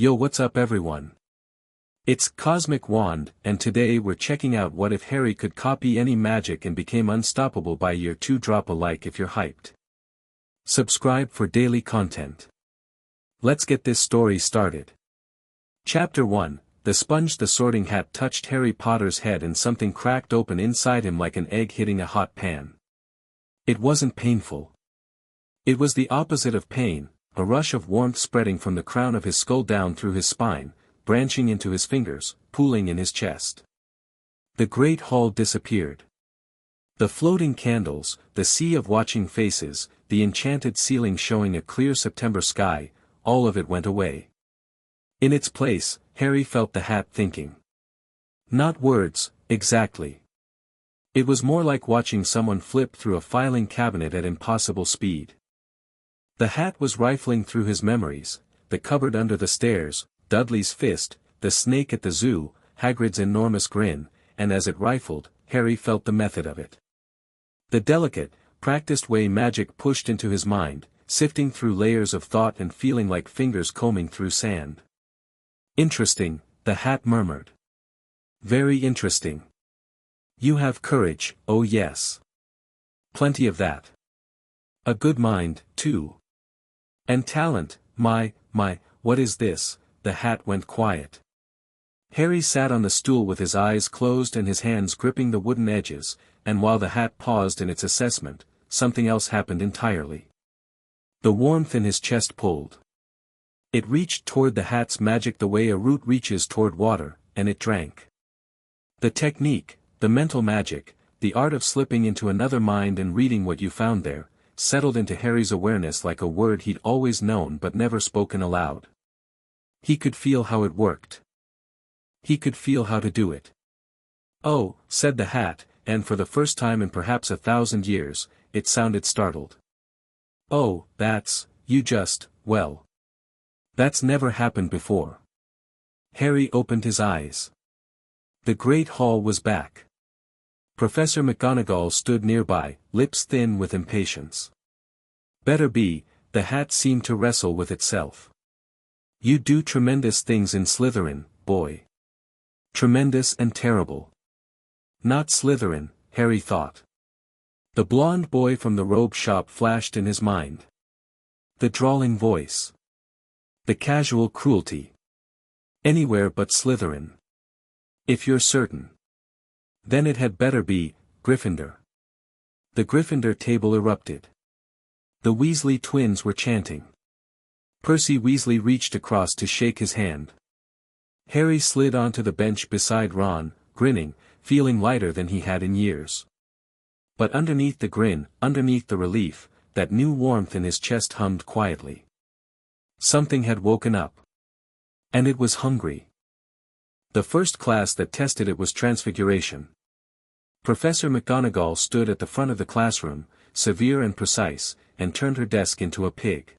Yo, what's up everyone? It's Cosmic Wand, and today we're checking out what if Harry could copy any magic and became unstoppable by year 2. Drop a like if you're hyped. Subscribe for daily content. Let's get this story started. Chapter 1, The Sponge. The Sorting Hat touched Harry Potter's head and something cracked open inside him like an egg hitting a hot pan. It wasn't painful. It was the opposite of pain, a rush of warmth spreading from the crown of his skull down through his spine, branching into his fingers, pooling in his chest. The great hall disappeared. The floating candles, the sea of watching faces, the enchanted ceiling showing a clear September sky, all of it went away. In its place, Harry felt the hat thinking. Not words, exactly. It was more like watching someone flip through a filing cabinet at impossible speed. The hat was rifling through his memories, the cupboard under the stairs, Dudley's fist, the snake at the zoo, Hagrid's enormous grin, and as it rifled, Harry felt the method of it. The delicate, practiced way magic pushed into his mind, sifting through layers of thought and feeling like fingers combing through sand. Interesting, the hat murmured. Very interesting. You have courage, oh yes. Plenty of that. A good mind, too. And talent, my, what is this? The hat went quiet. Harry sat on the stool with his eyes closed and his hands gripping the wooden edges, and while the hat paused in its assessment, something else happened entirely. The warmth in his chest pulled. It reached toward the hat's magic the way a root reaches toward water, and it drank. The technique, the mental magic, the art of slipping into another mind and reading what you found there, settled into Harry's awareness like a word he'd always known but never spoken aloud. He could feel how it worked. He could feel how to do it. Oh, said the hat, and for the first time in perhaps 1,000 years, it sounded startled. Oh, well. That's never happened before. Harry opened his eyes. The great hall was back. Professor McGonagall stood nearby, lips thin with impatience. Better be, the hat seemed to wrestle with itself. You do tremendous things in Slytherin, boy. Tremendous and terrible. Not Slytherin, Harry thought. The blonde boy from the robe shop flashed in his mind. The drawling voice. The casual cruelty. Anywhere but Slytherin. If you're certain. Then it had better be, Gryffindor. The Gryffindor table erupted. The Weasley twins were chanting. Percy Weasley reached across to shake his hand. Harry slid onto the bench beside Ron, grinning, feeling lighter than he had in years. But underneath the grin, underneath the relief, that new warmth in his chest hummed quietly. Something had woken up. And it was hungry. The first class that tested it was Transfiguration. Professor McGonagall stood at the front of the classroom, severe and precise, and turned her desk into a pig.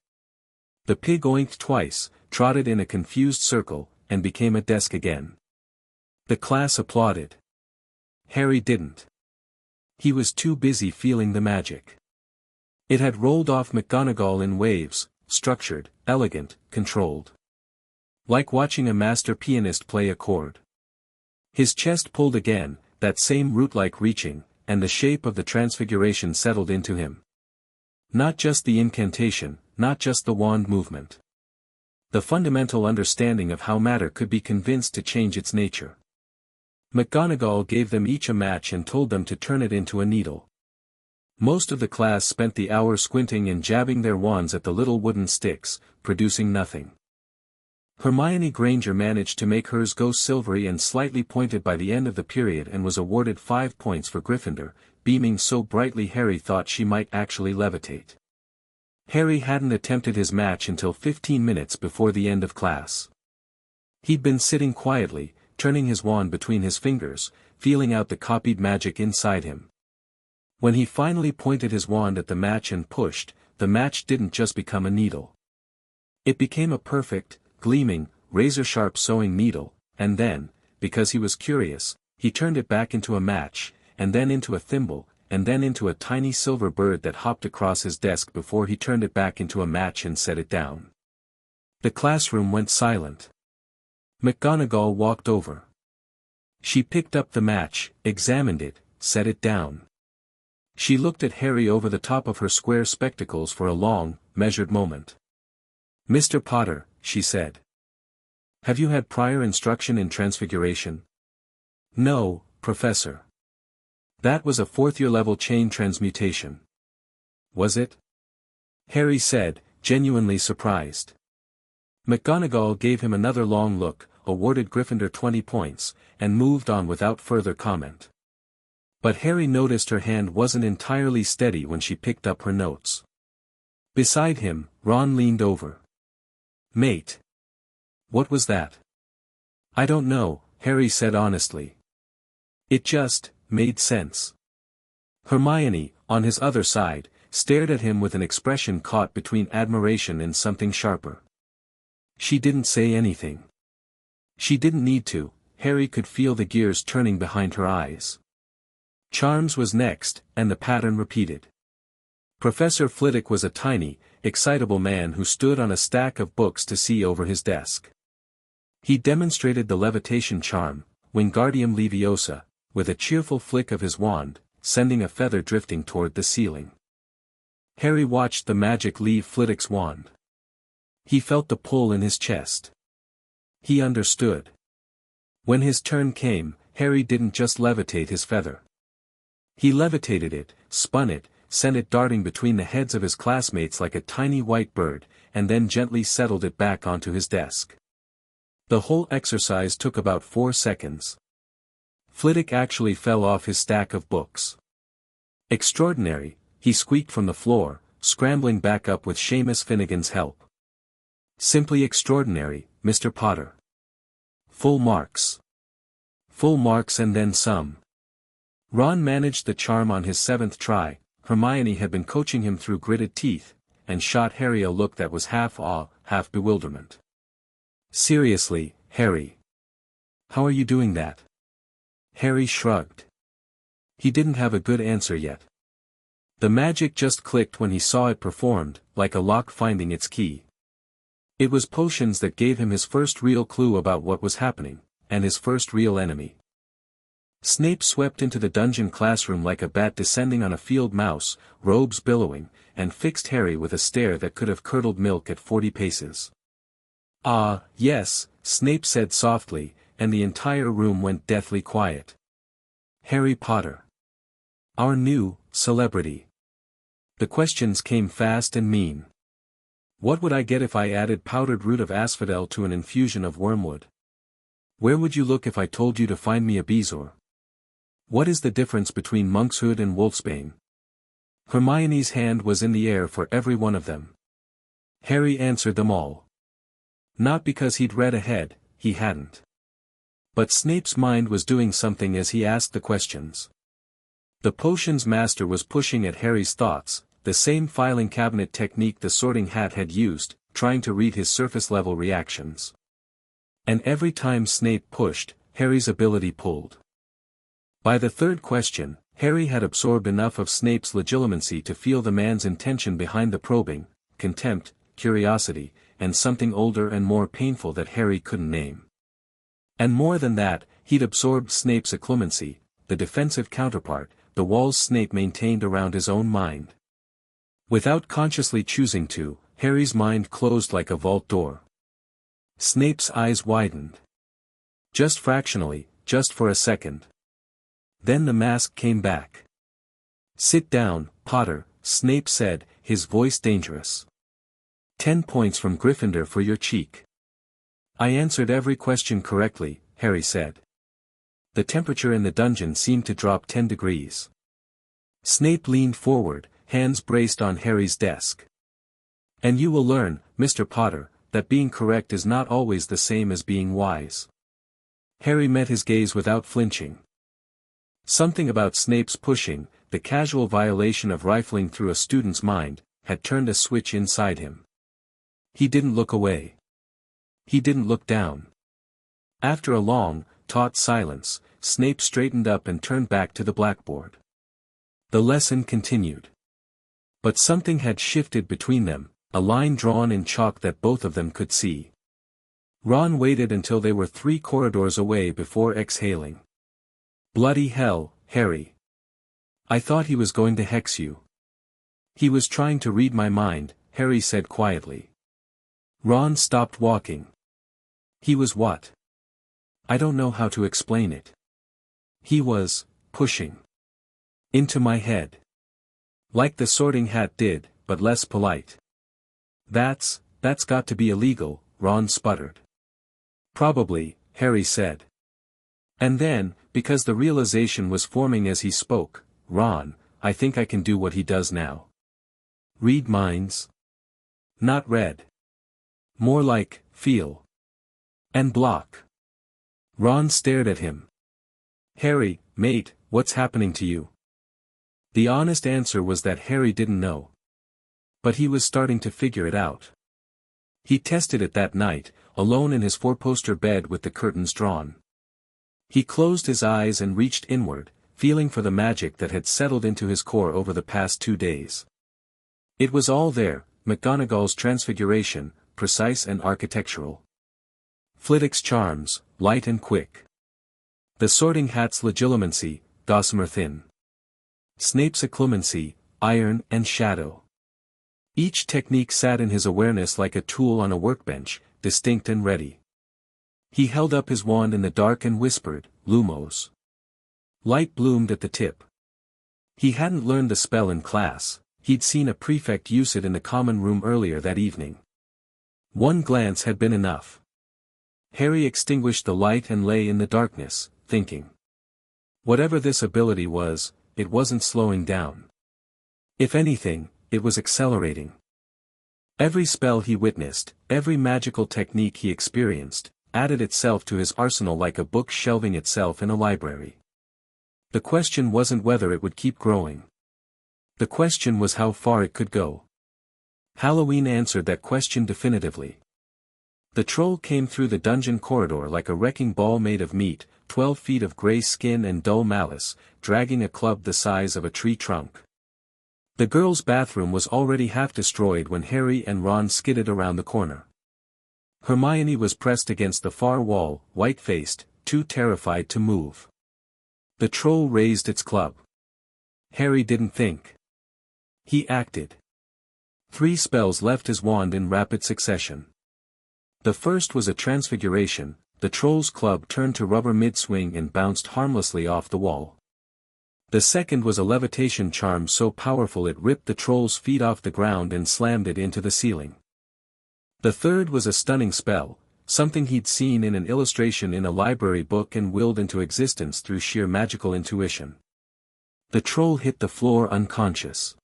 The pig oinked twice, trotted in a confused circle, and became a desk again. The class applauded. Harry didn't. He was too busy feeling the magic. It had rolled off McGonagall in waves, structured, elegant, controlled. Like watching a master pianist play a chord. His chest pulled again, that same root-like reaching, and the shape of the transfiguration settled into him. Not just the incantation, not just the wand movement. The fundamental understanding of how matter could be convinced to change its nature. McGonagall gave them each a match and told them to turn it into a needle. Most of the class spent the hour squinting and jabbing their wands at the little wooden sticks, producing nothing. Hermione Granger managed to make hers go silvery and slightly pointed by the end of the period and was awarded 5 points for Gryffindor, beaming so brightly Harry thought she might actually levitate. Harry hadn't attempted his match until 15 minutes before the end of class. He'd been sitting quietly, turning his wand between his fingers, feeling out the copied magic inside him. When he finally pointed his wand at the match and pushed, the match didn't just become a needle. It became a perfect, gleaming, razor-sharp sewing needle, and then, because he was curious, he turned it back into a match, and then into a thimble, and then into a tiny silver bird that hopped across his desk before he turned it back into a match and set it down. The classroom went silent. McGonagall walked over. She picked up the match, examined it, set it down. She looked at Harry over the top of her square spectacles for a long, measured moment. "Mr. Potter," she said. "Have you had prior instruction in transfiguration?" "No, Professor." "That was a fourth-year level chain transmutation." "Was it?" Harry said, genuinely surprised. McGonagall gave him another long look, awarded Gryffindor 20 points, and moved on without further comment. But Harry noticed her hand wasn't entirely steady when she picked up her notes. Beside him, Ron leaned over. "Mate. What was that?" "I don't know," Harry said honestly. "It just made sense." Hermione, on his other side, stared at him with an expression caught between admiration and something sharper. She didn't say anything. She didn't need to. Harry could feel the gears turning behind her eyes. Charms was next, and the pattern repeated. Professor Flitwick was a tiny, excitable man who stood on a stack of books to see over his desk. He demonstrated the levitation charm, Wingardium Leviosa, with a cheerful flick of his wand, sending a feather drifting toward the ceiling. Harry watched the magic leave Flitwick's wand. He felt the pull in his chest. He understood. When his turn came, Harry didn't just levitate his feather. He levitated it, spun it, sent it darting between the heads of his classmates like a tiny white bird, and then gently settled it back onto his desk. The whole exercise took about 4 seconds. Flitwick actually fell off his stack of books. "Extraordinary," he squeaked from the floor, scrambling back up with Seamus Finnegan's help. "Simply extraordinary, Mr. Potter. Full marks. Full marks and then some." Ron managed the charm on his 7th try. Hermione had been coaching him through gritted teeth, and shot Harry a look that was half awe, half bewilderment. "Seriously, Harry. How are you doing that?" Harry shrugged. He didn't have a good answer yet. The magic just clicked when he saw it performed, like a lock finding its key. It was potions that gave him his first real clue about what was happening, and his first real enemy. Snape swept into the dungeon classroom like a bat descending on a field mouse, robes billowing, and fixed Harry with a stare that could have curdled milk at 40 paces. "Ah, yes," Snape said softly, and the entire room went deathly quiet. "Harry Potter. Our new celebrity." The questions came fast and mean. "What would I get if I added powdered root of asphodel to an infusion of wormwood? Where would you look if I told you to find me a bezoar? What is the difference between monkshood and wolfsbane?" Hermione's hand was in the air for every one of them. Harry answered them all. Not because he'd read ahead, he hadn't. But Snape's mind was doing something as he asked the questions. The potions master was pushing at Harry's thoughts, the same filing cabinet technique the Sorting Hat had used, trying to read his surface-level reactions. And every time Snape pushed, Harry's ability pulled. By the third question, Harry had absorbed enough of Snape's legitimacy to feel the man's intention behind the probing, contempt, curiosity, and something older and more painful that Harry couldn't name. And more than that, he'd absorbed Snape's acclimacy, the defensive counterpart, the walls Snape maintained around his own mind. Without consciously choosing to, Harry's mind closed like a vault door. Snape's eyes widened. Just fractionally, just for a second. Then the mask came back. "Sit down, Potter," Snape said, his voice dangerous. 10 points from Gryffindor for your cheek." "I answered every question correctly," Harry said. The temperature in the dungeon seemed to drop 10 degrees. Snape leaned forward, hands braced on Harry's desk. "And you will learn, Mr. Potter, that being correct is not always the same as being wise." Harry met his gaze without flinching. Something about Snape's pushing, the casual violation of rifling through a student's mind, had turned a switch inside him. He didn't look away. He didn't look down. After a long, taut silence, Snape straightened up and turned back to the blackboard. The lesson continued. But something had shifted between them, a line drawn in chalk that both of them could see. Ron waited until they were 3 corridors away before exhaling. "Bloody hell, Harry. I thought he was going to hex you." "He was trying to read my mind," Harry said quietly. Ron stopped walking. "He was what?" "I don't know how to explain it. He was pushing into my head. Like the Sorting Hat did, but less polite." That's got to be illegal," Ron sputtered. "Probably," Harry said. And then, because the realization was forming as he spoke, "Ron, I think I can do what he does now." "Read minds?" "Not read. More like, feel. And block." Ron stared at him. "Harry, mate, what's happening to you?" The honest answer was that Harry didn't know. But he was starting to figure it out. He tested it that night, alone in his 4-poster bed with the curtains drawn. He closed his eyes and reached inward, feeling for the magic that had settled into his core over the past 2 days. It was all there, McGonagall's transfiguration, precise and architectural. Flitwick's charms, light and quick. The Sorting Hat's legilimency, gossamer thin. Snape's occlumency, iron and shadow. Each technique sat in his awareness like a tool on a workbench, distinct and ready. He held up his wand in the dark and whispered, "Lumos." Light bloomed at the tip. He hadn't learned the spell in class, he'd seen a prefect use it in the common room earlier that evening. One glance had been enough. Harry extinguished the light and lay in the darkness, thinking. Whatever this ability was, it wasn't slowing down. If anything, it was accelerating. Every spell he witnessed, every magical technique he experienced, added itself to his arsenal like a book shelving itself in a library. The question wasn't whether it would keep growing. The question was how far it could go. Halloween answered that question definitively. The troll came through the dungeon corridor like a wrecking ball made of meat, 12 feet of grey skin and dull malice, dragging a club the size of a tree trunk. The girls' bathroom was already half destroyed when Harry and Ron skidded around the corner. Hermione was pressed against the far wall, white-faced, too terrified to move. The troll raised its club. Harry didn't think. He acted. 3 spells left his wand in rapid succession. The first was a transfiguration. The troll's club turned to rubber mid-swing and bounced harmlessly off the wall. The second was a levitation charm so powerful it ripped the troll's feet off the ground and slammed it into the ceiling. The third was a stunning spell, something he'd seen in an illustration in a library book and willed into existence through sheer magical intuition. The troll hit the floor unconscious.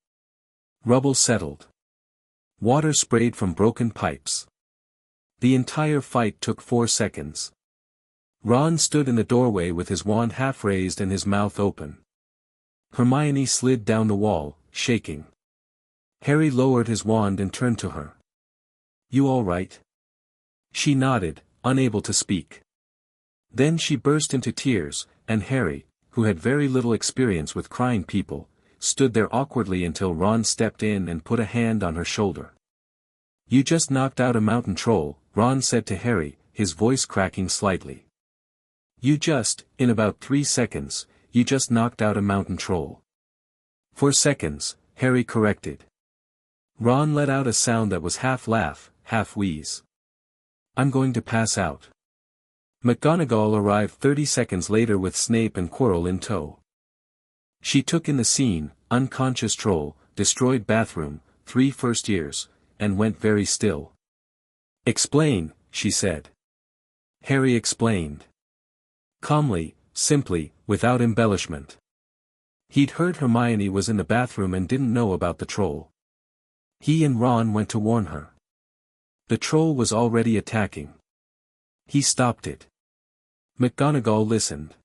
Rubble settled. Water sprayed from broken pipes. The entire fight took 4 seconds. Ron stood in the doorway with his wand half raised and his mouth open. Hermione slid down the wall, shaking. Harry lowered his wand and turned to her. "You all right?" She nodded, unable to speak. Then she burst into tears, and Harry, who had very little experience with crying people, stood there awkwardly until Ron stepped in and put a hand on her shoulder. "You just knocked out a mountain troll," Ron said to Harry, his voice cracking slightly. In about 3 seconds, you just knocked out a mountain troll." 4 seconds, Harry corrected. Ron let out a sound that was half laugh, half wheeze. "I'm going to pass out." McGonagall arrived 30 seconds later with Snape and Quirrell in tow. She took in the scene, unconscious troll, destroyed bathroom, 3 first years, and went very still. "Explain," she said. Harry explained. Calmly, simply, without embellishment. He'd heard Hermione was in the bathroom and didn't know about the troll. He and Ron went to warn her. The troll was already attacking. He stopped it. McGonagall listened.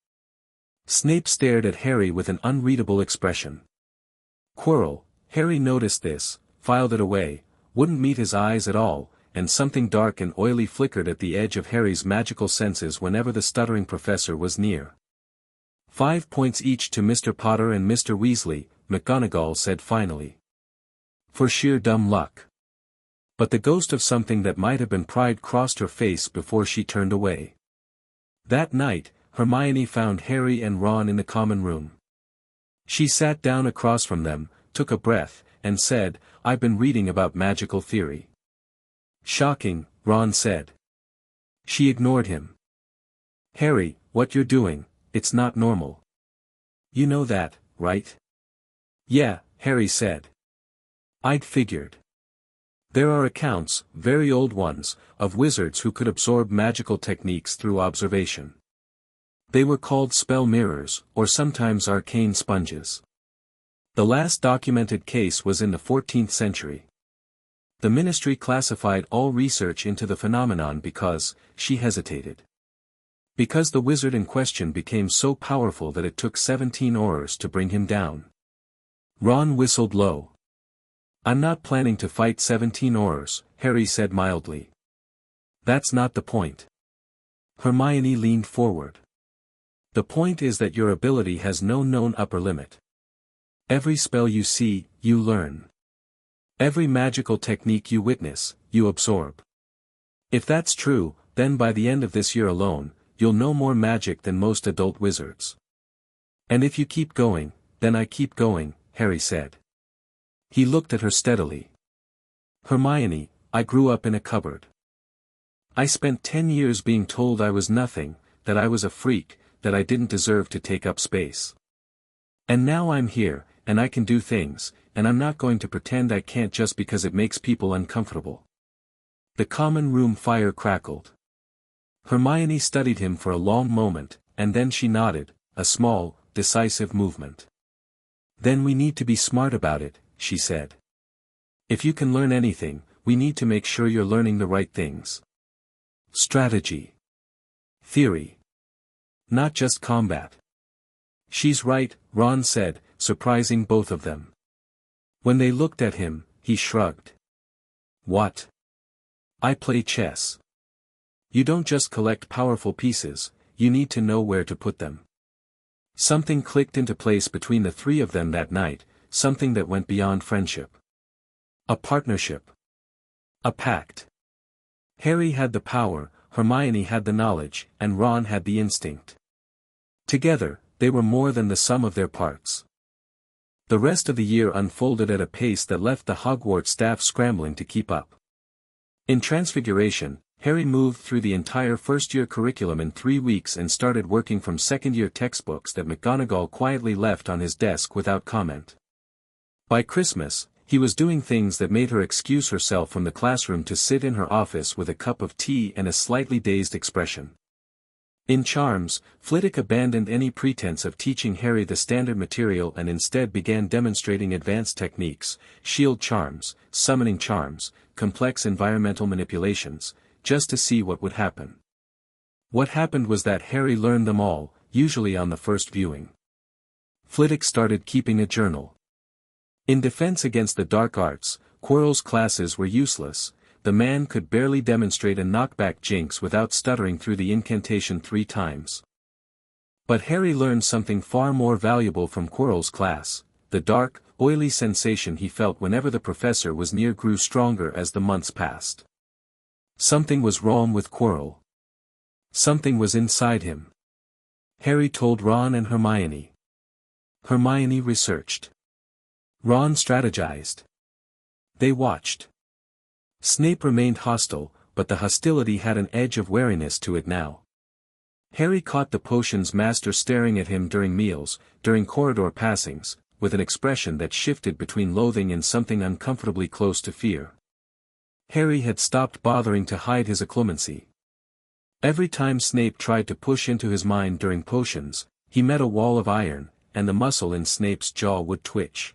Snape stared at Harry with an unreadable expression. Quirrell, Harry noticed this, filed it away, wouldn't meet his eyes at all, and something dark and oily flickered at the edge of Harry's magical senses whenever the stuttering professor was near. 5 points each to Mr. Potter and Mr. Weasley, McGonagall said finally. For sheer dumb luck. But the ghost of something that might have been pride crossed her face before she turned away. That night, Hermione found Harry and Ron in the common room. She sat down across from them, took a breath, and said, "I've been reading about magical theory." "Shocking," Ron said. She ignored him. "Harry, what you're doing, it's not normal. You know that, right?" "Yeah," Harry said. "I'd figured. There are accounts, very old ones, of wizards who could absorb magical techniques through observation. They were called spell mirrors, or sometimes arcane sponges. The last documented case was in the 14th century. The ministry classified all research into the phenomenon because, she hesitated. Because the wizard in question became so powerful that it took 17 Aurors to bring him down. Ron whistled low. "I'm not planning to fight 17 Aurors," Harry said mildly. "That's not the point." Hermione leaned forward. "The point is that your ability has no known upper limit. Every spell you see, you learn. Every magical technique you witness, you absorb. If that's true, then by the end of this year alone, you'll know more magic than most adult wizards. And if you keep going, then I keep going," Harry said. He looked at her steadily. "Hermione, I grew up in a cupboard. I spent 10 years being told I was nothing, that I was a freak, that I didn't deserve to take up space. And now I'm here, and I can do things, and I'm not going to pretend I can't just because it makes people uncomfortable." The common room fire crackled. Hermione studied him for a long moment, and then she nodded, a small, decisive movement. "Then we need to be smart about it," she said. "If you can learn anything, we need to make sure you're learning the right things. Strategy. Theory. Not just combat." "She's right," Ron said, surprising both of them. When they looked at him, he shrugged. "What? I play chess. You don't just collect powerful pieces, you need to know where to put them." Something clicked into place between the three of them that night, something that went beyond friendship. A partnership. A pact. Harry had the power, Hermione had the knowledge, and Ron had the instinct. Together, they were more than the sum of their parts. The rest of the year unfolded at a pace that left the Hogwarts staff scrambling to keep up. In Transfiguration, Harry moved through the entire first-year curriculum in 3 weeks and started working from second-year textbooks that McGonagall quietly left on his desk without comment. By Christmas, he was doing things that made her excuse herself from the classroom to sit in her office with a cup of tea and a slightly dazed expression. In Charms, Flitwick abandoned any pretense of teaching Harry the standard material and instead began demonstrating advanced techniques, shield charms, summoning charms, complex environmental manipulations, just to see what would happen. What happened was that Harry learned them all, usually on the first viewing. Flitwick started keeping a journal. In defense against the dark arts, Quirrell's classes were useless. The man could barely demonstrate a knockback jinx without stuttering through the incantation 3 times. But Harry learned something far more valuable from Quirrell's class. The dark, oily sensation he felt whenever the professor was near grew stronger as the months passed. Something was wrong with Quirrell. Something was inside him. Harry told Ron and Hermione. Hermione researched. Ron strategized. They watched. Snape remained hostile, but the hostility had an edge of wariness to it now. Harry caught the potions master staring at him during meals, during corridor passings, with an expression that shifted between loathing and something uncomfortably close to fear. Harry had stopped bothering to hide his occlumency. Every time Snape tried to push into his mind during potions, he met a wall of iron, and the muscle in Snape's jaw would twitch.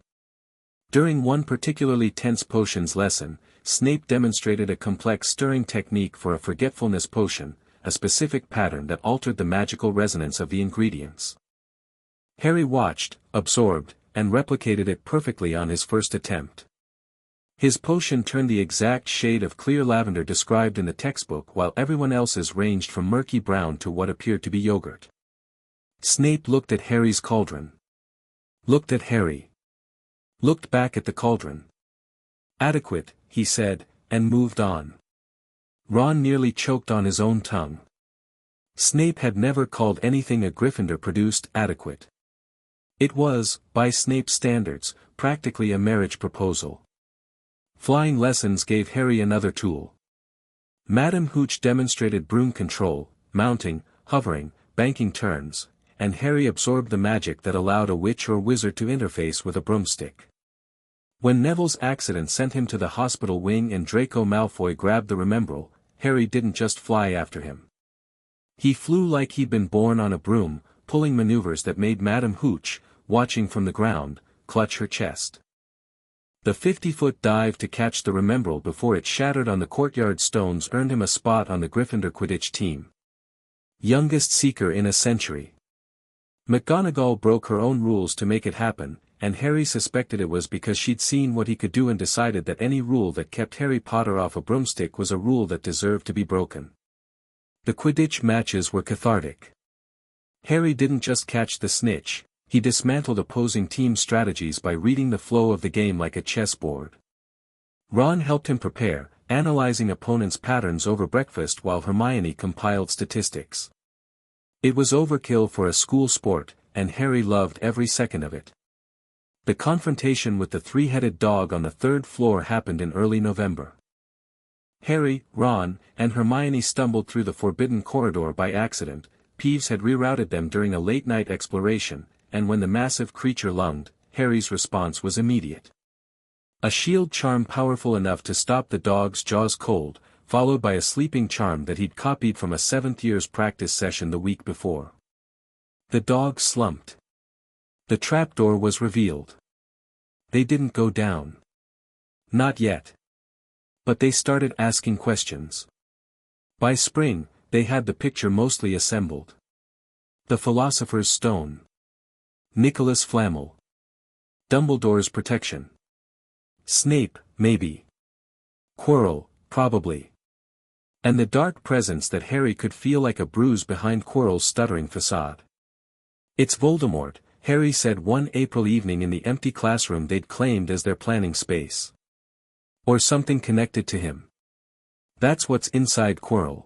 During one particularly tense potions lesson, Snape demonstrated a complex stirring technique for a forgetfulness potion, a specific pattern that altered the magical resonance of the ingredients. Harry watched, absorbed, and replicated it perfectly on his first attempt. His potion turned the exact shade of clear lavender described in the textbook while everyone else's ranged from murky brown to what appeared to be yogurt. Snape looked at Harry's cauldron. Looked at Harry. Looked back at the cauldron. "Adequate," he said, and moved on. Ron nearly choked on his own tongue. Snape had never called anything a Gryffindor produced adequate. It was, by Snape's standards, practically a marriage proposal. Flying lessons gave Harry another tool. Madame Hooch demonstrated broom control, mounting, hovering, banking turns, and Harry absorbed the magic that allowed a witch or wizard to interface with a broomstick. When Neville's accident sent him to the hospital wing and Draco Malfoy grabbed the Remembrall, Harry didn't just fly after him. He flew like he'd been born on a broom, pulling maneuvers that made Madame Hooch, watching from the ground, clutch her chest. The 50-foot dive to catch the Remembrall before it shattered on the courtyard stones earned him a spot on the Gryffindor Quidditch team. Youngest Seeker in a century. McGonagall broke her own rules to make it happen, and Harry suspected it was because she'd seen what he could do and decided that any rule that kept Harry Potter off a broomstick was a rule that deserved to be broken. The Quidditch matches were cathartic. Harry didn't just catch the snitch, he dismantled opposing team strategies by reading the flow of the game like a chessboard. Ron helped him prepare, analyzing opponents' patterns over breakfast while Hermione compiled statistics. It was overkill for a school sport, and Harry loved every second of it. The confrontation with the three-headed dog on the third floor happened in early November. Harry, Ron, and Hermione stumbled through the forbidden corridor by accident. Peeves had rerouted them during a late-night exploration, and when the massive creature lunged, Harry's response was immediate. A shield charm powerful enough to stop the dog's jaws cold, followed by a sleeping charm that he'd copied from a 7th year's practice session the week before. The dog slumped. The trapdoor was revealed. They didn't go down. Not yet. But they started asking questions. By spring, they had the picture mostly assembled. The Philosopher's Stone. Nicholas Flamel. Dumbledore's protection. Snape, maybe. Quirrell, probably. And the dark presence that Harry could feel like a bruise behind Quirrell's stuttering facade. It's Voldemort, Harry said one April evening in the empty classroom they'd claimed as their planning space. Or something connected to him. That's what's inside Quirrell.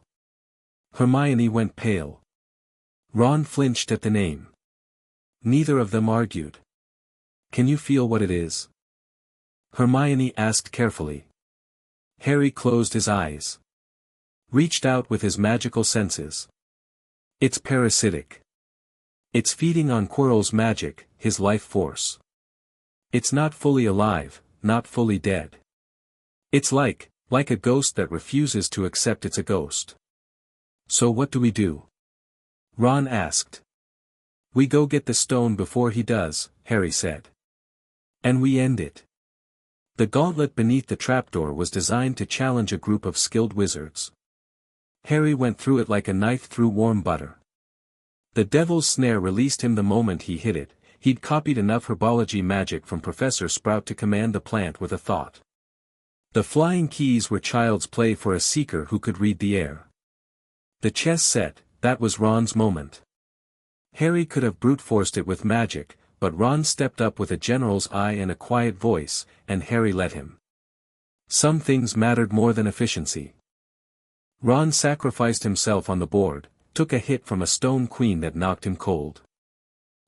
Hermione went pale. Ron flinched at the name. Neither of them argued. Can you feel what it is? Hermione asked carefully. Harry closed his eyes. Reached out with his magical senses. It's parasitic. It's feeding on Quirrell's magic, his life force. It's not fully alive, not fully dead. It's like a ghost that refuses to accept it's a ghost. So what do we do? Ron asked. We go get the stone before he does, Harry said. And we end it. The gauntlet beneath the trapdoor was designed to challenge a group of skilled wizards. Harry went through it like a knife through warm butter. The devil's snare released him the moment he hit it. He'd copied enough herbology magic from Professor Sprout to command the plant with a thought. The flying keys were child's play for a seeker who could read the air. The chess set, that was Ron's moment. Harry could have brute-forced it with magic, but Ron stepped up with a general's eye and a quiet voice, and Harry let him. Some things mattered more than efficiency. Ron sacrificed himself on the board, took a hit from a stone queen that knocked him cold.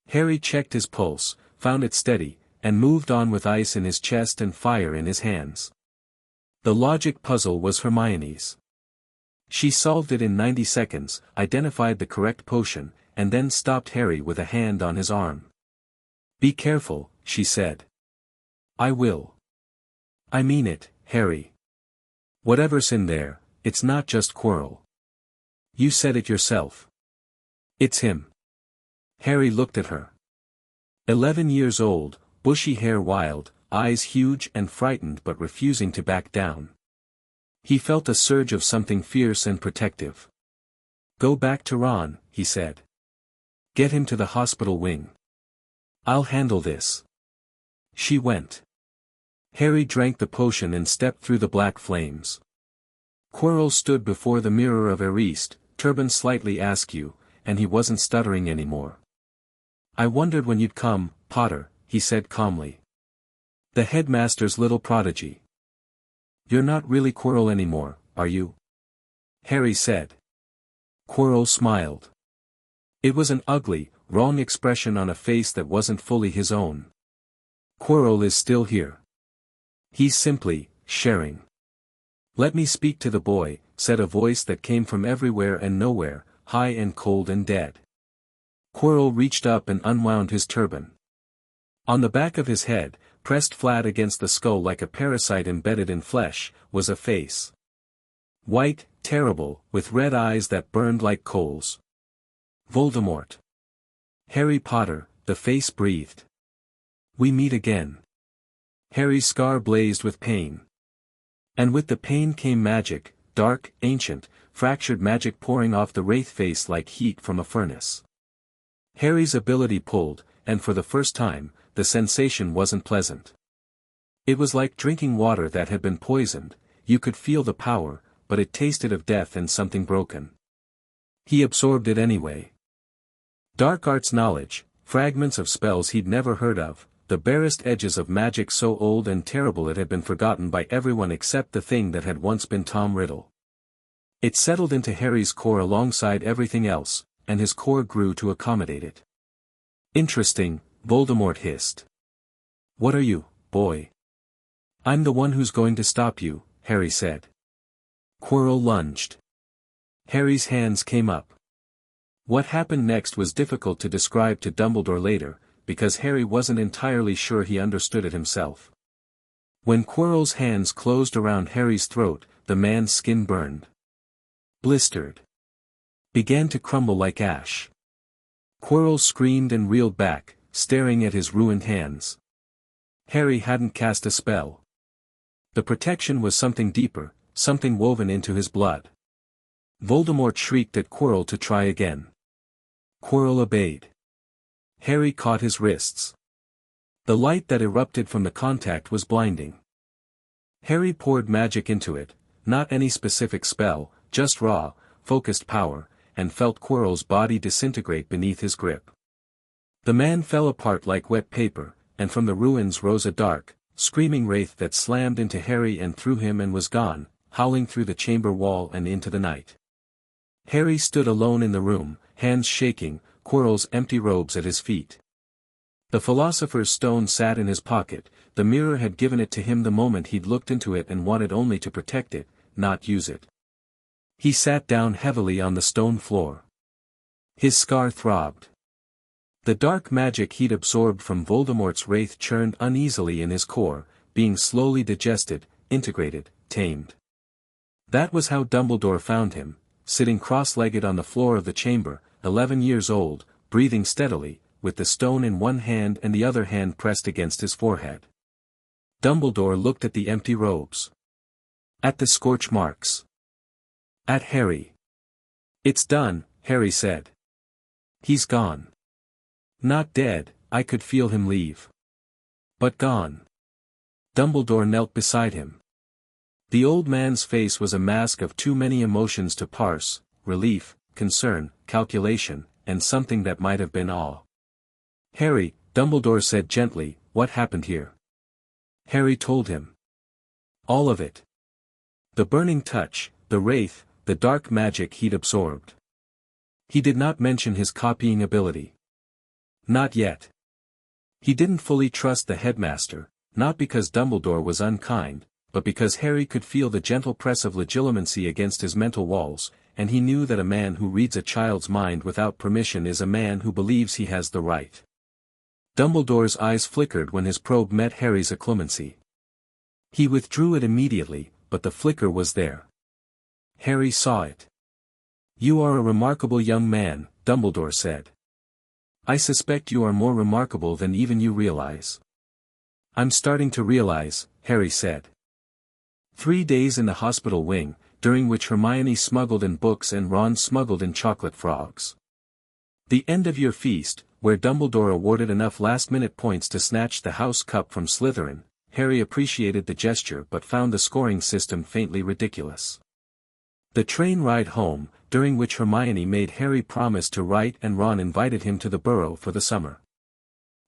Harry checked his pulse, found it steady, and moved on with ice in his chest and fire in his hands. The logic puzzle was Hermione's. She solved it in 90 seconds, identified the correct potion, and then stopped Harry with a hand on his arm. Be careful, she said. I will. I mean it, Harry. Whatever's in there, it's not just Quirrell. You said it yourself. It's him. Harry looked at her. 11 years old, bushy hair wild, eyes huge and frightened but refusing to back down. He felt a surge of something fierce and protective. Go back to Ron, he said. Get him to the hospital wing. I'll handle this. She went. Harry drank the potion and stepped through the black flames. Quirrell stood before the mirror of Eriste, turban slightly askew, and he wasn't stuttering anymore. I wondered when you'd come, Potter, he said calmly. The headmaster's little prodigy. You're not really Quirrell anymore, are you? Harry said. Quirrell smiled. It was an ugly, wrong expression on a face that wasn't fully his own. Quirrell is still here. He's simply, sharing. Let me speak to the boy, said a voice that came from everywhere and nowhere, high and cold and dead. Quirrell reached up and unwound his turban. On the back of his head, pressed flat against the skull like a parasite embedded in flesh, was a face. White, terrible, with red eyes that burned like coals. Voldemort. Harry Potter, the face breathed. We meet again. Harry's scar blazed with pain. And with the pain came magic, dark, ancient, fractured magic pouring off the wraith face like heat from a furnace. Harry's ability pulled, and for the first time, the sensation wasn't pleasant. It was like drinking water that had been poisoned. You could feel the power, but it tasted of death and something broken. He absorbed it anyway. Dark arts knowledge, fragments of spells he'd never heard of, the barest edges of magic so old and terrible it had been forgotten by everyone except the thing that had once been Tom Riddle. It settled into Harry's core alongside everything else, and his core grew to accommodate it. Interesting, Voldemort hissed. What are you, boy? I'm the one who's going to stop you, Harry said. Quirrell lunged. Harry's hands came up. What happened next was difficult to describe to Dumbledore later, because Harry wasn't entirely sure he understood it himself. When Quirrell's hands closed around Harry's throat, the man's skin burned. Blistered. Began to crumble like ash. Quirrell screamed and reeled back, staring at his ruined hands. Harry hadn't cast a spell. The protection was something deeper, something woven into his blood. Voldemort shrieked at Quirrell to try again. Quirrell obeyed. Harry caught his wrists. The light that erupted from the contact was blinding. Harry poured magic into it, not any specific spell, just raw, focused power, and felt Quirrell's body disintegrate beneath his grip. The man fell apart like wet paper, and from the ruins rose a dark, screaming wraith that slammed into Harry and through him and was gone, howling through the chamber wall and into the night. Harry stood alone in the room, hands shaking, Quirrell's empty robes at his feet. The Philosopher's Stone sat in his pocket. The mirror had given it to him the moment he'd looked into it and wanted only to protect it, not use it. He sat down heavily on the stone floor. His scar throbbed. The dark magic he'd absorbed from Voldemort's wraith churned uneasily in his core, being slowly digested, integrated, tamed. That was how Dumbledore found him, sitting cross-legged on the floor of the chamber, 11 years old, breathing steadily, with the stone in one hand and the other hand pressed against his forehead. Dumbledore looked at the empty robes. At the scorch marks. At Harry. It's done, Harry said. He's gone. Not dead, I could feel him leave. But gone. Dumbledore knelt beside him. The old man's face was a mask of too many emotions to parse, relief, concern, calculation, and something that might have been awe. Harry, Dumbledore said gently, what happened here? Harry told him. All of it. The burning touch, the wraith, the dark magic he'd absorbed. He did not mention his copying ability. Not yet. He didn't fully trust the headmaster, not because Dumbledore was unkind, but because Harry could feel the gentle press of legilimency against his mental walls, and he knew that a man who reads a child's mind without permission is a man who believes he has the right. Dumbledore's eyes flickered when his probe met Harry's occlumency. He withdrew it immediately, but the flicker was there. Harry saw it. You are a remarkable young man, Dumbledore said. I suspect you are more remarkable than even you realize. I'm starting to realize, Harry said. 3 days in the hospital wing, during which Hermione smuggled in books and Ron smuggled in chocolate frogs. The end of your feast, where Dumbledore awarded enough last-minute points to snatch the house cup from Slytherin. Harry appreciated the gesture but found the scoring system faintly ridiculous. The train ride home, during which Hermione made Harry promise to write and Ron invited him to the Burrow for the summer.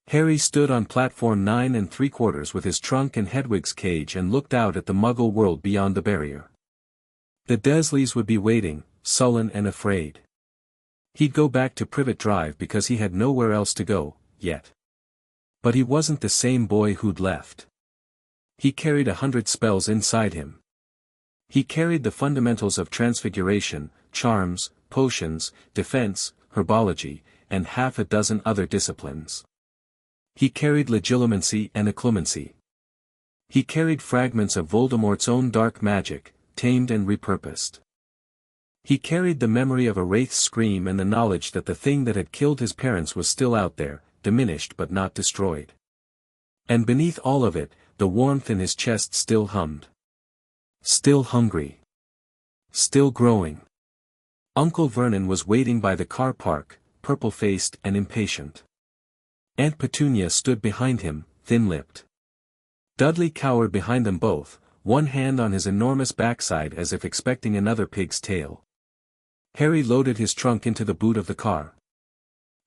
Harry stood on platform 9 3/4 with his trunk in Hedwig's cage and looked out at the Muggle world beyond the barrier. The Dursleys would be waiting, sullen and afraid. He'd go back to Privet Drive because he had nowhere else to go, yet. But he wasn't the same boy who'd left. He carried 100 spells inside him. He carried the fundamentals of transfiguration, charms, potions, defense, herbology, and half a dozen other disciplines. He carried legilimency and occlumency. He carried fragments of Voldemort's own dark magic, tamed and repurposed. He carried the memory of a wraith's scream and the knowledge that the thing that had killed his parents was still out there, diminished but not destroyed. And beneath all of it, the warmth in his chest still hummed. Still hungry. Still growing. Uncle Vernon was waiting by the car park, purple-faced and impatient. Aunt Petunia stood behind him, thin-lipped. Dudley cowered behind them both, one hand on his enormous backside as if expecting another pig's tail. Harry loaded his trunk into the boot of the car.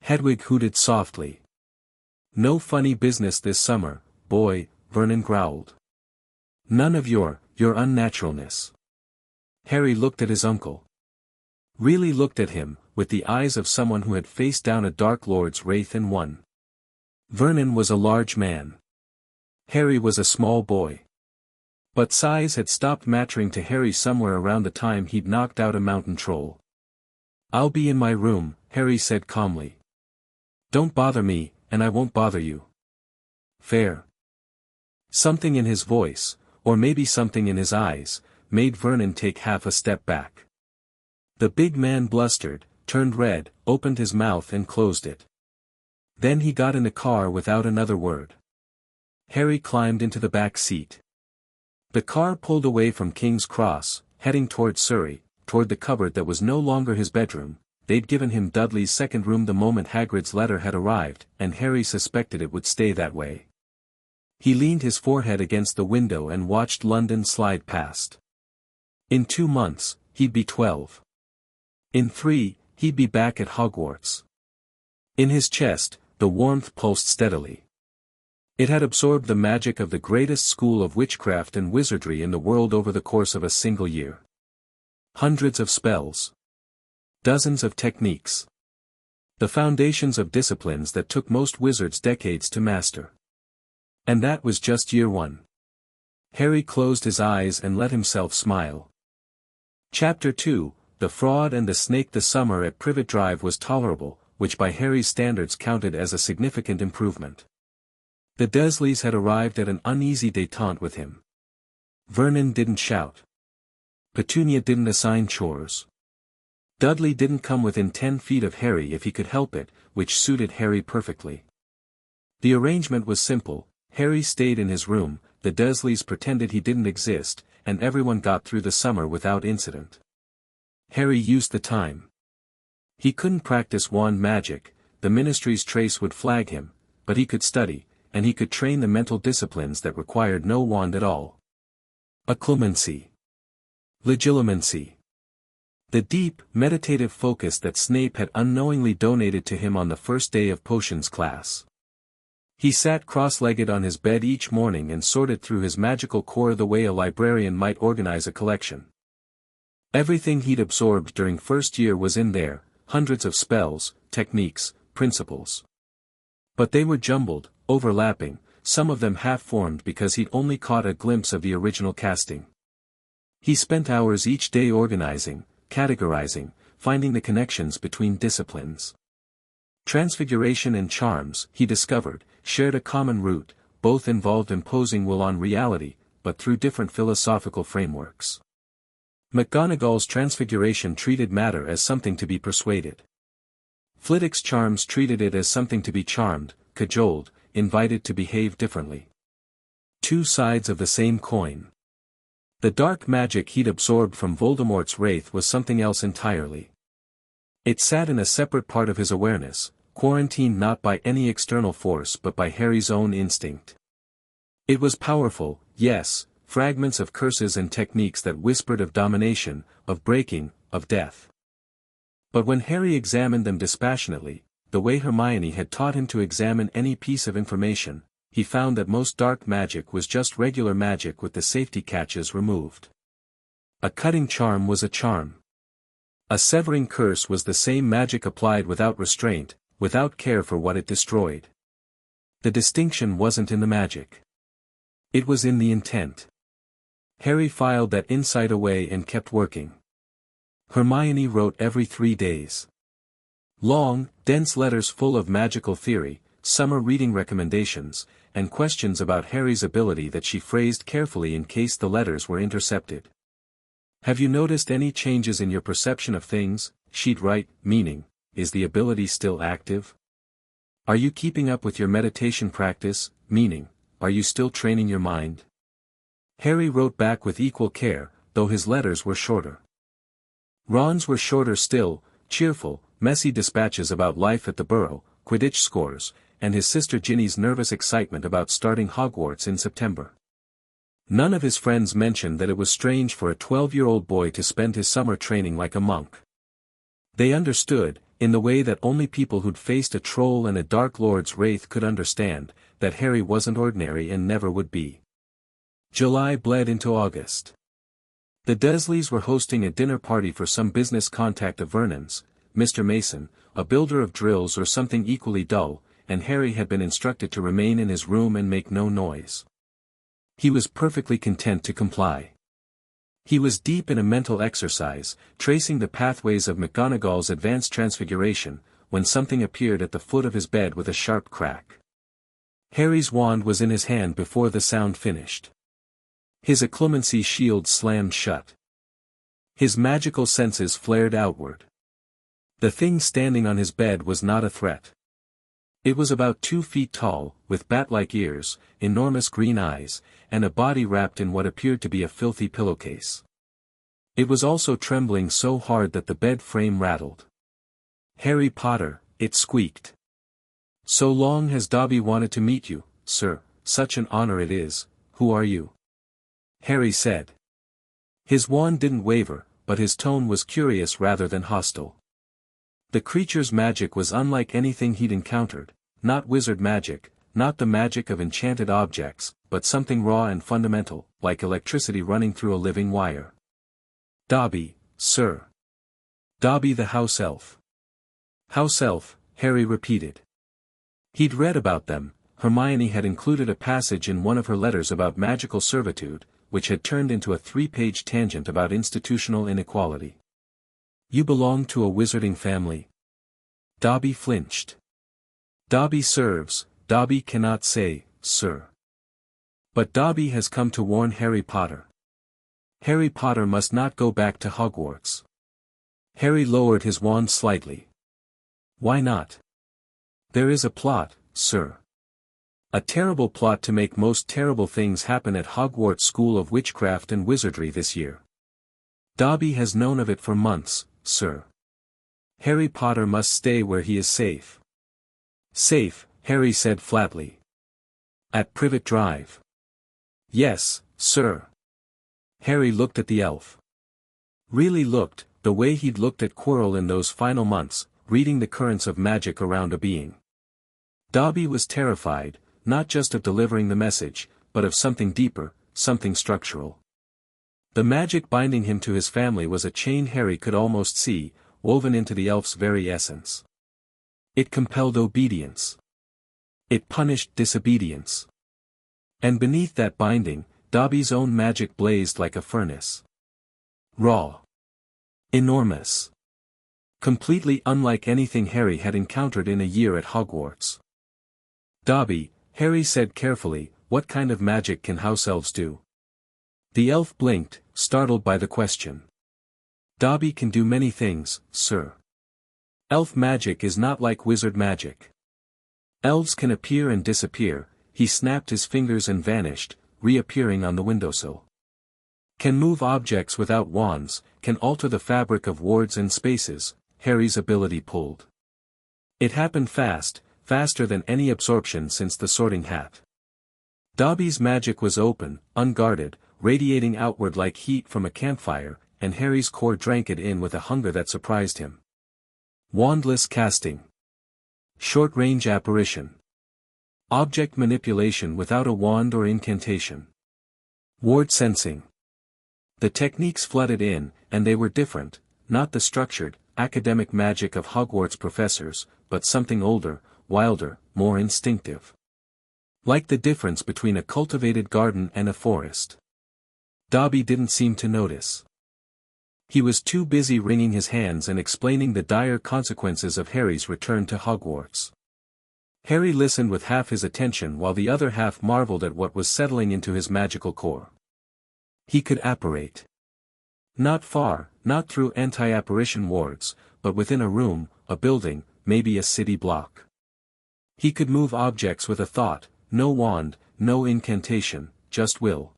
Hedwig hooted softly. "No funny business this summer, boy," Vernon growled. "None of your unnaturalness." Harry looked at his uncle. Really looked at him, with the eyes of someone who had faced down a Dark Lord's wraith and won. Vernon was a large man. Harry was a small boy. But size had stopped mattering to Harry somewhere around the time he'd knocked out a mountain troll. "I'll be in my room," Harry said calmly. "Don't bother me, and I won't bother you. Fair?" Something in his voice, or maybe something in his eyes, made Vernon take half a step back. The big man blustered, turned red, opened his mouth and closed it. Then he got in the car without another word. Harry climbed into the back seat. The car pulled away from King's Cross, heading toward Surrey, toward the cupboard that was no longer his bedroom. They'd given him Dudley's second room the moment Hagrid's letter had arrived, and Harry suspected it would stay that way. He leaned his forehead against the window and watched London slide past. In 2 months, he'd be 12. In 3, he'd be back at Hogwarts. In his chest, the warmth pulsed steadily. It had absorbed the magic of the greatest school of witchcraft and wizardry in the world over the course of a single year. Hundreds of spells. Dozens of techniques. The foundations of disciplines that took most wizards decades to master. And that was just year 1. Harry closed his eyes and let himself smile. Chapter 2, The Fraud and the Snake. The summer at Privet Drive was tolerable, which by Harry's standards counted as a significant improvement. The Dursleys had arrived at an uneasy détente with him. Vernon didn't shout. Petunia didn't assign chores. Dudley didn't come within 10 feet of Harry if he could help it, which suited Harry perfectly. The arrangement was simple: Harry stayed in his room, the Dursleys pretended he didn't exist, and everyone got through the summer without incident. Harry used the time. He couldn't practice wand magic, the Ministry's trace would flag him, but he could study, and he could train the mental disciplines that required no wand at all. Occlumency. Legilimency. The deep, meditative focus that Snape had unknowingly donated to him on the first day of potions class. He sat cross-legged on his bed each morning and sorted through his magical core the way a librarian might organize a collection. Everything he'd absorbed during first year was in there, hundreds of spells, techniques, principles. But they were jumbled, overlapping, some of them half-formed because he'd only caught a glimpse of the original casting. He spent hours each day organizing, categorizing, finding the connections between disciplines. Transfiguration and charms, he discovered, shared a common root, both involved imposing will on reality, but through different philosophical frameworks. McGonagall's transfiguration treated matter as something to be persuaded. Flitwick's charms treated it as something to be charmed, cajoled, invited to behave differently. Two sides of the same coin. The dark magic he'd absorbed from Voldemort's wraith was something else entirely. It sat in a separate part of his awareness, quarantined not by any external force but by Harry's own instinct. It was powerful, yes, fragments of curses and techniques that whispered of domination, of breaking, of death. But when Harry examined them dispassionately, the way Hermione had taught him to examine any piece of information, he found that most dark magic was just regular magic with the safety catches removed. A cutting charm was a charm. A severing curse was the same magic applied without restraint, without care for what it destroyed. The distinction wasn't in the magic. It was in the intent. Harry filed that insight away and kept working. Hermione wrote every 3 days. Long, dense letters full of magical theory, summer reading recommendations, and questions about Harry's ability that she phrased carefully in case the letters were intercepted. Have you noticed any changes in your perception of things? She'd write, meaning, is the ability still active? Are you keeping up with your meditation practice? Meaning, are you still training your mind? Harry wrote back with equal care, though his letters were shorter. Ron's were shorter still, cheerful, messy dispatches about life at the Burrow, Quidditch scores, and his sister Ginny's nervous excitement about starting Hogwarts in September. None of his friends mentioned that it was strange for a 12-year-old boy to spend his summer training like a monk. They understood, in the way that only people who'd faced a troll and a Dark Lord's wraith could understand, that Harry wasn't ordinary and never would be. July bled into August. The Dursleys were hosting a dinner party for some business contact of Vernon's, Mr. Mason, a builder of drills or something equally dull, and Harry had been instructed to remain in his room and make no noise. He was perfectly content to comply. He was deep in a mental exercise, tracing the pathways of McGonagall's advanced transfiguration, when something appeared at the foot of his bed with a sharp crack. Harry's wand was in his hand before the sound finished. His occlumency shield slammed shut. His magical senses flared outward. The thing standing on his bed was not a threat. It was about 2 feet tall, with bat-like ears, enormous green eyes, and a body wrapped in what appeared to be a filthy pillowcase. It was also trembling so hard that the bed frame rattled. "Harry Potter," it squeaked. "So long has Dobby wanted to meet you, sir, such an honor it is. Who are you?" Harry said. His wand didn't waver, but his tone was curious rather than hostile. The creature's magic was unlike anything he'd encountered, not wizard magic, not the magic of enchanted objects, but something raw and fundamental, like electricity running through a living wire. "Dobby, sir." "Dobby the house elf." "House elf," Harry repeated. He'd read about them. Hermione had included a passage in one of her letters about magical servitude, which had turned into a 3-page tangent about institutional inequality. "You belong to a wizarding family?" Dobby flinched. "Dobby serves, Dobby cannot say, sir." "But Dobby has come to warn Harry Potter. Harry Potter must not go back to Hogwarts." Harry lowered his wand slightly. "Why not?" "There is a plot, sir. A terrible plot to make most terrible things happen at Hogwarts School of Witchcraft and Wizardry this year. Dobby has known of it for months, sir. Harry Potter must stay where he is safe." "Safe," Harry said flatly. "At Privet Drive." "Yes, sir." Harry looked at the elf. Really looked, the way he'd looked at Quirrell in those final months, reading the currents of magic around a being. Dobby was terrified, not just of delivering the message, but of something deeper, something structural. The magic binding him to his family was a chain Harry could almost see, woven into the elf's very essence. It compelled obedience. It punished disobedience. And beneath that binding, Dobby's own magic blazed like a furnace. Raw. Enormous. Completely unlike anything Harry had encountered in a year at Hogwarts. "Dobby," Harry said carefully, "what kind of magic can house elves do?" The elf blinked, startled by the question. "Dobby can do many things, sir. Elf magic is not like wizard magic. Elves can appear and disappear." He snapped his fingers and vanished, reappearing on the windowsill. "Can move objects without wands, can alter the fabric of wards and spaces." Harry's ability pulled. It happened fast, faster than any absorption since the Sorting Hat. Dobby's magic was open, unguarded, radiating outward like heat from a campfire, and Harry's core drank it in with a hunger that surprised him. Wandless casting. Short-range apparition. Object manipulation without a wand or incantation. Ward sensing. The techniques flooded in, and they were different, not the structured, academic magic of Hogwarts professors, but something older, wilder, more instinctive. Like the difference between a cultivated garden and a forest. Dobby didn't seem to notice. He was too busy wringing his hands and explaining the dire consequences of Harry's return to Hogwarts. Harry listened with half his attention while the other half marveled at what was settling into his magical core. He could apparate. Not far, not through anti-apparition wards, but within a room, a building, maybe a city block. He could move objects with a thought, no wand, no incantation, just will.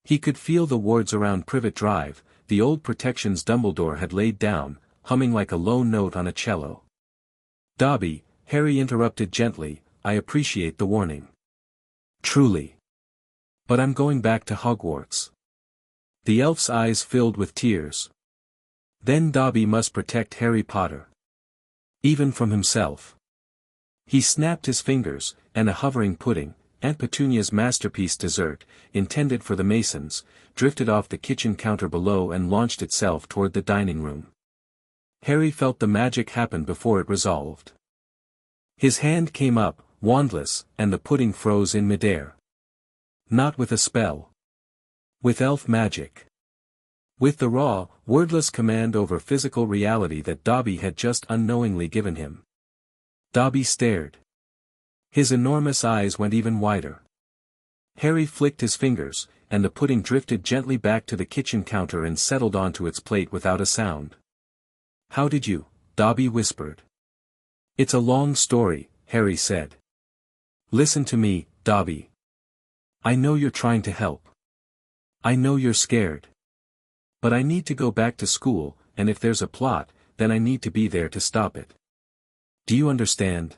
He could feel the wards around Privet Drive, the old protections Dumbledore had laid down, humming like a low note on a cello. Dobby, Harry interrupted gently, I appreciate the warning. Truly. But I'm going back to Hogwarts. The elf's eyes filled with tears. Then Dobby must protect Harry Potter. Even from himself. He snapped his fingers, and a hovering pudding, Aunt Petunia's masterpiece dessert, intended for the Masons, drifted off the kitchen counter below and launched itself toward the dining room. Harry felt the magic happen before it resolved. His hand came up, wandless, and the pudding froze in midair. Not with a spell. With elf magic. With the raw, wordless command over physical reality that Dobby had just unknowingly given him. Dobby stared. His enormous eyes went even wider. Harry flicked his fingers, and the pudding drifted gently back to the kitchen counter and settled onto its plate without a sound. How did you? Dobby whispered. It's a long story, Harry said. Listen to me, Dobby. I know you're trying to help. I know you're scared. But I need to go back to school, and if there's a plot, then I need to be there to stop it. Do you understand?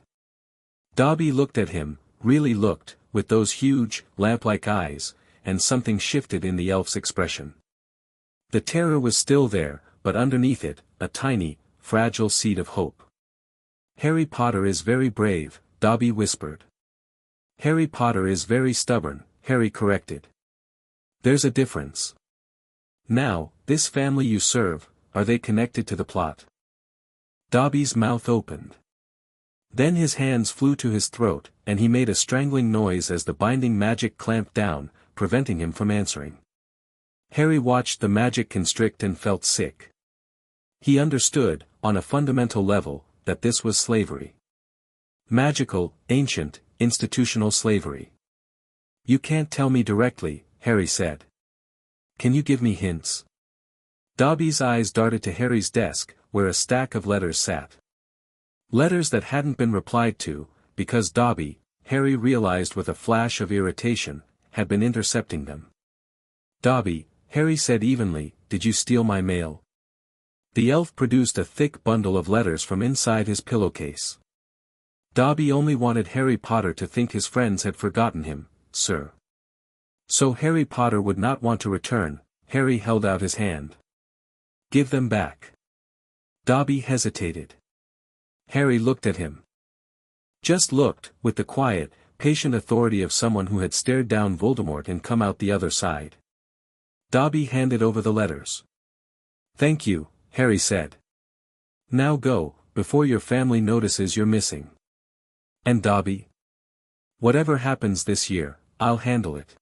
Dobby looked at him, really looked, with those huge, lamp-like eyes, and something shifted in the elf's expression. The terror was still there, but underneath it, a tiny, fragile seed of hope. Harry Potter is very brave, Dobby whispered. Harry Potter is very stubborn, Harry corrected. There's a difference. Now, this family you serve, are they connected to the plot? Dobby's mouth opened. Then his hands flew to his throat, and he made a strangling noise as the binding magic clamped down, preventing him from answering. Harry watched the magic constrict and felt sick. He understood, on a fundamental level, that this was slavery. Magical, ancient, institutional slavery. You can't tell me directly, Harry said. Can you give me hints? Dobby's eyes darted to Harry's desk, where a stack of letters sat. Letters that hadn't been replied to, because Dobby, Harry realized with a flash of irritation, had been intercepting them. Dobby, Harry said evenly, did you steal my mail? The elf produced a thick bundle of letters from inside his pillowcase. Dobby only wanted Harry Potter to think his friends had forgotten him, sir. So Harry Potter would not want to return. Harry held out his hand. Give them back. Dobby hesitated. Harry looked at him. Just looked, with the quiet, patient authority of someone who had stared down Voldemort and come out the other side. Dobby handed over the letters. Thank you, Harry said. Now go, before your family notices you're missing. And Dobby? Whatever happens this year, I'll handle it.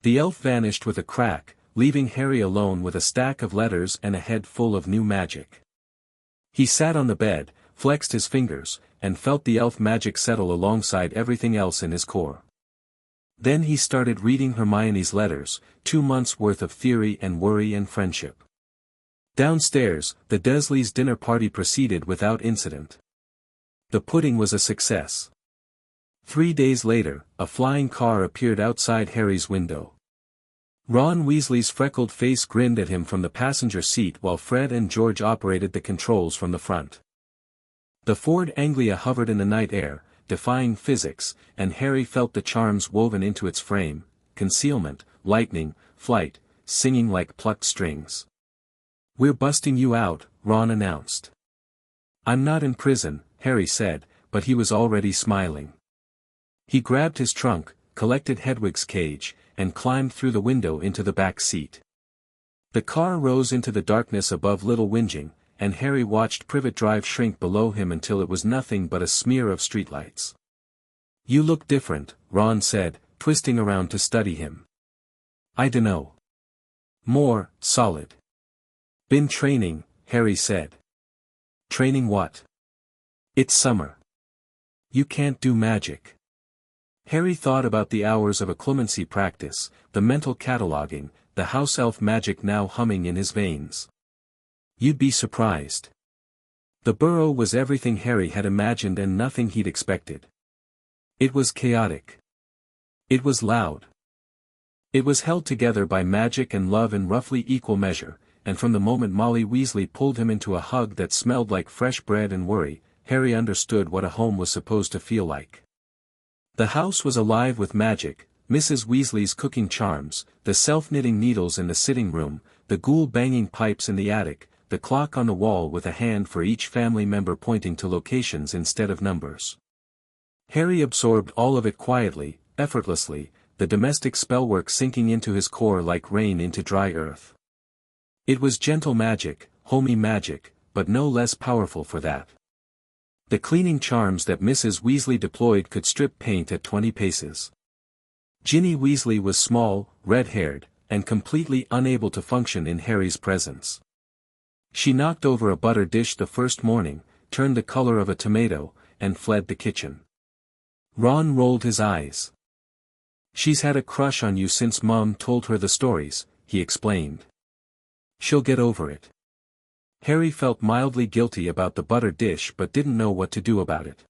The elf vanished with a crack, leaving Harry alone with a stack of letters and a head full of new magic. He sat on the bed, flexed his fingers, and felt the elf magic settle alongside everything else in his core. Then he started reading Hermione's letters, 2 months' worth of theory and worry and friendship. Downstairs, the Dursleys' dinner party proceeded without incident. The pudding was a success. 3 days later, a flying car appeared outside Harry's window. Ron Weasley's freckled face grinned at him from the passenger seat while Fred and George operated the controls from the front. The Ford Anglia hovered in the night air, defying physics, and Harry felt the charms woven into its frame: concealment, lightning, flight, singing like plucked strings. We're busting you out, Ron announced. I'm not in prison, Harry said, but he was already smiling. He grabbed his trunk, collected Hedwig's cage, and climbed through the window into the back seat. The car rose into the darkness above Little Whinging, and Harry watched Privet Drive shrink below him until it was nothing but a smear of streetlights. "You look different," Ron said, twisting around to study him. "I dunno. More solid." "Been training," Harry said. "Training what?" "It's summer. You can't do magic." Harry thought about the hours of occlumency practice, the mental cataloging, the house elf magic now humming in his veins. You'd be surprised. The burrow was everything Harry had imagined and nothing he'd expected. It was chaotic. It was loud. It was held together by magic and love in roughly equal measure, and from the moment Molly Weasley pulled him into a hug that smelled like fresh bread and worry, Harry understood what a home was supposed to feel like. The house was alive with magic, Mrs. Weasley's cooking charms, the self-knitting needles in the sitting room, the ghoul-banging pipes in the attic, the clock on the wall with a hand for each family member pointing to locations instead of numbers. Harry absorbed all of it quietly, effortlessly, the domestic spellwork sinking into his core like rain into dry earth. It was gentle magic, homey magic, but no less powerful for that. The cleaning charms that Mrs. Weasley deployed could strip paint at 20 paces. Ginny Weasley was small, red-haired, and completely unable to function in Harry's presence. She knocked over a butter dish the first morning, turned the color of a tomato, and fled the kitchen. Ron rolled his eyes. "She's had a crush on you since Mom told her the stories," he explained. "She'll get over it." Harry felt mildly guilty about the butter dish but didn't know what to do about it.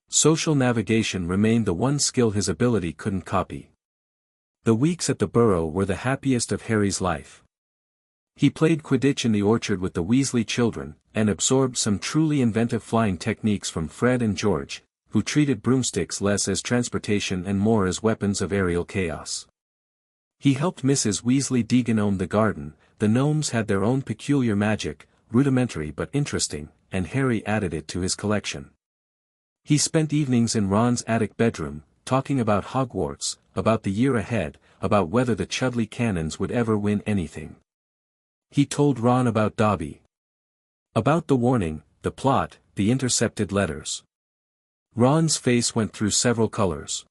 Social navigation remained the one skill his ability couldn't copy. The weeks at the Burrow were the happiest of Harry's life. He played Quidditch in the orchard with the Weasley children, and absorbed some truly inventive flying techniques from Fred and George, who treated broomsticks less as transportation and more as weapons of aerial chaos. He helped Mrs. Weasley degnome the garden. The gnomes had their own peculiar magic, rudimentary but interesting, and Harry added it to his collection. He spent evenings in Ron's attic bedroom, talking about Hogwarts, about the year ahead, about whether the Chudley Cannons would ever win anything. He told Ron about Dobby. About the warning, the plot, the intercepted letters. Ron's face went through several colors.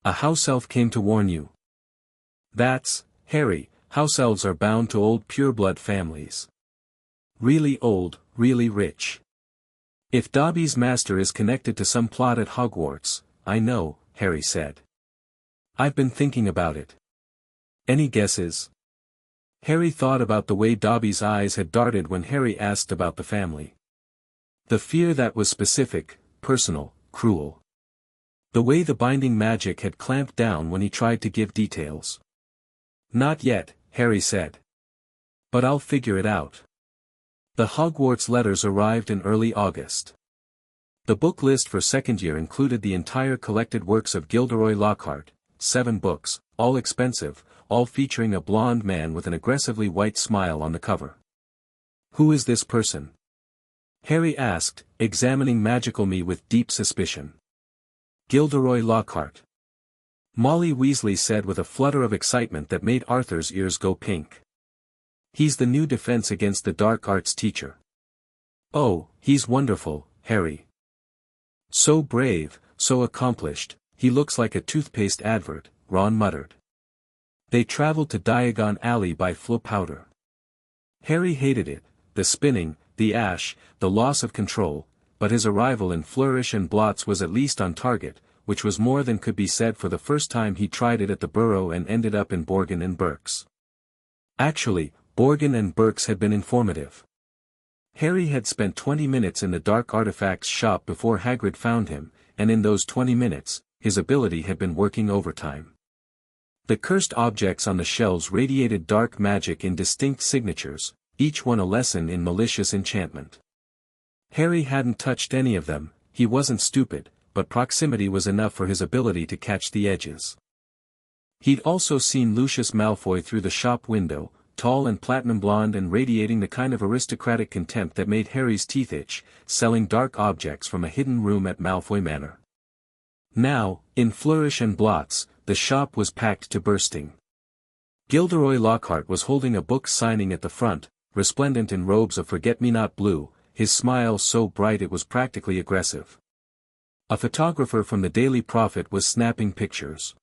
"A house elf came to warn you." "That's, Harry, house elves are bound to old pureblood families. Really old, really rich. If Dobby's master is connected to some plot at Hogwarts, I know," Harry said. "I've been thinking about it. Any guesses?" Harry thought about the way Dobby's eyes had darted when Harry asked about the family. The fear that was specific, personal, cruel. The way the binding magic had clamped down when he tried to give details. "Not yet," Harry said. "But I'll figure it out." The Hogwarts letters arrived in early August. The book list for second year included the entire collected works of Gilderoy Lockhart, 7 books, all expensive, all featuring a blonde man with an aggressively white smile on the cover. "Who is this person?" Harry asked, examining Magical Me with deep suspicion. "Gilderoy Lockhart," Molly Weasley said with a flutter of excitement that made Arthur's ears go pink. "He's the new Defense Against the Dark Arts teacher." "Oh, he's wonderful, Harry. So brave, so accomplished, he looks like a toothpaste advert," Ron muttered. They traveled to Diagon Alley by Flo Powder. Harry hated it, the spinning, the ash, the loss of control, but his arrival in Flourish and Blots was at least on target, which was more than could be said for the first time he tried it at the Burrow and ended up in Borgin and Burke's. Actually, Borgin and Burke's had been informative. Harry had spent 20 minutes in the Dark Artifacts shop before Hagrid found him, and in those 20 minutes, his ability had been working overtime. The cursed objects on the shelves radiated dark magic in distinct signatures, each one a lesson in malicious enchantment. Harry hadn't touched any of them, he wasn't stupid, but proximity was enough for his ability to catch the edges. He'd also seen Lucius Malfoy through the shop window, tall and platinum blonde and radiating the kind of aristocratic contempt that made Harry's teeth itch, selling dark objects from a hidden room at Malfoy Manor. Now, in Flourish and Blots, the shop was packed to bursting. Gilderoy Lockhart was holding a book signing at the front, resplendent in robes of forget-me-not blue, his smile so bright it was practically aggressive. A photographer from the Daily Prophet was snapping pictures.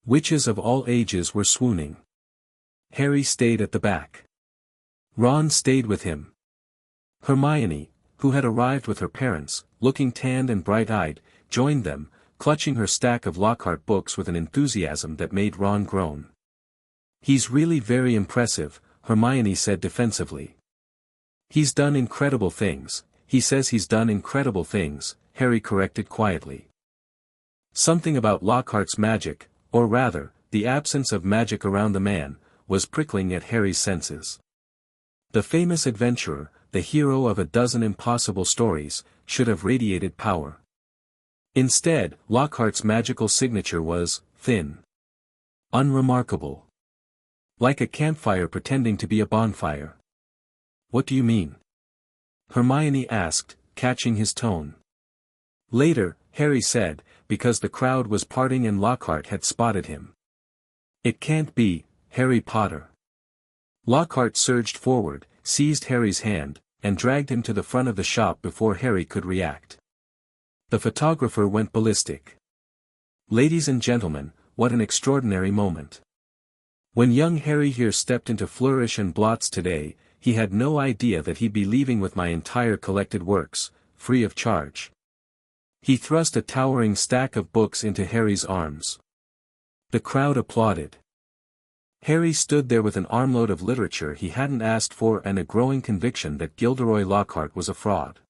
Witches of all ages were swooning. Harry stayed at the back. Ron stayed with him. Hermione, who had arrived with her parents, looking tanned and bright-eyed, joined them, clutching her stack of Lockhart books with an enthusiasm that made Ron groan. "He's really very impressive," Hermione said defensively. "He's done incredible things." "He says he's done incredible things," Harry corrected quietly. Something about Lockhart's magic, or rather, the absence of magic around the man, was prickling at Harry's senses. The famous adventurer, the hero of a dozen impossible stories, should have radiated power. Instead, Lockhart's magical signature was thin. Unremarkable. Like a campfire pretending to be a bonfire. "What do you mean?" Hermione asked, catching his tone. Later, Harry said, because the crowd was parting and Lockhart had spotted him. "It can't be, Harry Potter." Lockhart surged forward, seized Harry's hand, and dragged him to the front of the shop before Harry could react. The photographer went ballistic. "Ladies and gentlemen, what an extraordinary moment. When young Harry here stepped into Flourish and Blots today, he had no idea that he'd be leaving with my entire collected works, free of charge." He thrust a towering stack of books into Harry's arms. The crowd applauded. Harry stood there with an armload of literature he hadn't asked for and a growing conviction that Gilderoy Lockhart was a fraud.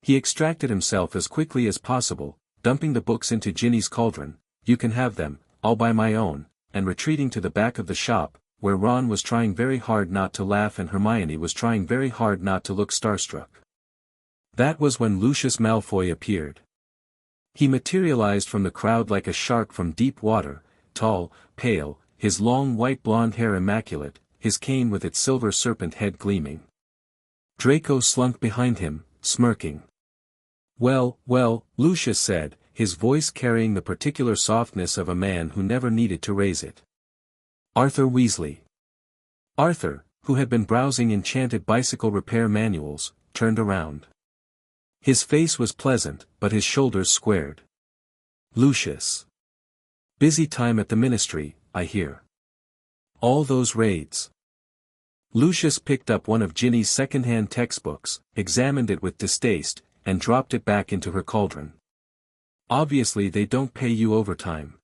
He extracted himself as quickly as possible, dumping the books into Ginny's cauldron. "You can have them, I'll buy my own," and retreating to the back of the shop, where Ron was trying very hard not to laugh and Hermione was trying very hard not to look starstruck. That was when Lucius Malfoy appeared. He materialized from the crowd like a shark from deep water, tall, pale, his long white blonde hair immaculate, his cane with its silver serpent head gleaming. Draco slunk behind him, smirking. "Well, well," Lucius said, his voice carrying the particular softness of a man who never needed to raise it. "Arthur Weasley." Arthur, who had been browsing enchanted bicycle repair manuals, turned around. His face was pleasant, but his shoulders squared. "Lucius. Busy time at the ministry, I hear. All those raids." Lucius picked up one of Ginny's second-hand textbooks, examined it with distaste, and dropped it back into her cauldron. "Obviously they don't pay you overtime.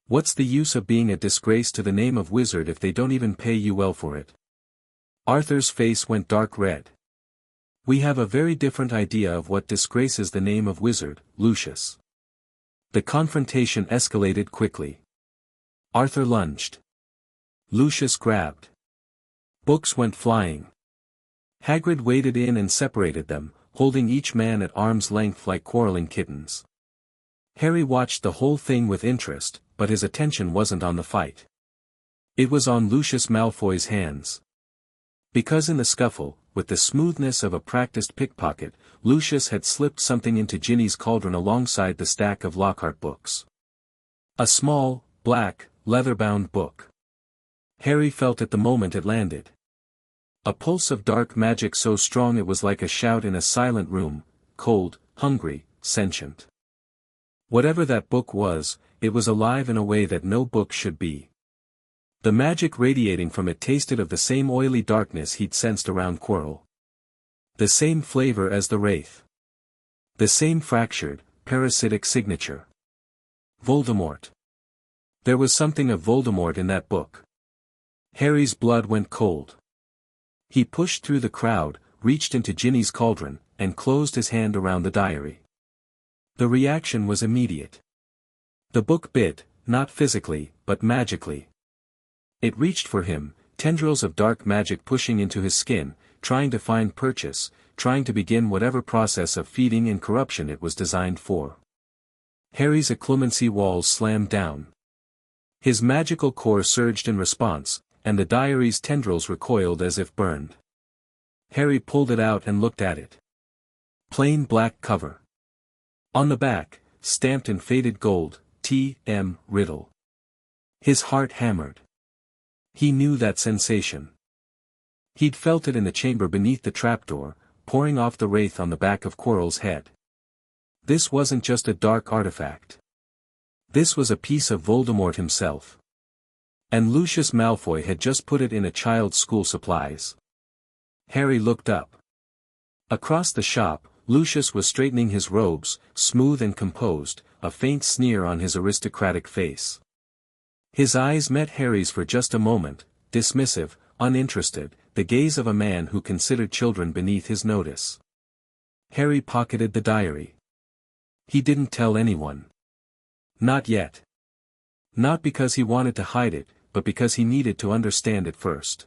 What's the use of being a disgrace to the name of wizard if they don't even pay you well for it?" Arthur's face went dark red. "We have a very different idea of what disgraces the name of wizard, Lucius." The confrontation escalated quickly. Arthur lunged. Lucius grabbed. Books went flying. Hagrid waded in and separated them, holding each man at arm's length like quarreling kittens. Harry watched the whole thing with interest, but his attention wasn't on the fight. It was on Lucius Malfoy's hands. Because in the scuffle, with the smoothness of a practiced pickpocket, Lucius had slipped something into Ginny's cauldron alongside the stack of Lockhart books. A small, black, leather-bound book. Harry felt it the moment it landed. A pulse of dark magic so strong it was like a shout in a silent room, cold, hungry, sentient. Whatever that book was, it was alive in a way that no book should be. The magic radiating from it tasted of the same oily darkness he'd sensed around Quirrell. The same flavor as the Wraith. The same fractured, parasitic signature. Voldemort. There was something of Voldemort in that book. Harry's blood went cold. He pushed through the crowd, reached into Ginny's cauldron, and closed his hand around the diary. The reaction was immediate. The book bit, not physically, but magically. It reached for him, tendrils of dark magic pushing into his skin, trying to find purchase, trying to begin whatever process of feeding and corruption it was designed for. Harry's occlumency walls slammed down. His magical core surged in response, and the diary's tendrils recoiled as if burned. Harry pulled it out and looked at it. Plain black cover. On the back, stamped in faded gold, T.M. Riddle. His heart hammered. He knew that sensation. He'd felt it in the chamber beneath the trapdoor, pouring off the wraith on the back of Quirrell's head. This wasn't just a dark artifact. This was a piece of Voldemort himself. And Lucius Malfoy had just put it in a child's school supplies. Harry looked up. Across the shop, Lucius was straightening his robes, smooth and composed, a faint sneer on his aristocratic face. His eyes met Harry's for just a moment, dismissive, uninterested, the gaze of a man who considered children beneath his notice. Harry pocketed the diary. He didn't tell anyone. Not yet. Not because he wanted to hide it, but because he needed to understand it first.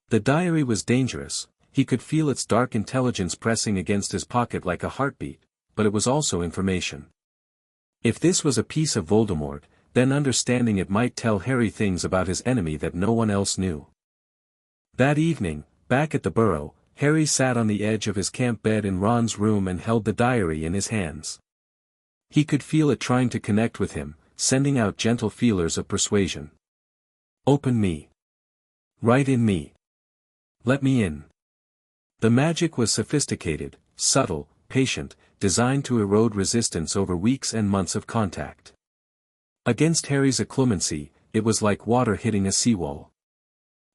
The diary was dangerous, he could feel its dark intelligence pressing against his pocket like a heartbeat, but it was also information. If this was a piece of Voldemort, then understanding it might tell Harry things about his enemy that no one else knew. That evening, back at the Burrow, Harry sat on the edge of his camp bed in Ron's room and held the diary in his hands. He could feel it trying to connect with him, sending out gentle feelers of persuasion. Open me. Write in me. Let me in. The magic was sophisticated, subtle, patient, designed to erode resistance over weeks and months of contact. Against Harry's inclemency, it was like water hitting a seawall.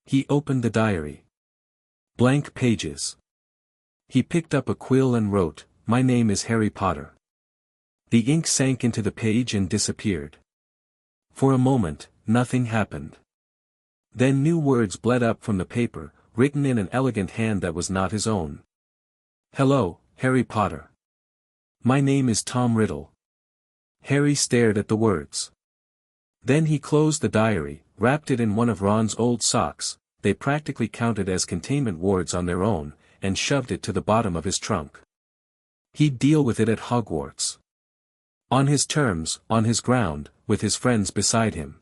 He opened the diary. Blank pages. He picked up a quill and wrote, "My name is Harry Potter." The ink sank into the page and disappeared. For a moment, nothing happened. Then new words bled up from the paper, written in an elegant hand that was not his own. "Hello, Harry Potter. My name is Tom Riddle." Harry stared at the words. Then he closed the diary, wrapped it in one of Ron's old socks, they practically counted as containment wards on their own, and shoved it to the bottom of his trunk. He'd deal with it at Hogwarts. On his terms, on his ground, with his friends beside him.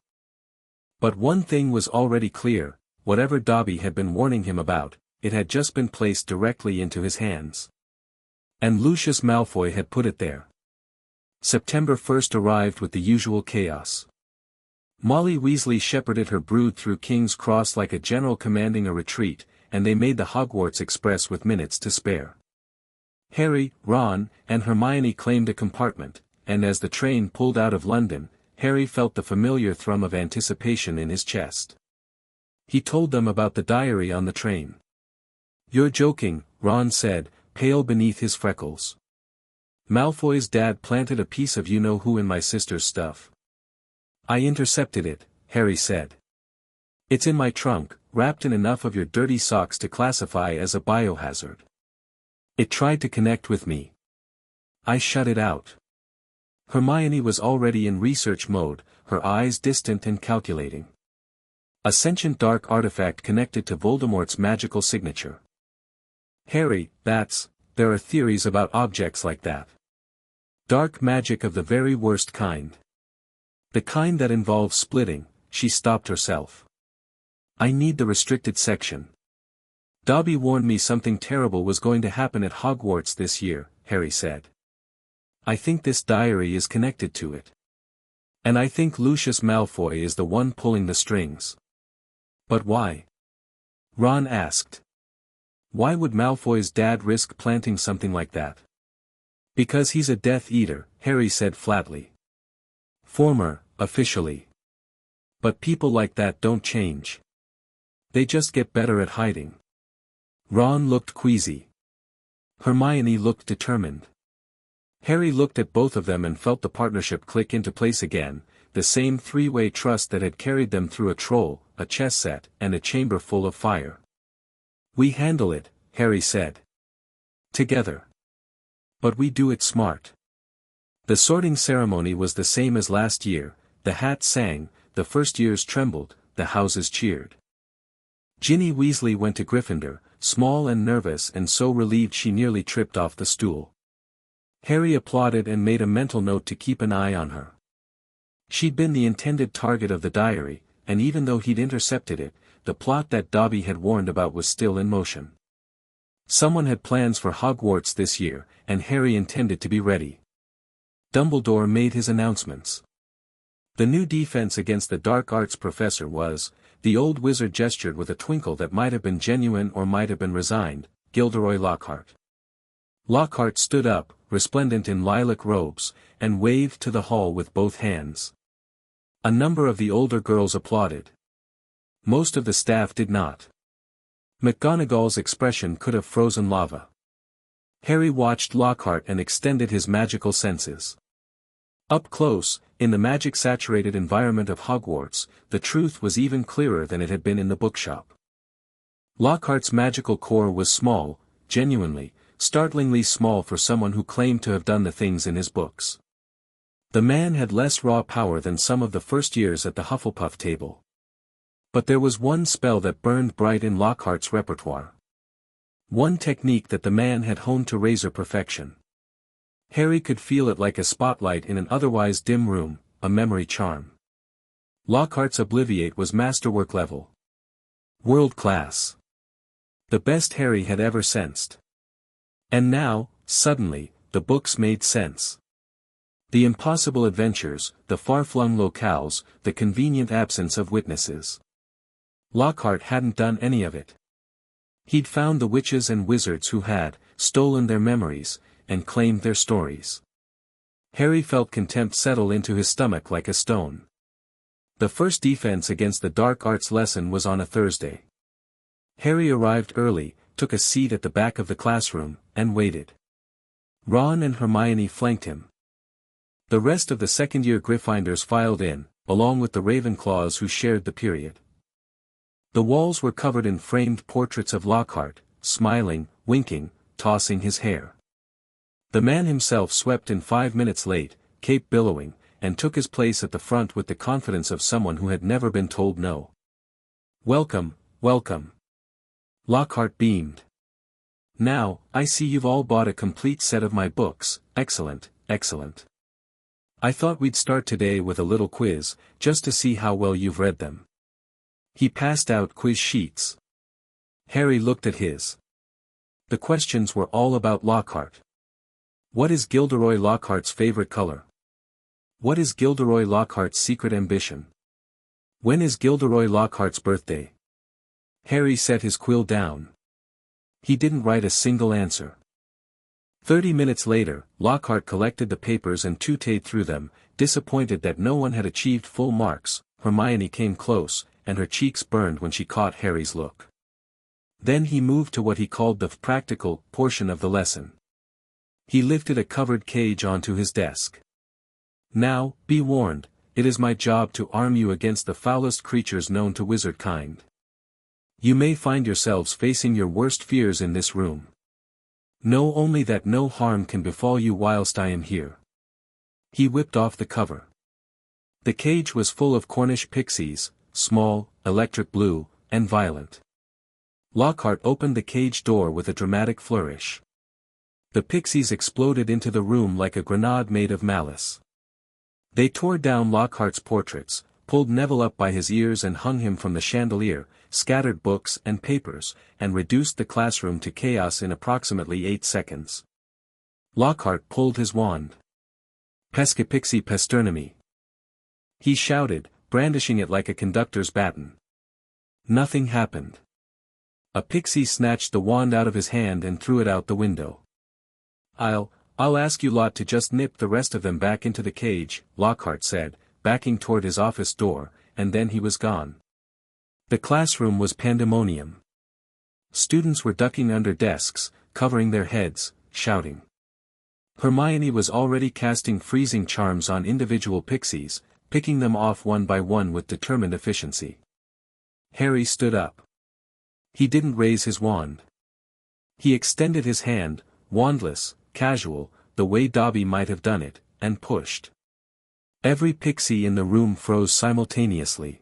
But one thing was already clear, whatever Dobby had been warning him about, it had just been placed directly into his hands. And Lucius Malfoy had put it there. September 1st arrived with the usual chaos. Molly Weasley shepherded her brood through King's Cross like a general commanding a retreat, and they made the Hogwarts Express with minutes to spare. Harry, Ron, and Hermione claimed a compartment, and as the train pulled out of London, Harry felt the familiar thrum of anticipation in his chest. He told them about the diary on the train. "You're joking," Ron said, pale beneath his freckles. "Malfoy's dad planted a piece of you-know-who in my sister's stuff." "I intercepted it," Harry said. "It's in my trunk, wrapped in enough of your dirty socks to classify as a biohazard. It tried to connect with me. I shut it out." Hermione was already in research mode, her eyes distant and calculating. A sentient dark artifact connected to Voldemort's magical signature. "Harry, there are theories about objects like that. Dark magic of the very worst kind. The kind that involves splitting." She stopped herself. "I need the restricted section. Dobby warned me something terrible was going to happen at Hogwarts this year," Harry said. "I think this diary is connected to it. And I think Lucius Malfoy is the one pulling the strings." "But why?" Ron asked. "Why would Malfoy's dad risk planting something like that?" "Because he's a Death Eater," Harry said flatly. Officially. But people like that don't change. They just get better at hiding." Ron looked queasy. Hermione looked determined. Harry looked at both of them and felt the partnership click into place again, the same three-way trust that had carried them through a troll, a chess set, and a chamber full of fire. "We handle it," Harry said. "Together. But we do it smart." The sorting ceremony was the same as last year, the hats sang, the first years trembled, the houses cheered. Ginny Weasley went to Gryffindor, small and nervous and so relieved she nearly tripped off the stool. Harry applauded and made a mental note to keep an eye on her. She'd been the intended target of the diary, and even though he'd intercepted it, the plot that Dobby had warned about was still in motion. Someone had plans for Hogwarts this year, and Harry intended to be ready. Dumbledore made his announcements. The new defense against the dark arts professor was, the old wizard gestured with a twinkle that might have been genuine or might have been resigned, Gilderoy Lockhart. Lockhart stood up, resplendent in lilac robes, and waved to the hall with both hands. A number of the older girls applauded. Most of the staff did not. McGonagall's expression could have frozen lava. Harry watched Lockhart and extended his magical senses. Up close, in the magic-saturated environment of Hogwarts, the truth was even clearer than it had been in the bookshop. Lockhart's magical core was small, genuinely, startlingly small for someone who claimed to have done the things in his books. The man had less raw power than some of the first years at the Hufflepuff table. But there was one spell that burned bright in Lockhart's repertoire. One technique that the man had honed to razor perfection. Harry could feel it like a spotlight in an otherwise dim room, a memory charm. Lockhart's Obliviate was masterwork level. World class. The best Harry had ever sensed. And now, suddenly, the books made sense. The impossible adventures, the far-flung locales, the convenient absence of witnesses. Lockhart hadn't done any of it. He'd found the witches and wizards who had stolen their memories, and claimed their stories. Harry felt contempt settle into his stomach like a stone. The first defense against the dark arts lesson was on a Thursday. Harry arrived early, took a seat at the back of the classroom, and waited. Ron and Hermione flanked him. The rest of the second-year Gryffindors filed in, along with the Ravenclaws who shared the period. The walls were covered in framed portraits of Lockhart, smiling, winking, tossing his hair. The man himself swept in 5 minutes late, cape billowing, and took his place at the front with the confidence of someone who had never been told no. "Welcome, welcome." Lockhart beamed. "Now, I see you've all bought a complete set of my books, excellent, excellent. I thought we'd start today with a little quiz, just to see how well you've read them." He passed out quiz sheets. Harry looked at his. The questions were all about Lockhart. What is Gilderoy Lockhart's favorite color? What is Gilderoy Lockhart's secret ambition? When is Gilderoy Lockhart's birthday? Harry set his quill down. He didn't write a single answer. 30 minutes later, Lockhart collected the papers and tutted through them, disappointed that no one had achieved full marks. Hermione came close, and her cheeks burned when she caught Harry's look. Then he moved to what he called the practical portion of the lesson. He lifted a covered cage onto his desk. "Now, be warned, it is my job to arm you against the foulest creatures known to wizard kind. You may find yourselves facing your worst fears in this room. Know only that no harm can befall you whilst I am here." He whipped off the cover. The cage was full of Cornish pixies, small, electric blue, and violent. Lockhart opened the cage door with a dramatic flourish. The pixies exploded into the room like a grenade made of malice. They tore down Lockhart's portraits, pulled Neville up by his ears and hung him from the chandelier, scattered books and papers, and reduced the classroom to chaos in approximately 8 seconds. Lockhart pulled his wand. "Pesca pixie pesternimi," he shouted, brandishing it like a conductor's baton. Nothing happened. A pixie snatched the wand out of his hand and threw it out the window. I'll ask you lot to just nip the rest of them back into the cage," Lockhart said, backing toward his office door, and then he was gone. The classroom was pandemonium. Students were ducking under desks, covering their heads, shouting. Hermione was already casting freezing charms on individual pixies, picking them off one by one with determined efficiency. Harry stood up. He didn't raise his wand. He extended his hand, wandless, casual, the way Dobby might have done it, and pushed. Every pixie in the room froze simultaneously.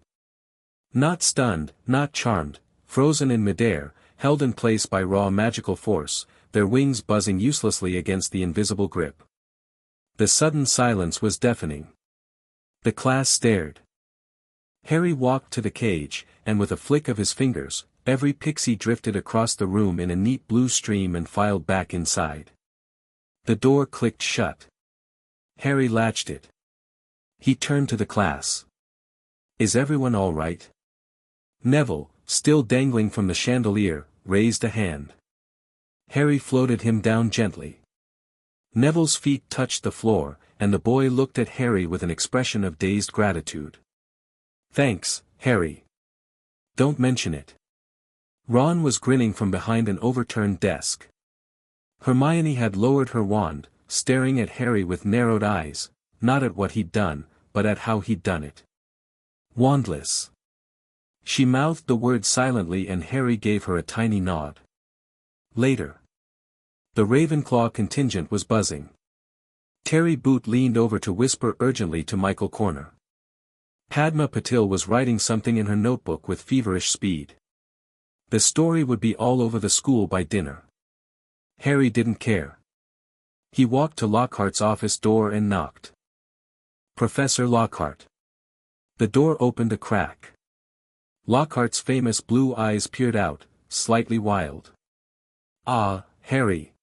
Not stunned, not charmed, frozen in midair, held in place by raw magical force, their wings buzzing uselessly against the invisible grip. The sudden silence was deafening. The class stared. Harry walked to the cage, and with a flick of his fingers, every pixie drifted across the room in a neat blue stream and filed back inside. The door clicked shut. Harry latched it. He turned to the class. "Is everyone all right?" Neville, still dangling from the chandelier, raised a hand. Harry floated him down gently. Neville's feet touched the floor, and the boy looked at Harry with an expression of dazed gratitude. "Thanks, Harry. Don't mention it." Ron was grinning from behind an overturned desk. Hermione had lowered her wand, staring at Harry with narrowed eyes, not at what he'd done, but at how he'd done it. "Wandless." She mouthed the word silently and Harry gave her a tiny nod. Later. The Ravenclaw contingent was buzzing. Terry Boot leaned over to whisper urgently to Michael Corner. Padma Patil was writing something in her notebook with feverish speed. The story would be all over the school by dinner. Harry didn't care. He walked to Lockhart's office door and knocked. "Professor Lockhart." The door opened a crack. Lockhart's famous blue eyes peered out, slightly wild. "Ah, Harry.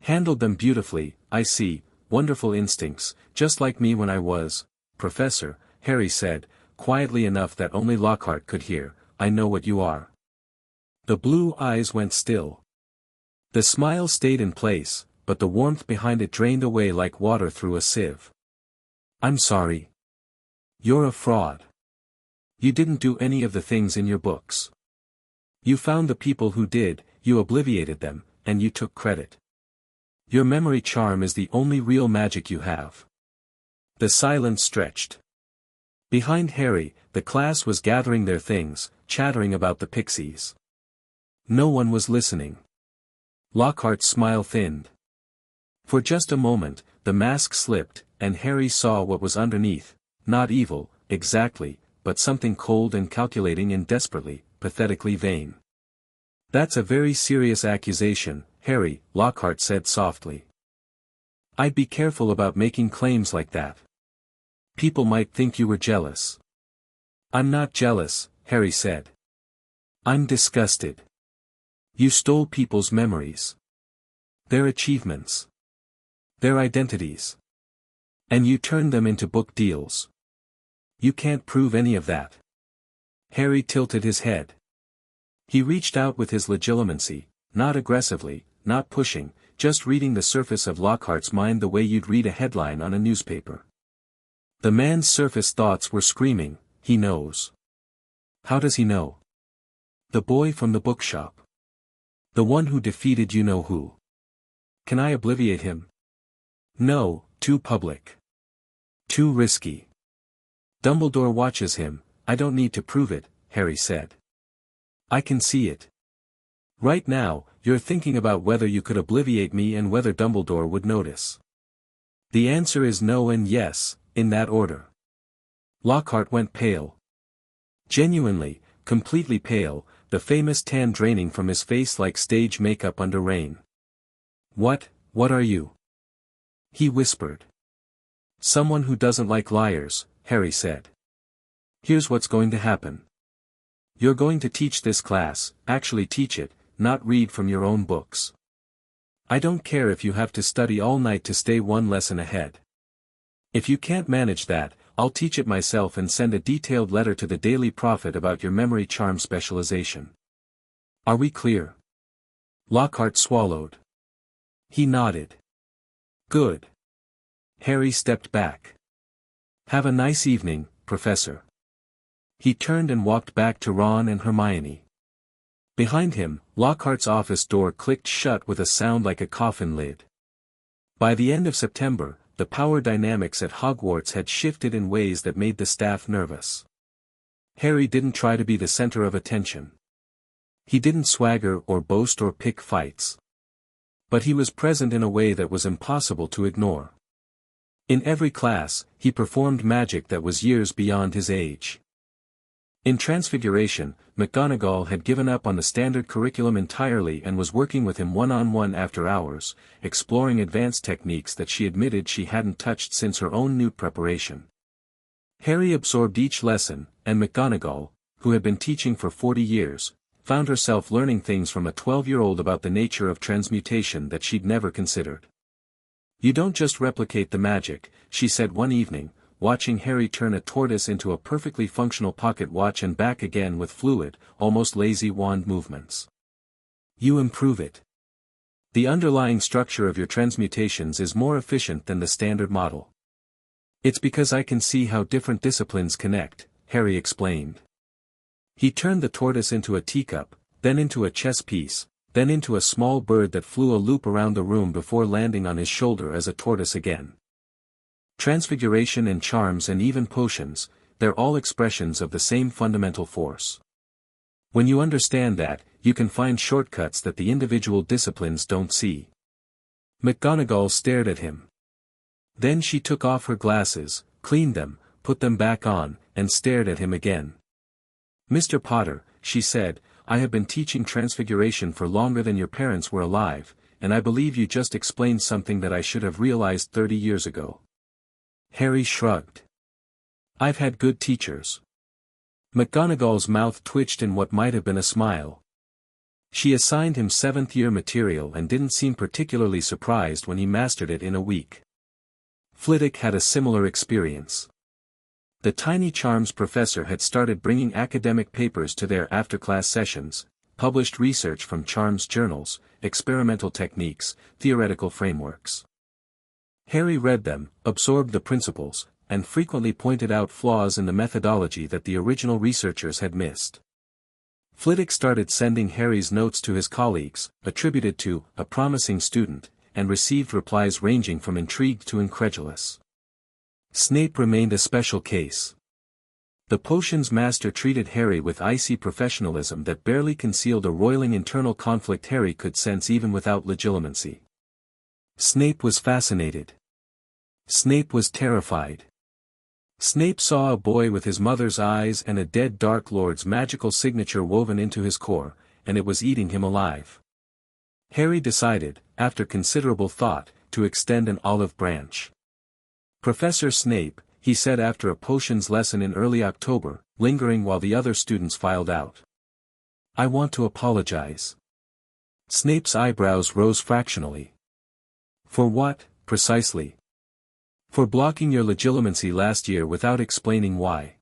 Handled them beautifully, I see, wonderful instincts, just like me when I was, Professor," Harry said, quietly enough that only Lockhart could hear, "I know what you are." The blue eyes went still. The smile stayed in place, but the warmth behind it drained away like water through a sieve. "I'm sorry. You're a fraud. You didn't do any of the things in your books. You found the people who did, you obliviated them, and you took credit. Your memory charm is the only real magic you have." The silence stretched. Behind Harry, the class was gathering their things, chattering about the pixies. No one was listening. Lockhart's smile thinned. For just a moment, the mask slipped, and Harry saw what was underneath, not evil, exactly, but something cold and calculating and desperately, pathetically vain. "That's a very serious accusation, Harry," Lockhart said softly. "I'd be careful about making claims like that. People might think you were jealous." "I'm not jealous," Harry said. "I'm disgusted. You stole people's memories. Their achievements. Their identities. And you turned them into book deals. You can't prove any of that." Harry tilted his head. He reached out with his legitimacy, not aggressively, not pushing, just reading the surface of Lockhart's mind the way you'd read a headline on a newspaper. The man's surface thoughts were screaming, "He knows." How does he know? The boy from the bookshop. The one who defeated you-know-who. Can I obliviate him? No, too public. Too risky. Dumbledore watches him, I don't need to prove it, Harry said. I can see it. Right now, you're thinking about whether you could obliviate me and whether Dumbledore would notice. The answer is no and yes, in that order. Lockhart went pale. Genuinely, completely pale, the famous tan draining from his face like stage makeup under rain. What are you? He whispered. Someone who doesn't like liars, Harry said. Here's what's going to happen. You're going to teach this class, actually teach it, not read from your own books. I don't care if you have to study all night to stay one lesson ahead. If you can't manage that, I'll teach it myself and send a detailed letter to the Daily Prophet about your memory charm specialization. Are we clear? Lockhart swallowed. He nodded. Good. Harry stepped back. Have a nice evening, Professor. He turned and walked back to Ron and Hermione. Behind him, Lockhart's office door clicked shut with a sound like a coffin lid. By the end of September, the power dynamics at Hogwarts had shifted in ways that made the staff nervous. Harry didn't try to be the center of attention. He didn't swagger or boast or pick fights. But he was present in a way that was impossible to ignore. In every class, he performed magic that was years beyond his age. In Transfiguration, McGonagall had given up on the standard curriculum entirely and was working with him one-on-one after hours, exploring advanced techniques that she admitted she hadn't touched since her own newt preparation. Harry absorbed each lesson, and McGonagall, who had been teaching for 40 years, found herself learning things from a 12-year-old about the nature of transmutation that she'd never considered. "You don't just replicate the magic," she said one evening, watching Harry turn a tortoise into a perfectly functional pocket watch and back again with fluid, almost lazy wand movements. "You improve it. The underlying structure of your transmutations is more efficient than the standard model." "It's because I can see how different disciplines connect," Harry explained. He turned the tortoise into a teacup, then into a chess piece, then into a small bird that flew a loop around the room before landing on his shoulder as a tortoise again. Transfiguration and charms and even potions, they're all expressions of the same fundamental force. When you understand that, you can find shortcuts that the individual disciplines don't see. McGonagall stared at him. Then she took off her glasses, cleaned them, put them back on, and stared at him again. "Mr. Potter," she said, "I have been teaching transfiguration for longer than your parents were alive, and I believe you just explained something that I should have realized 30 years ago." Harry shrugged. "I've had good teachers." McGonagall's mouth twitched in what might have been a smile. She assigned him 7th-year material and didn't seem particularly surprised when he mastered it in a week. Flitwick had a similar experience. The tiny charms professor had started bringing academic papers to their after-class sessions, published research from charms journals, experimental techniques, theoretical frameworks. Harry read them, absorbed the principles, and frequently pointed out flaws in the methodology that the original researchers had missed. Flitwick started sending Harry's notes to his colleagues, attributed to "a promising student," and received replies ranging from intrigued to incredulous. Snape remained a special case. The potions master treated Harry with icy professionalism that barely concealed a roiling internal conflict Harry could sense even without legilimency. Snape was fascinated. Snape was terrified. Snape saw a boy with his mother's eyes and a dead Dark Lord's magical signature woven into his core, and it was eating him alive. Harry decided, after considerable thought, to extend an olive branch. "Professor Snape," he said after a potions lesson in early October, lingering while the other students filed out. "I want to apologize." Snape's eyebrows rose fractionally. "For what, precisely?" "For blocking your legilimency last year without explaining why."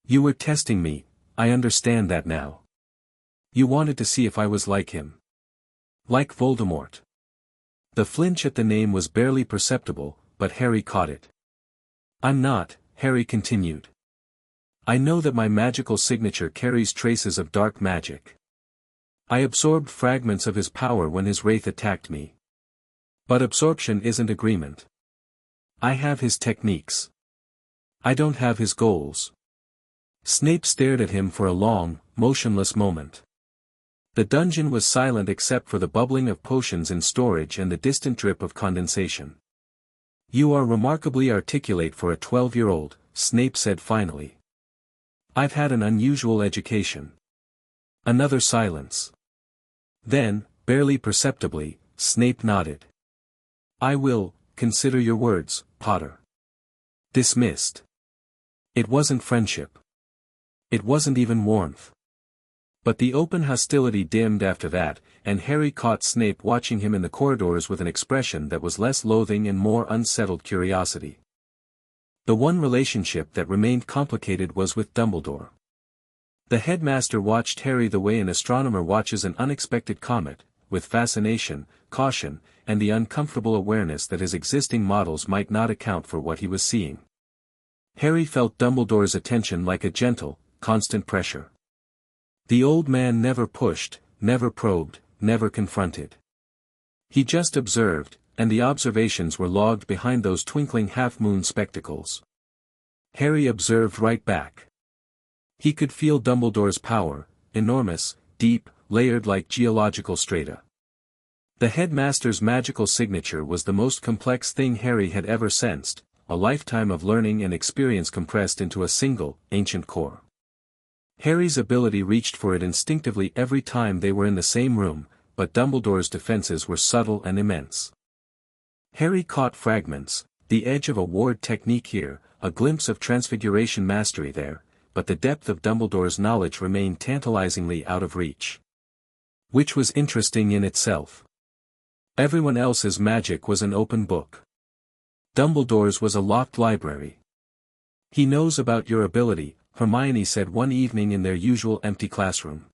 "You were testing me, I understand that now. You wanted to see if I was like him. Like Voldemort." The flinch at the name was barely perceptible, but Harry caught it. "I'm not," Harry continued. "I know that my magical signature carries traces of dark magic. I absorbed fragments of his power when his wraith attacked me. But absorption isn't agreement. I have his techniques. I don't have his goals." Snape stared at him for a long, motionless moment. The dungeon was silent except for the bubbling of potions in storage and the distant drip of condensation. "You are remarkably articulate for a 12-year-old, Snape said finally. "I've had an unusual education." Another silence. Then, barely perceptibly, Snape nodded. "I will consider your words, Potter." Dismissed. It wasn't friendship. It wasn't even warmth. But the open hostility dimmed after that, and Harry caught Snape watching him in the corridors with an expression that was less loathing and more unsettled curiosity. The one relationship that remained complicated was with Dumbledore. The headmaster watched Harry the way an astronomer watches an unexpected comet, with fascination, caution, and the uncomfortable awareness that his existing models might not account for what he was seeing. Harry felt Dumbledore's attention like a gentle, constant pressure. The old man never pushed, never probed, never confronted. He just observed, and the observations were logged behind those twinkling half-moon spectacles. Harry observed right back. He could feel Dumbledore's power, enormous, deep, layered like geological strata. The headmaster's magical signature was the most complex thing Harry had ever sensed, a lifetime of learning and experience compressed into a single, ancient core. Harry's ability reached for it instinctively every time they were in the same room, but Dumbledore's defenses were subtle and immense. Harry caught fragments, the edge of a ward technique here, a glimpse of Transfiguration mastery there, but the depth of Dumbledore's knowledge remained tantalizingly out of reach. Which was interesting in itself. Everyone else's magic was an open book. Dumbledore's was a locked library. "He knows about your ability," Hermione said one evening in their usual empty classroom.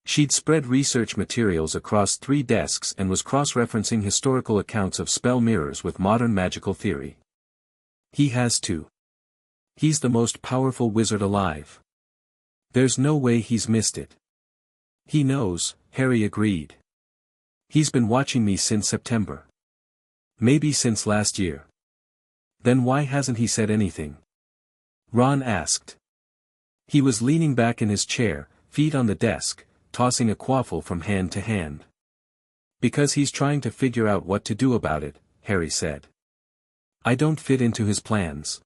She'd spread research materials across 3 desks and was cross-referencing historical accounts of spell mirrors with modern magical theory. "He has to. He's the most powerful wizard alive. There's no way he's missed it." "He knows," Harry agreed. "He's been watching me since September. Maybe since last year." "Then why hasn't he said anything?" Ron asked. He was leaning back in his chair, feet on the desk, tossing a quaffle from hand to hand. "Because he's trying to figure out what to do about it," Harry said. "I don't fit into his plans.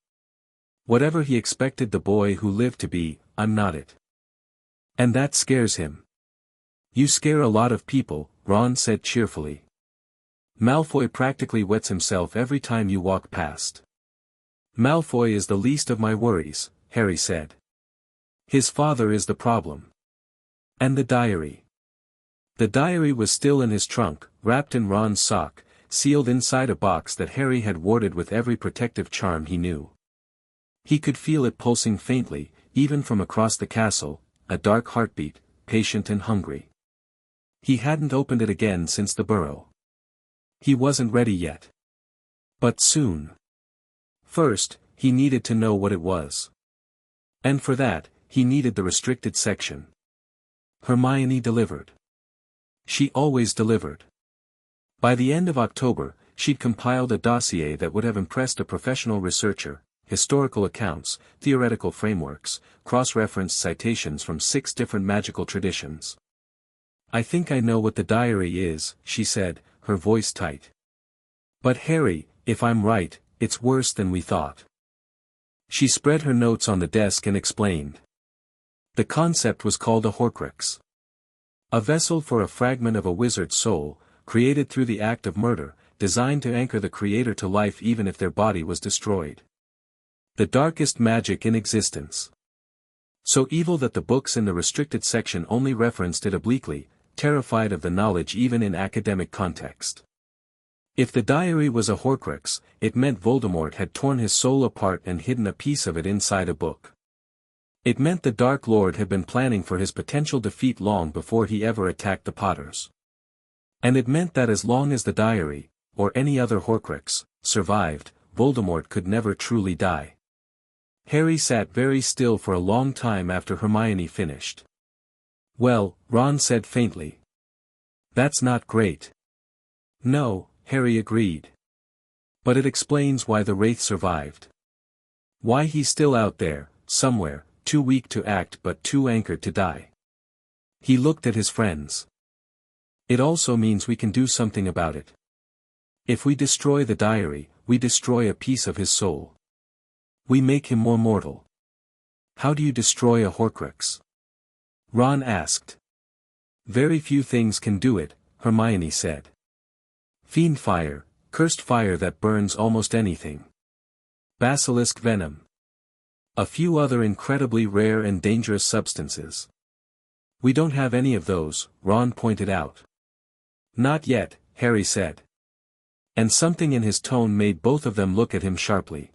Whatever he expected the boy who lived to be, I'm not it. And that scares him." "You scare a lot of people," Ron said cheerfully. "Malfoy practically wets himself every time you walk past." "Malfoy is the least of my worries," Harry said. "His father is the problem." "And the diary." The diary was still in his trunk, wrapped in Ron's sock, sealed inside a box that Harry had warded with every protective charm he knew. He could feel it pulsing faintly, even from across the castle, a dark heartbeat, patient and hungry. He hadn't opened it again since the Burrow. He wasn't ready yet. But soon. First, he needed to know what it was. And for that, he needed the restricted section. Hermione delivered. She always delivered. By the end of October, she'd compiled a dossier that would have impressed a professional researcher: historical accounts, theoretical frameworks, cross-referenced citations from 6 different magical traditions. "I think I know what the diary is," she said, her voice tight. "But Harry, if I'm right, it's worse than we thought." She spread her notes on the desk and explained. The concept was called a Horcrux. A vessel for a fragment of a wizard's soul, created through the act of murder, designed to anchor the creator to life even if their body was destroyed. The darkest magic in existence. So evil that the books in the restricted section only referenced it obliquely, terrified of the knowledge even in academic context. If the diary was a Horcrux, it meant Voldemort had torn his soul apart and hidden a piece of it inside a book. It meant the Dark Lord had been planning for his potential defeat long before he ever attacked the Potters. And it meant that as long as the diary, or any other Horcrux, survived, Voldemort could never truly die. Harry sat very still for a long time after Hermione finished. "Well," Ron said faintly. "That's not great." "No," Harry agreed. "But it explains why the Wraith survived. Why he's still out there, somewhere, too weak to act but too anchored to die." He looked at his friends. "It also means we can do something about it. If we destroy the diary, we destroy a piece of his soul. We make him more mortal." "How do you destroy a Horcrux?" Ron asked. "Very few things can do it," Hermione said. "Fiend fire, cursed fire that burns almost anything. Basilisk venom. A few other incredibly rare and dangerous substances. We don't have any of those," Ron pointed out. "Not yet," Harry said. And something in his tone made both of them look at him sharply.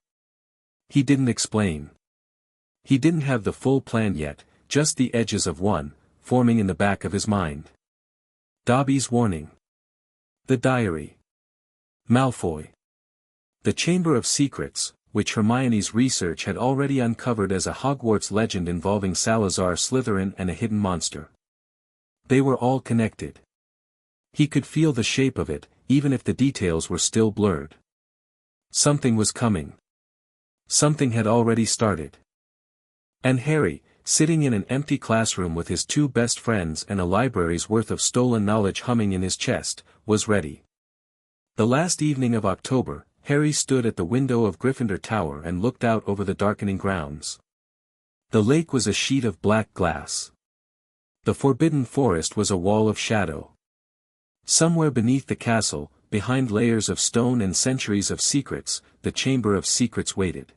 He didn't explain. He didn't have the full plan yet, just the edges of one, forming in the back of his mind. Dobby's warning. The diary. Malfoy. The Chamber of Secrets, which Hermione's research had already uncovered as a Hogwarts legend involving Salazar Slytherin and a hidden monster. They were all connected. He could feel the shape of it, even if the details were still blurred. Something was coming. Something had already started. And Harry, sitting in an empty classroom with his 2 best friends and a library's worth of stolen knowledge humming in his chest, was ready. The last evening of October, Harry stood at the window of Gryffindor Tower and looked out over the darkening grounds. The lake was a sheet of black glass. The Forbidden Forest was a wall of shadow. Somewhere beneath the castle, behind layers of stone and centuries of secrets, the Chamber of Secrets waited.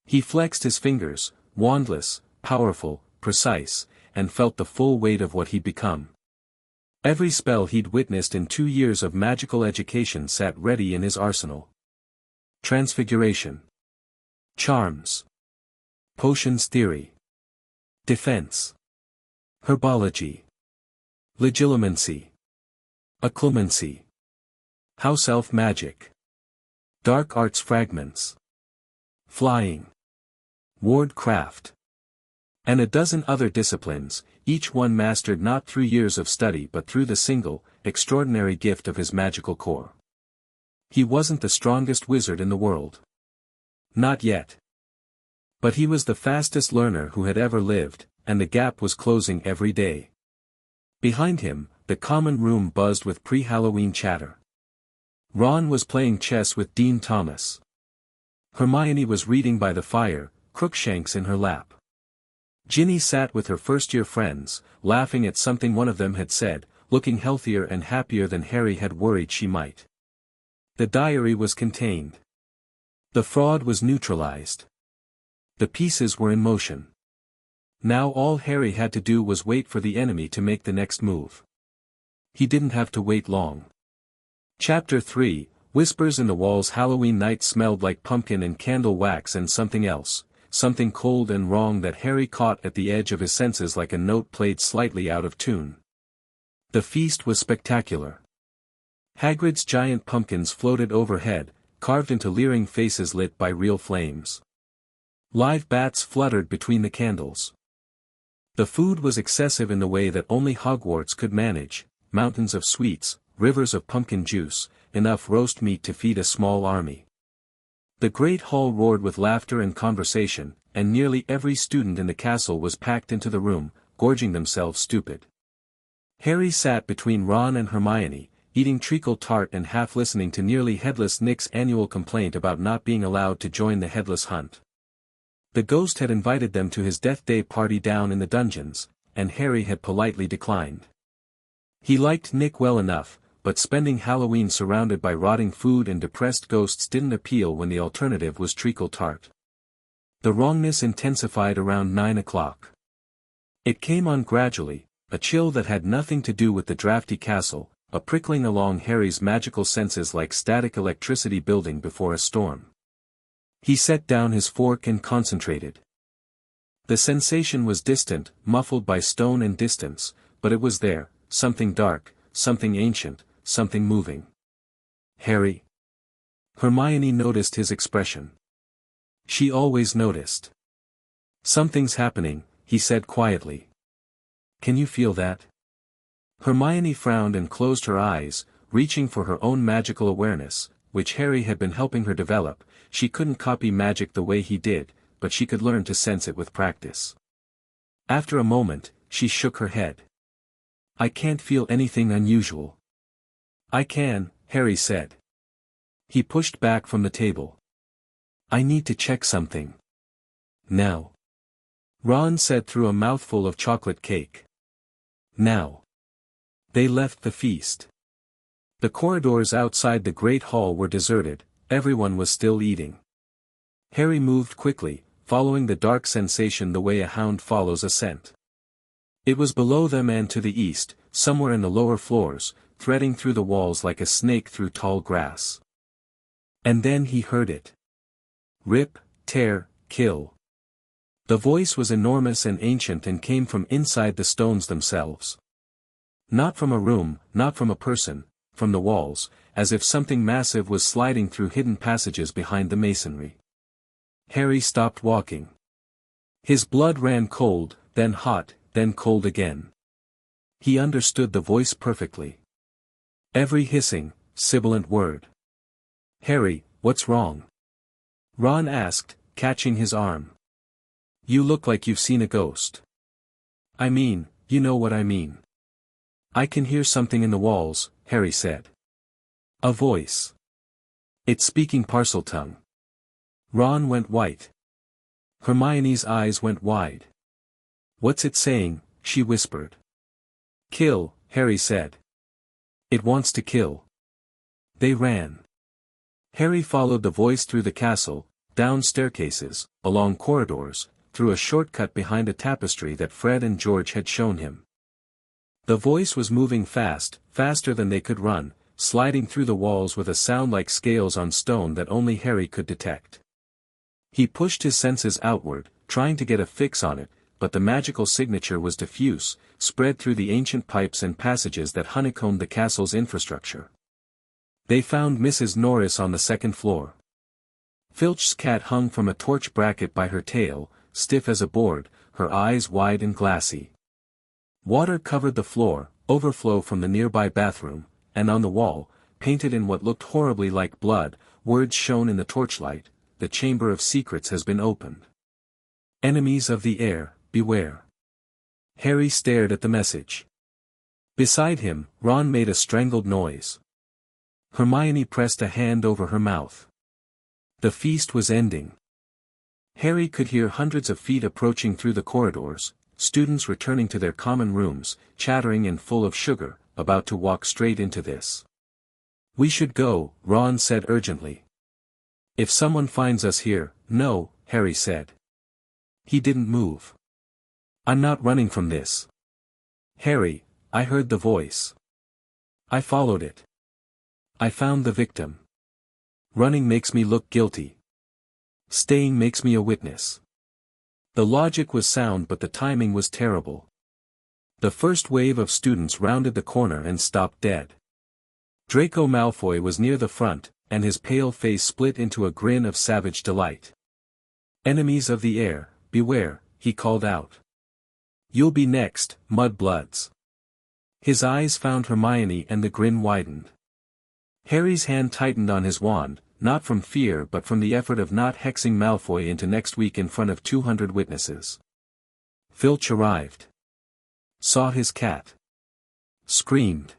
He flexed his fingers, wandless, powerful, precise, and felt the full weight of what he'd become. Every spell he'd witnessed in 2 years of magical education sat ready in his arsenal. Transfiguration. Charms. Potions theory. Defense. Herbology. Legilimency. Occlumency. House elf magic. Dark arts fragments. Flying. Wardcraft. And a dozen other disciplines, each one mastered not through years of study but through the single, extraordinary gift of his magical core. He wasn't the strongest wizard in the world. Not yet. But he was the fastest learner who had ever lived, and the gap was closing every day. Behind him, the common room buzzed with pre-Halloween chatter. Ron was playing chess with Dean Thomas. Hermione was reading by the fire, Crookshanks in her lap. Ginny sat with her first-year friends, laughing at something one of them had said, looking healthier and happier than Harry had worried she might. The diary was contained. The fraud was neutralized. The pieces were in motion. Now all Harry had to do was wait for the enemy to make the next move. He didn't have to wait long. Chapter 3, Whispers in the Walls. Halloween night smelled like pumpkin and candle wax and something else, something cold and wrong that Harry caught at the edge of his senses like a note played slightly out of tune. The feast was spectacular. Hagrid's giant pumpkins floated overhead, carved into leering faces lit by real flames. Live bats fluttered between the candles. The food was excessive in the way that only Hogwarts could manage, mountains of sweets, rivers of pumpkin juice, enough roast meat to feed a small army. The great hall roared with laughter and conversation, and nearly every student in the castle was packed into the room, gorging themselves stupid. Harry sat between Ron and Hermione, eating treacle tart and half listening to nearly headless Nick's annual complaint about not being allowed to join the headless hunt. The ghost had invited them to his Death Day party down in the dungeons, and Harry had politely declined. He liked Nick well enough, but spending Halloween surrounded by rotting food and depressed ghosts didn't appeal when the alternative was treacle tart. The wrongness intensified around 9 o'clock. It came on gradually, a chill that had nothing to do with the drafty castle, a prickling along Harry's magical senses like static electricity building before a storm. He set down his fork and concentrated. The sensation was distant, muffled by stone and distance, but it was there, something dark, something ancient, something moving. Harry. Hermione noticed his expression. She always noticed. Something's happening, he said quietly. Can you feel that? Hermione frowned and closed her eyes, reaching for her own magical awareness, which Harry had been helping her develop. She couldn't copy magic the way he did, but she could learn to sense it with practice. After a moment, she shook her head. I can't feel anything unusual. I can, Harry said. He pushed back from the table. I need to check something. Now. Ron said through a mouthful of chocolate cake. Now. They left the feast. The corridors outside the great hall were deserted, everyone was still eating. Harry moved quickly, following the dark sensation the way a hound follows a scent. It was below them and to the east, somewhere in the lower floors, threading through the walls like a snake through tall grass. And then he heard it. Rip, tear, kill. The voice was enormous and ancient and came from inside the stones themselves. Not from a room, not from a person, from the walls, as if something massive was sliding through hidden passages behind the masonry. Harry stopped walking. His blood ran cold, then hot, then cold again. He understood the voice perfectly. Every hissing, sibilant word. Harry, what's wrong? Ron asked, catching his arm. You look like you've seen a ghost. I mean, you know what I mean. I can hear something in the walls, Harry said. A voice. It's speaking Parseltongue. Ron went white. Hermione's eyes went wide. What's it saying? She whispered. Kill, Harry said. It wants to kill. They ran. Harry followed the voice through the castle, down staircases, along corridors, through a shortcut behind a tapestry that Fred and George had shown him. The voice was moving fast, faster than they could run, sliding through the walls with a sound like scales on stone that only Harry could detect. He pushed his senses outward, trying to get a fix on it, but the magical signature was diffuse, spread through the ancient pipes and passages that honeycombed the castle's infrastructure. They found Mrs. Norris on the second floor. Filch's cat hung from a torch bracket by her tail, stiff as a board, her eyes wide and glassy. Water covered the floor, overflow from the nearby bathroom, and on the wall, painted in what looked horribly like blood, words shone in the torchlight: "The Chamber of Secrets has been opened. Enemies of the air, beware." Harry stared at the message. Beside him, Ron made a strangled noise. Hermione pressed a hand over her mouth. The feast was ending. Harry could hear hundreds of feet approaching through the corridors, students returning to their common rooms, chattering and full of sugar, about to walk straight into this. "We should go," Ron said urgently. "If someone finds us here." "No," Harry said. He didn't move. "I'm not running from this." "Harry, I heard the voice. I followed it. I found the victim. Running makes me look guilty. Staying makes me a witness." The logic was sound but the timing was terrible. The first wave of students rounded the corner and stopped dead. Draco Malfoy was near the front, and his pale face split into a grin of savage delight. "Enemies of the air, beware," he called out. "You'll be next, mudbloods." His eyes found Hermione and the grin widened. Harry's hand tightened on his wand, not from fear but from the effort of not hexing Malfoy into next week in front of 200 witnesses. Filch arrived. Saw his cat. Screamed.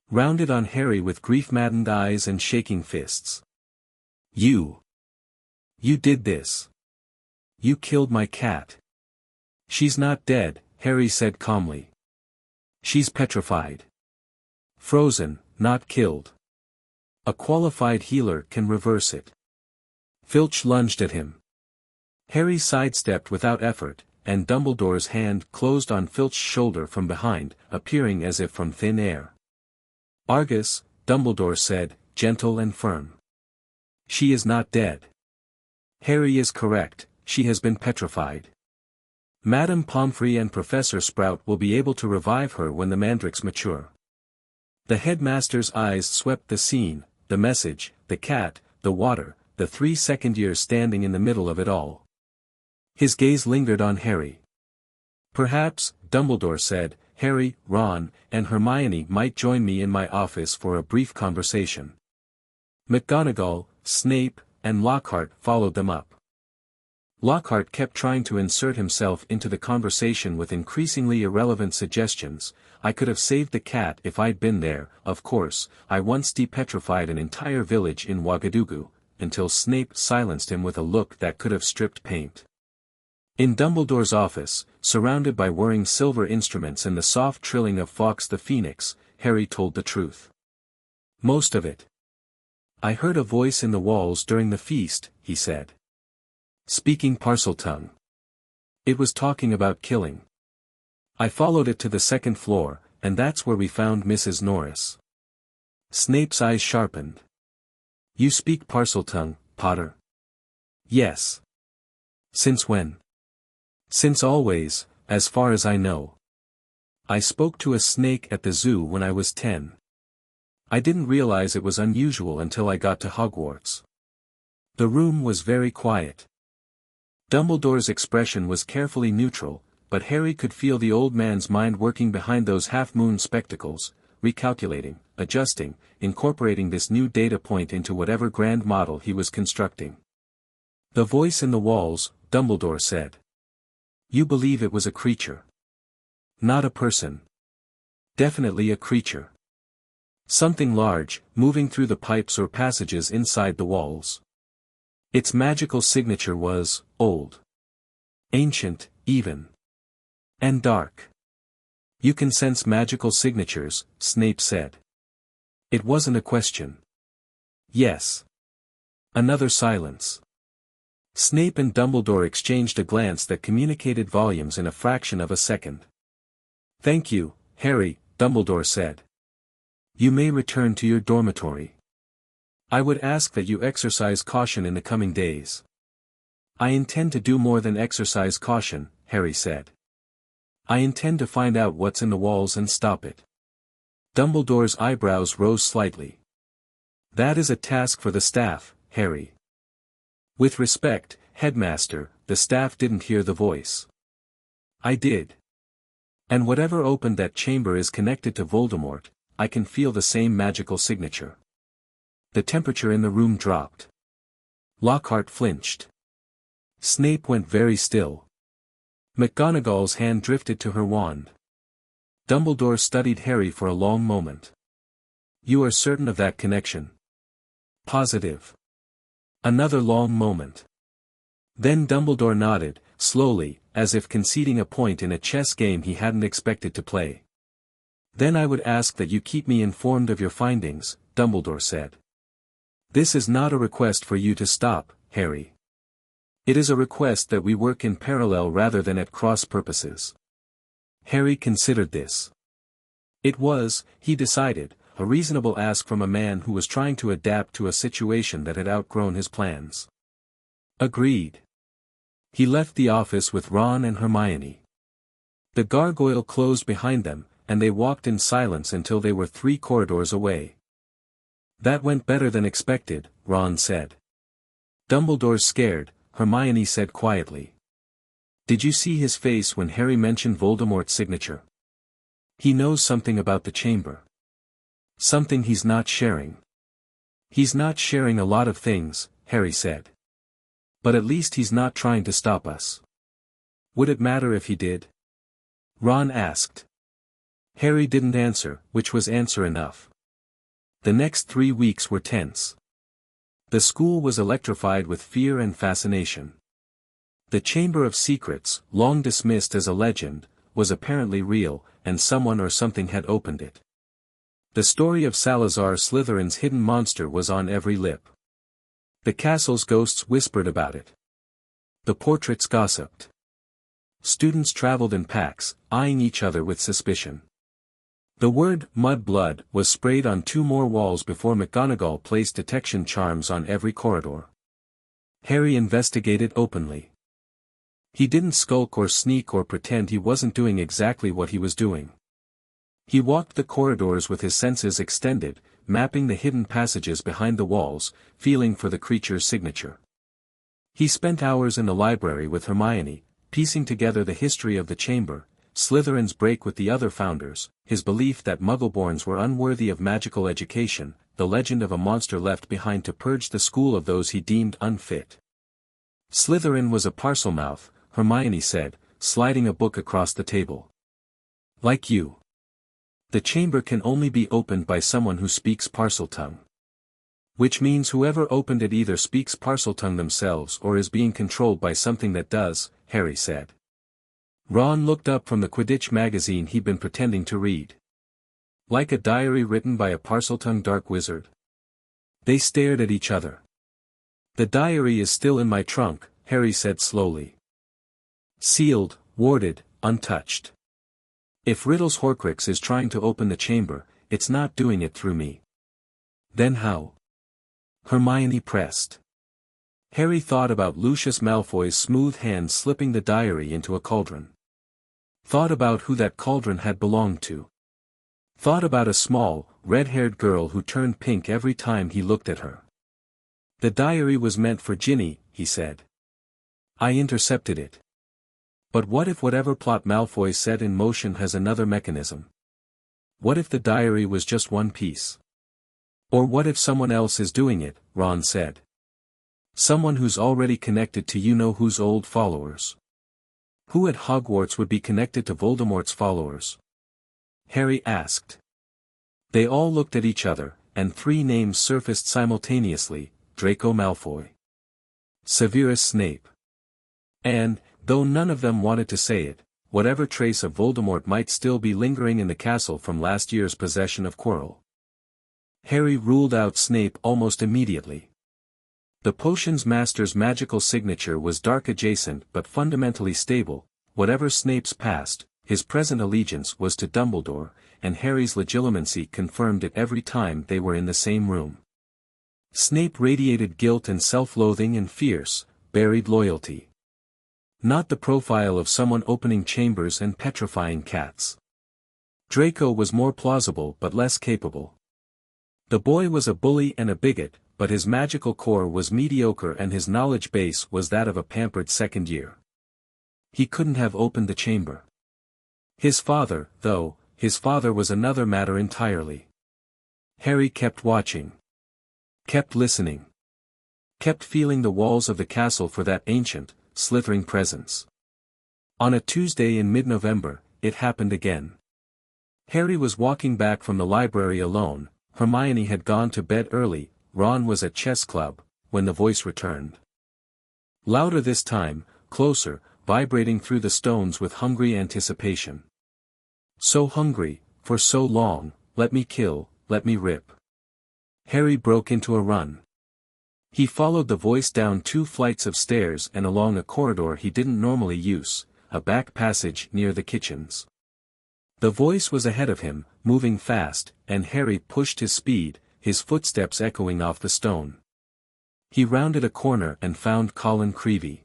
Rounded on Harry with grief-maddened eyes and shaking fists. You did this. You killed my cat." "She's not dead," Harry said calmly. "She's petrified. Frozen, not killed. A qualified healer can reverse it." Filch lunged at him. Harry sidestepped without effort, and Dumbledore's hand closed on Filch's shoulder from behind, appearing as if from thin air. "Argus," Dumbledore said, gentle and firm. "She is not dead. Harry is correct, she has been petrified. Madame Pomfrey and Professor Sprout will be able to revive her when the mandrakes mature." The headmaster's eyes swept the scene, the message, the cat, the water, the 3 second-years standing in the middle of it all. His gaze lingered on Harry. "Perhaps," Dumbledore said, "Harry, Ron, and Hermione might join me in my office for a brief conversation." McGonagall, Snape, and Lockhart followed them up. Lockhart kept trying to insert himself into the conversation with increasingly irrelevant suggestions. "I could have saved the cat if I'd been there, of course. I once depetrified an entire village in Ouagadougou," until Snape silenced him with a look that could have stripped paint. In Dumbledore's office, surrounded by whirring silver instruments and the soft trilling of Fawkes the Phoenix, Harry told the truth. "Most of it. I heard a voice in the walls during the feast," he said. "Speaking Parseltongue. It was talking about killing. I followed it to the second floor, and that's where we found Mrs. Norris." Snape's eyes sharpened. "You speak Parseltongue, Potter?" "Yes." "Since when?" "Since always, as far as I know. I spoke to a snake at the zoo when I was 10. I didn't realize it was unusual until I got to Hogwarts." The room was very quiet. Dumbledore's expression was carefully neutral, but Harry could feel the old man's mind working behind those half-moon spectacles, recalculating, adjusting, incorporating this new data point into whatever grand model he was constructing. "The voice in the walls," Dumbledore said. "You believe it was a creature. Not a person. Definitely a creature. Something large, moving through the pipes or passages inside the walls. Its magical signature was old. Ancient, even. And dark. You can sense magical signatures," Snape said. It wasn't a question. "Yes." Another silence. Snape and Dumbledore exchanged a glance that communicated volumes in a fraction of a second. "Thank you, Harry," Dumbledore said. "You may return to your dormitory. I would ask that you exercise caution in the coming days." "I intend to do more than exercise caution," Harry said. "I intend to find out what's in the walls and stop it." Dumbledore's eyebrows rose slightly. "That is a task for the staff, Harry." "With respect, Headmaster," the staff didn't hear the voice. "I did. And whatever opened that chamber is connected to Voldemort. I can feel the same magical signature." The temperature in the room dropped. Lockhart flinched. Snape went very still. McGonagall's hand drifted to her wand. Dumbledore studied Harry for a long moment. "You are certain of that connection?" "Positive." Another long moment. Then Dumbledore nodded, slowly, as if conceding a point in a chess game he hadn't expected to play. "Then I would ask that you keep me informed of your findings," Dumbledore said. "This is not a request for you to stop, Harry. It is a request that we work in parallel rather than at cross purposes." Harry considered this. It was, he decided, a reasonable ask from a man who was trying to adapt to a situation that had outgrown his plans. Agreed. He left the office with Ron and Hermione. The gargoyle closed behind them, and they walked in silence until they were 3 corridors away. "That went better than expected," Ron said. "Dumbledore's scared," Hermione said quietly. "Did you see his face when Harry mentioned Voldemort's signature? He knows something about the chamber. Something he's not sharing." "He's not sharing a lot of things," Harry said. "But at least he's not trying to stop us." "Would it matter if he did?" Ron asked. Harry didn't answer, which was answer enough. The next 3 weeks were tense. The school was electrified with fear and fascination. The Chamber of Secrets, long dismissed as a legend, was apparently real, and someone or something had opened it. The story of Salazar Slytherin's hidden monster was on every lip. The castle's ghosts whispered about it. The portraits gossiped. Students traveled in packs, eyeing each other with suspicion. The word "Mudblood" was sprayed on 2 more walls before McGonagall placed detection charms on every corridor. Harry investigated openly. He didn't skulk or sneak or pretend he wasn't doing exactly what he was doing. He walked the corridors with his senses extended, mapping the hidden passages behind the walls, feeling for the creature's signature. He spent hours in the library with Hermione, piecing together the history of the chamber, Slytherin's break with the other founders, his belief that Muggleborns were unworthy of magical education, the legend of a monster left behind to purge the school of those he deemed unfit. "Slytherin was a Parselmouth," Hermione said, sliding a book across the table. "Like you. The chamber can only be opened by someone who speaks Parseltongue. Which means whoever opened it either speaks Parseltongue themselves or is being controlled by something that does," Harry said. Ron looked up from the Quidditch magazine he'd been pretending to read. "Like a diary written by a Parseltongue dark wizard?" They stared at each other. "The diary is still in my trunk," Harry said slowly. "Sealed, warded, untouched. If Riddle's Horcrux is trying to open the chamber, it's not doing it through me." "Then how?" Hermione pressed. Harry thought about Lucius Malfoy's smooth hand slipping the diary into a cauldron. Thought about who that cauldron had belonged to. Thought about a small, red-haired girl who turned pink every time he looked at her. "The diary was meant for Ginny," he said. "I intercepted it. But what if whatever plot Malfoy set in motion has another mechanism? What if the diary was just one piece? Or what if someone else is doing it?" Ron said. "Someone who's already connected to you-know-who's old followers." "Who at Hogwarts would be connected to Voldemort's followers?" Harry asked. They all looked at each other, and 3 names surfaced simultaneously: Draco Malfoy, Severus Snape. And, though none of them wanted to say it, whatever trace of Voldemort might still be lingering in the castle from last year's possession of Quirrell. Harry ruled out Snape almost immediately. The potion's master's magical signature was dark adjacent but fundamentally stable. Whatever Snape's past, his present allegiance was to Dumbledore, and Harry's legitimacy confirmed it every time they were in the same room. Snape radiated guilt and self-loathing and fierce, buried loyalty. Not the profile of someone opening chambers and petrifying cats. Draco was more plausible but less capable. The boy was a bully and a bigot, but his magical core was mediocre and his knowledge base was that of a pampered second year. He couldn't have opened the chamber. His father, though, his father was another matter entirely. Harry kept watching. Kept listening. Kept feeling the walls of the castle for that ancient, slithering presence. On a Tuesday in mid-November, it happened again. Harry was walking back from the library alone, Hermione had gone to bed early, Ron was at chess club, when the voice returned. Louder this time, closer, vibrating through the stones with hungry anticipation. So hungry, for so long, let me kill, let me rip. Harry broke into a run. He followed the voice down 2 flights of stairs and along a corridor he didn't normally use, a back passage near the kitchens. The voice was ahead of him, moving fast, and Harry pushed his speed, his footsteps echoing off the stone. He rounded a corner and found Colin Creevey.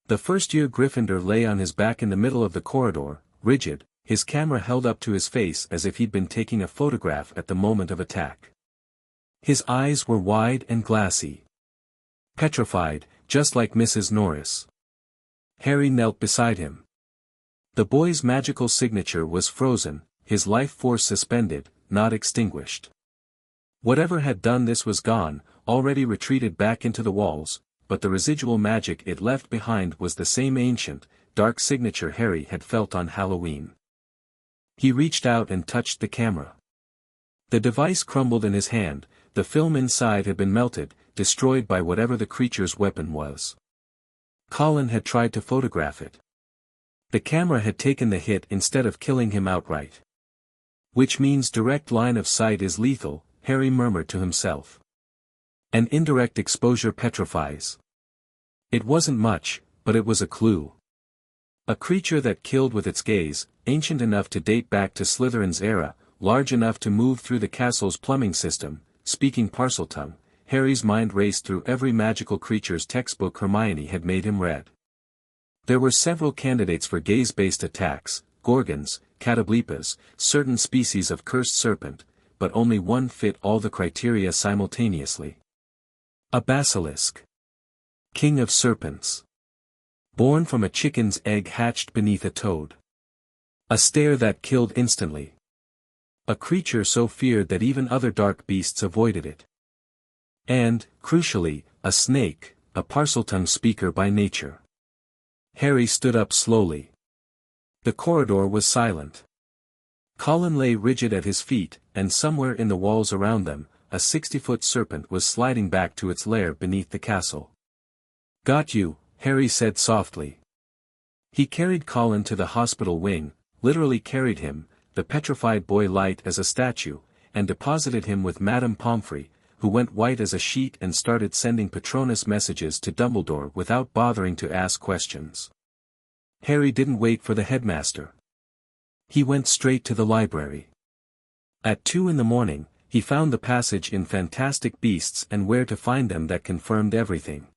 The first-year Gryffindor lay on his back in the middle of the corridor, rigid, his camera held up to his face as if he'd been taking a photograph at the moment of attack. His eyes were wide and glassy. Petrified, just like Mrs. Norris. Harry knelt beside him. The boy's magical signature was frozen, his life force suspended, not extinguished. Whatever had done this was gone, already retreated back into the walls, but the residual magic it left behind was the same ancient, dark signature Harry had felt on Halloween. He reached out and touched the camera. The device crumbled in his hand, the film inside had been melted, destroyed by whatever the creature's weapon was. Colin had tried to photograph it. The camera had taken the hit instead of killing him outright. Which means direct line of sight is lethal, Harry murmured to himself. An indirect exposure petrifies. It wasn't much, but it was a clue. A creature that killed with its gaze, ancient enough to date back to Slytherin's era, large enough to move through the castle's plumbing system, speaking Parseltongue, Harry's mind raced through every magical creature's textbook Hermione had made him read. There were several candidates for gaze-based attacks, gorgons, catoblepas, certain species of cursed serpent, but only one fit all the criteria simultaneously. A basilisk. King of serpents. Born from a chicken's egg hatched beneath a toad. A stare that killed instantly. A creature so feared that even other dark beasts avoided it. And, crucially, a snake, a Parseltongue speaker by nature. Harry stood up slowly. The corridor was silent. Colin lay rigid at his feet, and somewhere in the walls around them, a 60-foot serpent was sliding back to its lair beneath the castle. "Got you," Harry said softly. He carried Colin to the hospital wing, literally carried him, the petrified boy light as a statue, and deposited him with Madame Pomfrey, who went white as a sheet and started sending Patronus messages to Dumbledore without bothering to ask questions. Harry didn't wait for the headmaster. He went straight to the library. At 2 a.m, he found the passage in Fantastic Beasts and Where to Find Them that confirmed everything.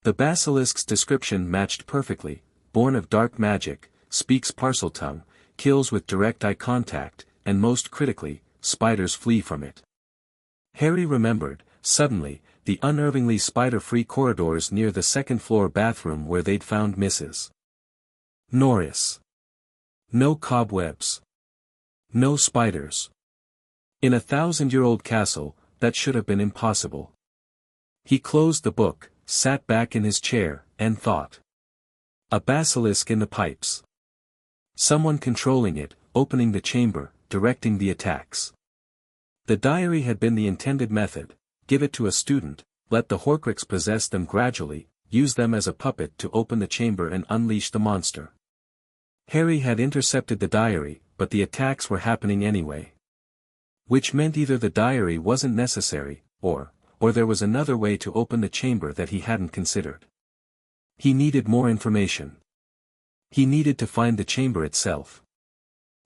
The basilisk's description matched perfectly: born of dark magic, speaks Parseltongue, kills with direct eye contact, and most critically, spiders flee from it. Harry remembered, suddenly, the unnervingly spider-free corridors near the second-floor bathroom where they'd found Mrs. Norris. No cobwebs. No spiders. In a 1,000-year-old castle, that should have been impossible. He closed the book, sat back in his chair, and thought. A basilisk in the pipes. Someone controlling it, opening the chamber, directing the attacks. The diary had been the intended method: give it to a student, let the Horcrux possess them gradually, use them as a puppet to open the chamber and unleash the monster. Harry had intercepted the diary, but the attacks were happening anyway. Which meant either the diary wasn't necessary, or or there was another way to open the chamber that he hadn't considered. He needed more information. He needed to find the chamber itself.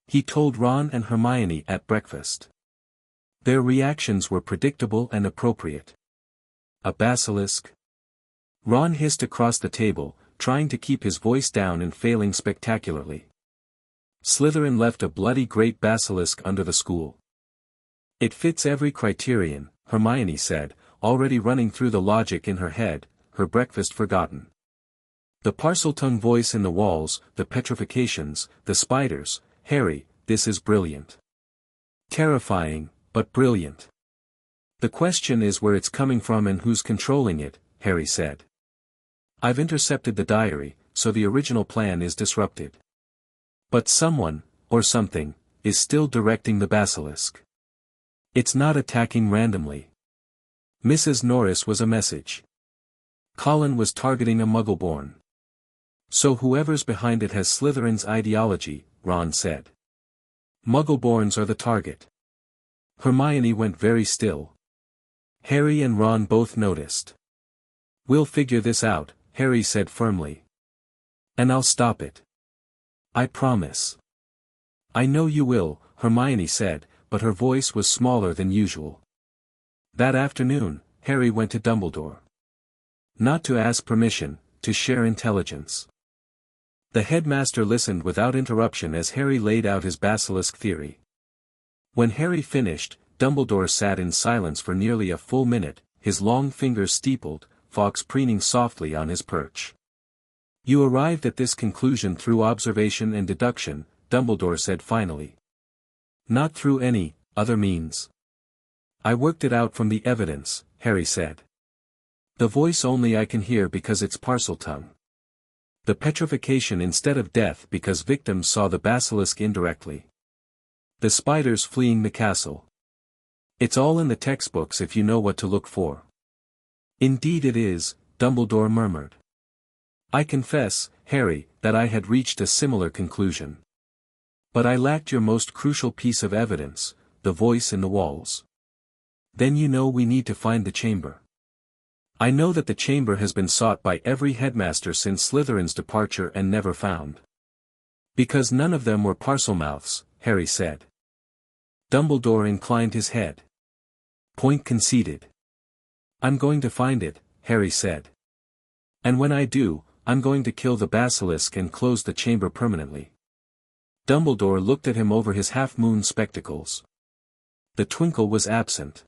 He told Ron and Hermione at breakfast. Their reactions were predictable and appropriate. A basilisk? Ron hissed across the table, trying to keep his voice down and failing spectacularly. Slytherin left a bloody great basilisk under the school. It fits every criterion, Hermione said, already running through the logic in her head, her breakfast forgotten. The Parseltongue voice in the walls, the petrifications, the spiders, Harry, this is brilliant. Terrifying, but brilliant. The question is where it's coming from and who's controlling it, Harry said. I've intercepted the diary, so the original plan is disrupted. But someone, or something, is still directing the basilisk. It's not attacking randomly. Mrs. Norris was a message. Colin was targeting a Muggleborn. So whoever's behind it has Slytherin's ideology, Ron said. Muggleborns are the target. Hermione went very still. Harry and Ron both noticed. We'll figure this out, Harry said firmly. And I'll stop it. I promise. I know you will, Hermione said, but her voice was smaller than usual. That afternoon, Harry went to Dumbledore. Not to ask permission, to share intelligence. The headmaster listened without interruption as Harry laid out his basilisk theory. When Harry finished, Dumbledore sat in silence for nearly a full minute, his long fingers steepled, Fawkes preening softly on his perch. You arrived at this conclusion through observation and deduction, Dumbledore said finally. Not through any other means. I worked it out from the evidence, Harry said. The voice only I can hear because it's Parseltongue. The petrification instead of death because victims saw the basilisk indirectly. The spiders fleeing the castle. It's all in the textbooks if you know what to look for. Indeed it is, Dumbledore murmured. I confess, Harry, that I had reached a similar conclusion. But I lacked your most crucial piece of evidence, the voice in the walls. Then you know we need to find the chamber. I know that the chamber has been sought by every headmaster since Slytherin's departure and never found. Because none of them were Parselmouths, Harry said. Dumbledore inclined his head. Point conceded. I'm going to find it, Harry said. And when I do, I'm going to kill the basilisk and close the chamber permanently. Dumbledore looked at him over his half-moon spectacles. The twinkle was absent.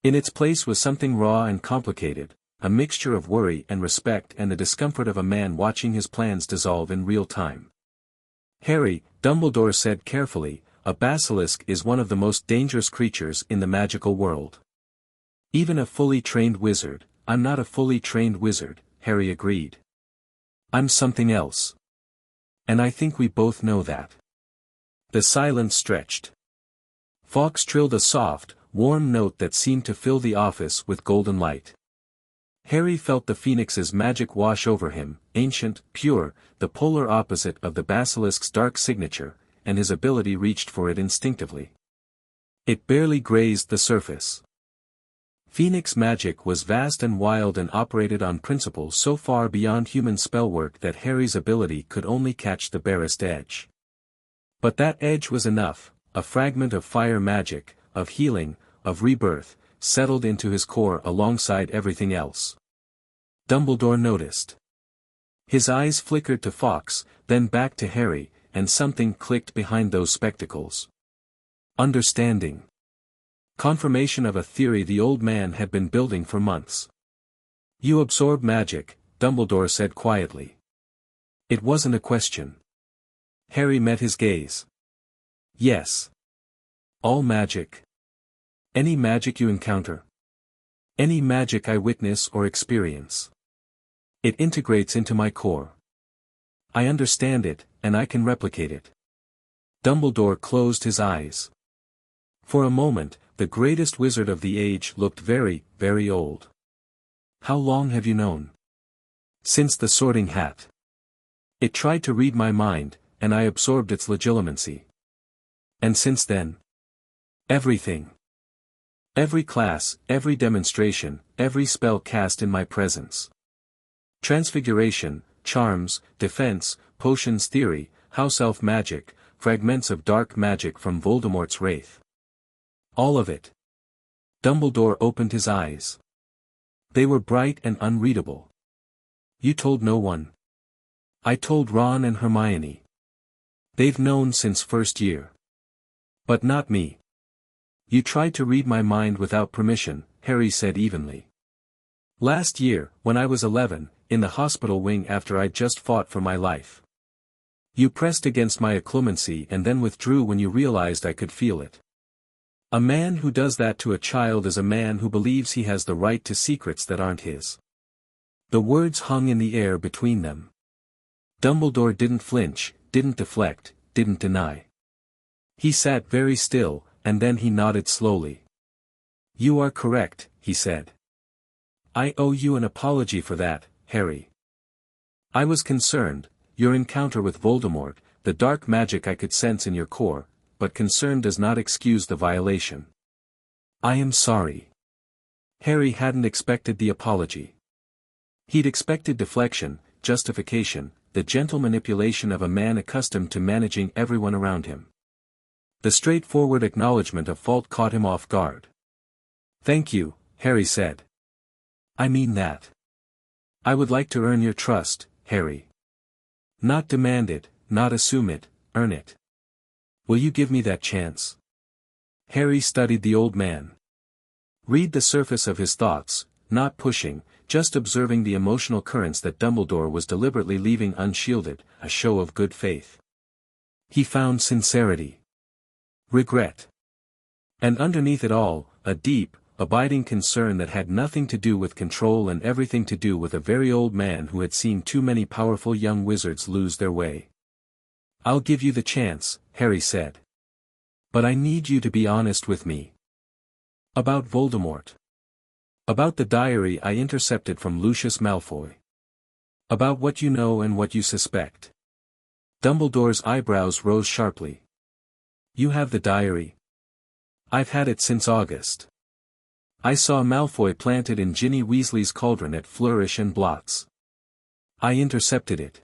In its place was something raw and complicated, a mixture of worry and respect and the discomfort of a man watching his plans dissolve in real time. Harry, Dumbledore said carefully, a basilisk is one of the most dangerous creatures in the magical world. Even a fully trained wizard, I'm not a fully trained wizard, Harry agreed. I'm something else. And I think we both know that. The silence stretched. Fawkes trilled a soft, warm note that seemed to fill the office with golden light. Harry felt the phoenix's magic wash over him, ancient, pure, the polar opposite of the basilisk's dark signature, and his ability reached for it instinctively. It barely grazed the surface. Phoenix magic was vast and wild and operated on principles so far beyond human spellwork that Harry's ability could only catch the barest edge. But that edge was enough, a fragment of fire magic, of healing, of rebirth, settled into his core alongside everything else. Dumbledore noticed. His eyes flickered to Fawkes, then back to Harry, and something clicked behind those spectacles. Understanding. Confirmation of a theory the old man had been building for months. You absorb magic, Dumbledore said quietly. It wasn't a question. Harry met his gaze. Yes. All magic. Any magic you encounter. Any magic I witness or experience. It integrates into my core. I understand it, and I can replicate it. Dumbledore closed his eyes. For a moment, the greatest wizard of the age looked very, very old. How long have you known? Since the Sorting Hat. It tried to read my mind, and I absorbed its legitimacy. And since then? Everything. Every class, every demonstration, every spell cast in my presence. Transfiguration, charms, defense, potions theory, house elf magic, fragments of dark magic from Voldemort's wraith. All of it. Dumbledore opened his eyes. They were bright and unreadable. You told no one. I told Ron and Hermione. They've known since first year. But not me. You tried to read my mind without permission, Harry said evenly. Last year, when I was 11, in the hospital wing after I'd just fought for my life. You pressed against my occlumency and then withdrew when you realized I could feel it. A man who does that to a child is a man who believes he has the right to secrets that aren't his. The words hung in the air between them. Dumbledore didn't flinch, didn't deflect, didn't deny. He sat very still, and then he nodded slowly. You are correct, he said. I owe you an apology for that, Harry. I was concerned, your encounter with Voldemort, the dark magic I could sense in your core, but concern does not excuse the violation. I am sorry. Harry hadn't expected the apology. He'd expected deflection, justification, the gentle manipulation of a man accustomed to managing everyone around him. The straightforward acknowledgement of fault caught him off guard. Thank you, Harry said. I mean that. I would like to earn your trust, Harry. Not demand it, not assume it, earn it. Will you give me that chance? Harry studied the old man. Read the surface of his thoughts, not pushing, just observing the emotional currents that Dumbledore was deliberately leaving unshielded, a show of good faith. He found sincerity. Regret. And underneath it all, a deep, abiding concern that had nothing to do with control and everything to do with a very old man who had seen too many powerful young wizards lose their way. I'll give you the chance, Harry said. But I need you to be honest with me. About Voldemort. About the diary I intercepted from Lucius Malfoy. About what you know and what you suspect. Dumbledore's eyebrows rose sharply. You have the diary? I've had it since August. I saw Malfoy planted in Ginny Weasley's cauldron at Flourish and Blots. I intercepted it.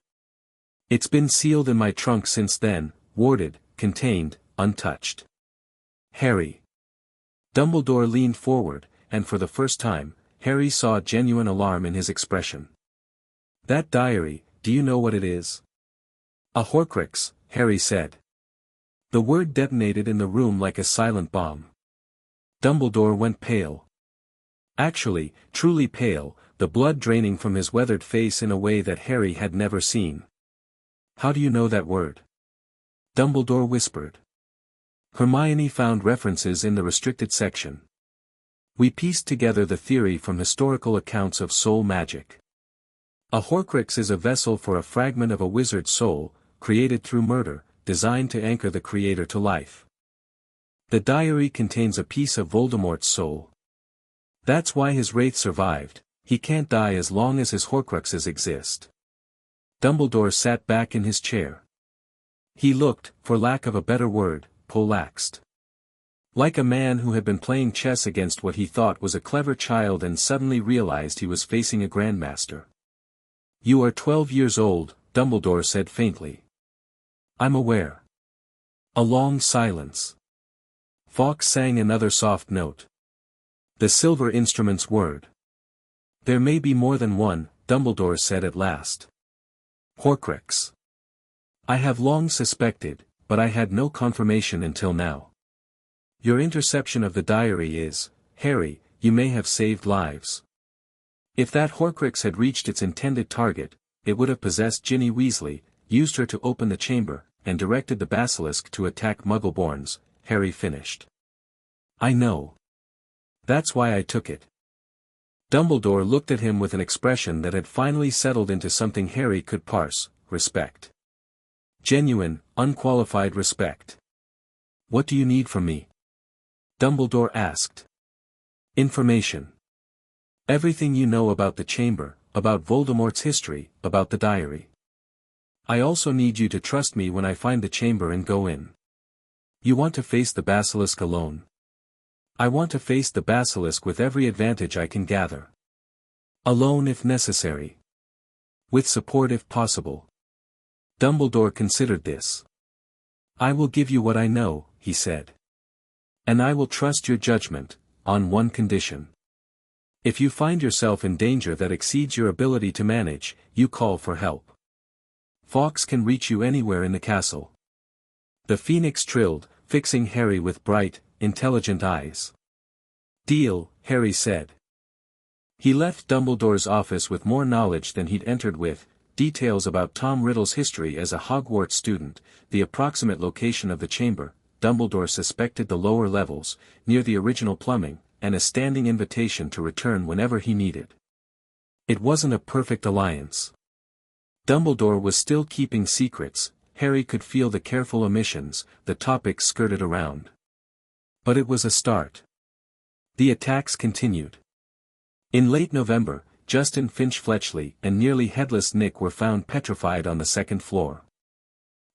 It's been sealed in my trunk since then, warded, contained, untouched. Harry. Dumbledore leaned forward, and for the first time, Harry saw genuine alarm in his expression. That diary, do you know what it is? A Horcrux, Harry said. The word detonated in the room like a silent bomb. Dumbledore went pale. Actually, truly pale, the blood draining from his weathered face in a way that Harry had never seen. How do you know that word? Dumbledore whispered. Hermione found references in the restricted section. We pieced together the theory from historical accounts of soul magic. A Horcrux is a vessel for a fragment of a wizard's soul, created through murder, designed to anchor the creator to life. The diary contains a piece of Voldemort's soul. That's why his wraith survived, he can't die as long as his Horcruxes exist. Dumbledore sat back in his chair. He looked, for lack of a better word, poleaxed. Like a man who had been playing chess against what he thought was a clever child and suddenly realized he was facing a grandmaster. You are 12 years old, Dumbledore said faintly. I'm aware. A long silence. Fawkes sang another soft note. The silver instrument's word. There may be more than one, Dumbledore said at last. Horcrux. I have long suspected, but I had no confirmation until now. Your interception of the diary is, Harry, you may have saved lives. If that Horcrux had reached its intended target, it would have possessed Ginny Weasley, used her to open the chamber, and directed the basilisk to attack Muggleborns, Harry finished. I know. That's why I took it. Dumbledore looked at him with an expression that had finally settled into something Harry could parse, respect. Genuine, unqualified respect. What do you need from me? Dumbledore asked. Information. Everything you know about the chamber, about Voldemort's history, about the diary. I also need you to trust me when I find the chamber and go in. You want to face the basilisk alone. I want to face the basilisk with every advantage I can gather. Alone if necessary. With support if possible. Dumbledore considered this. I will give you what I know, he said. And I will trust your judgment, on one condition. If you find yourself in danger that exceeds your ability to manage, you call for help. Fawkes can reach you anywhere in the castle. The phoenix trilled, fixing Harry with bright, intelligent eyes. Deal, Harry said. He left Dumbledore's office with more knowledge than he'd entered with, details about Tom Riddle's history as a Hogwarts student, the approximate location of the chamber, Dumbledore suspected the lower levels, near the original plumbing, and a standing invitation to return whenever he needed. It wasn't a perfect alliance. Dumbledore was still keeping secrets, Harry could feel the careful omissions, the topics skirted around. But it was a start. The attacks continued. In late November, Justin Finch-Fletchley and nearly headless Nick were found petrified on the second floor.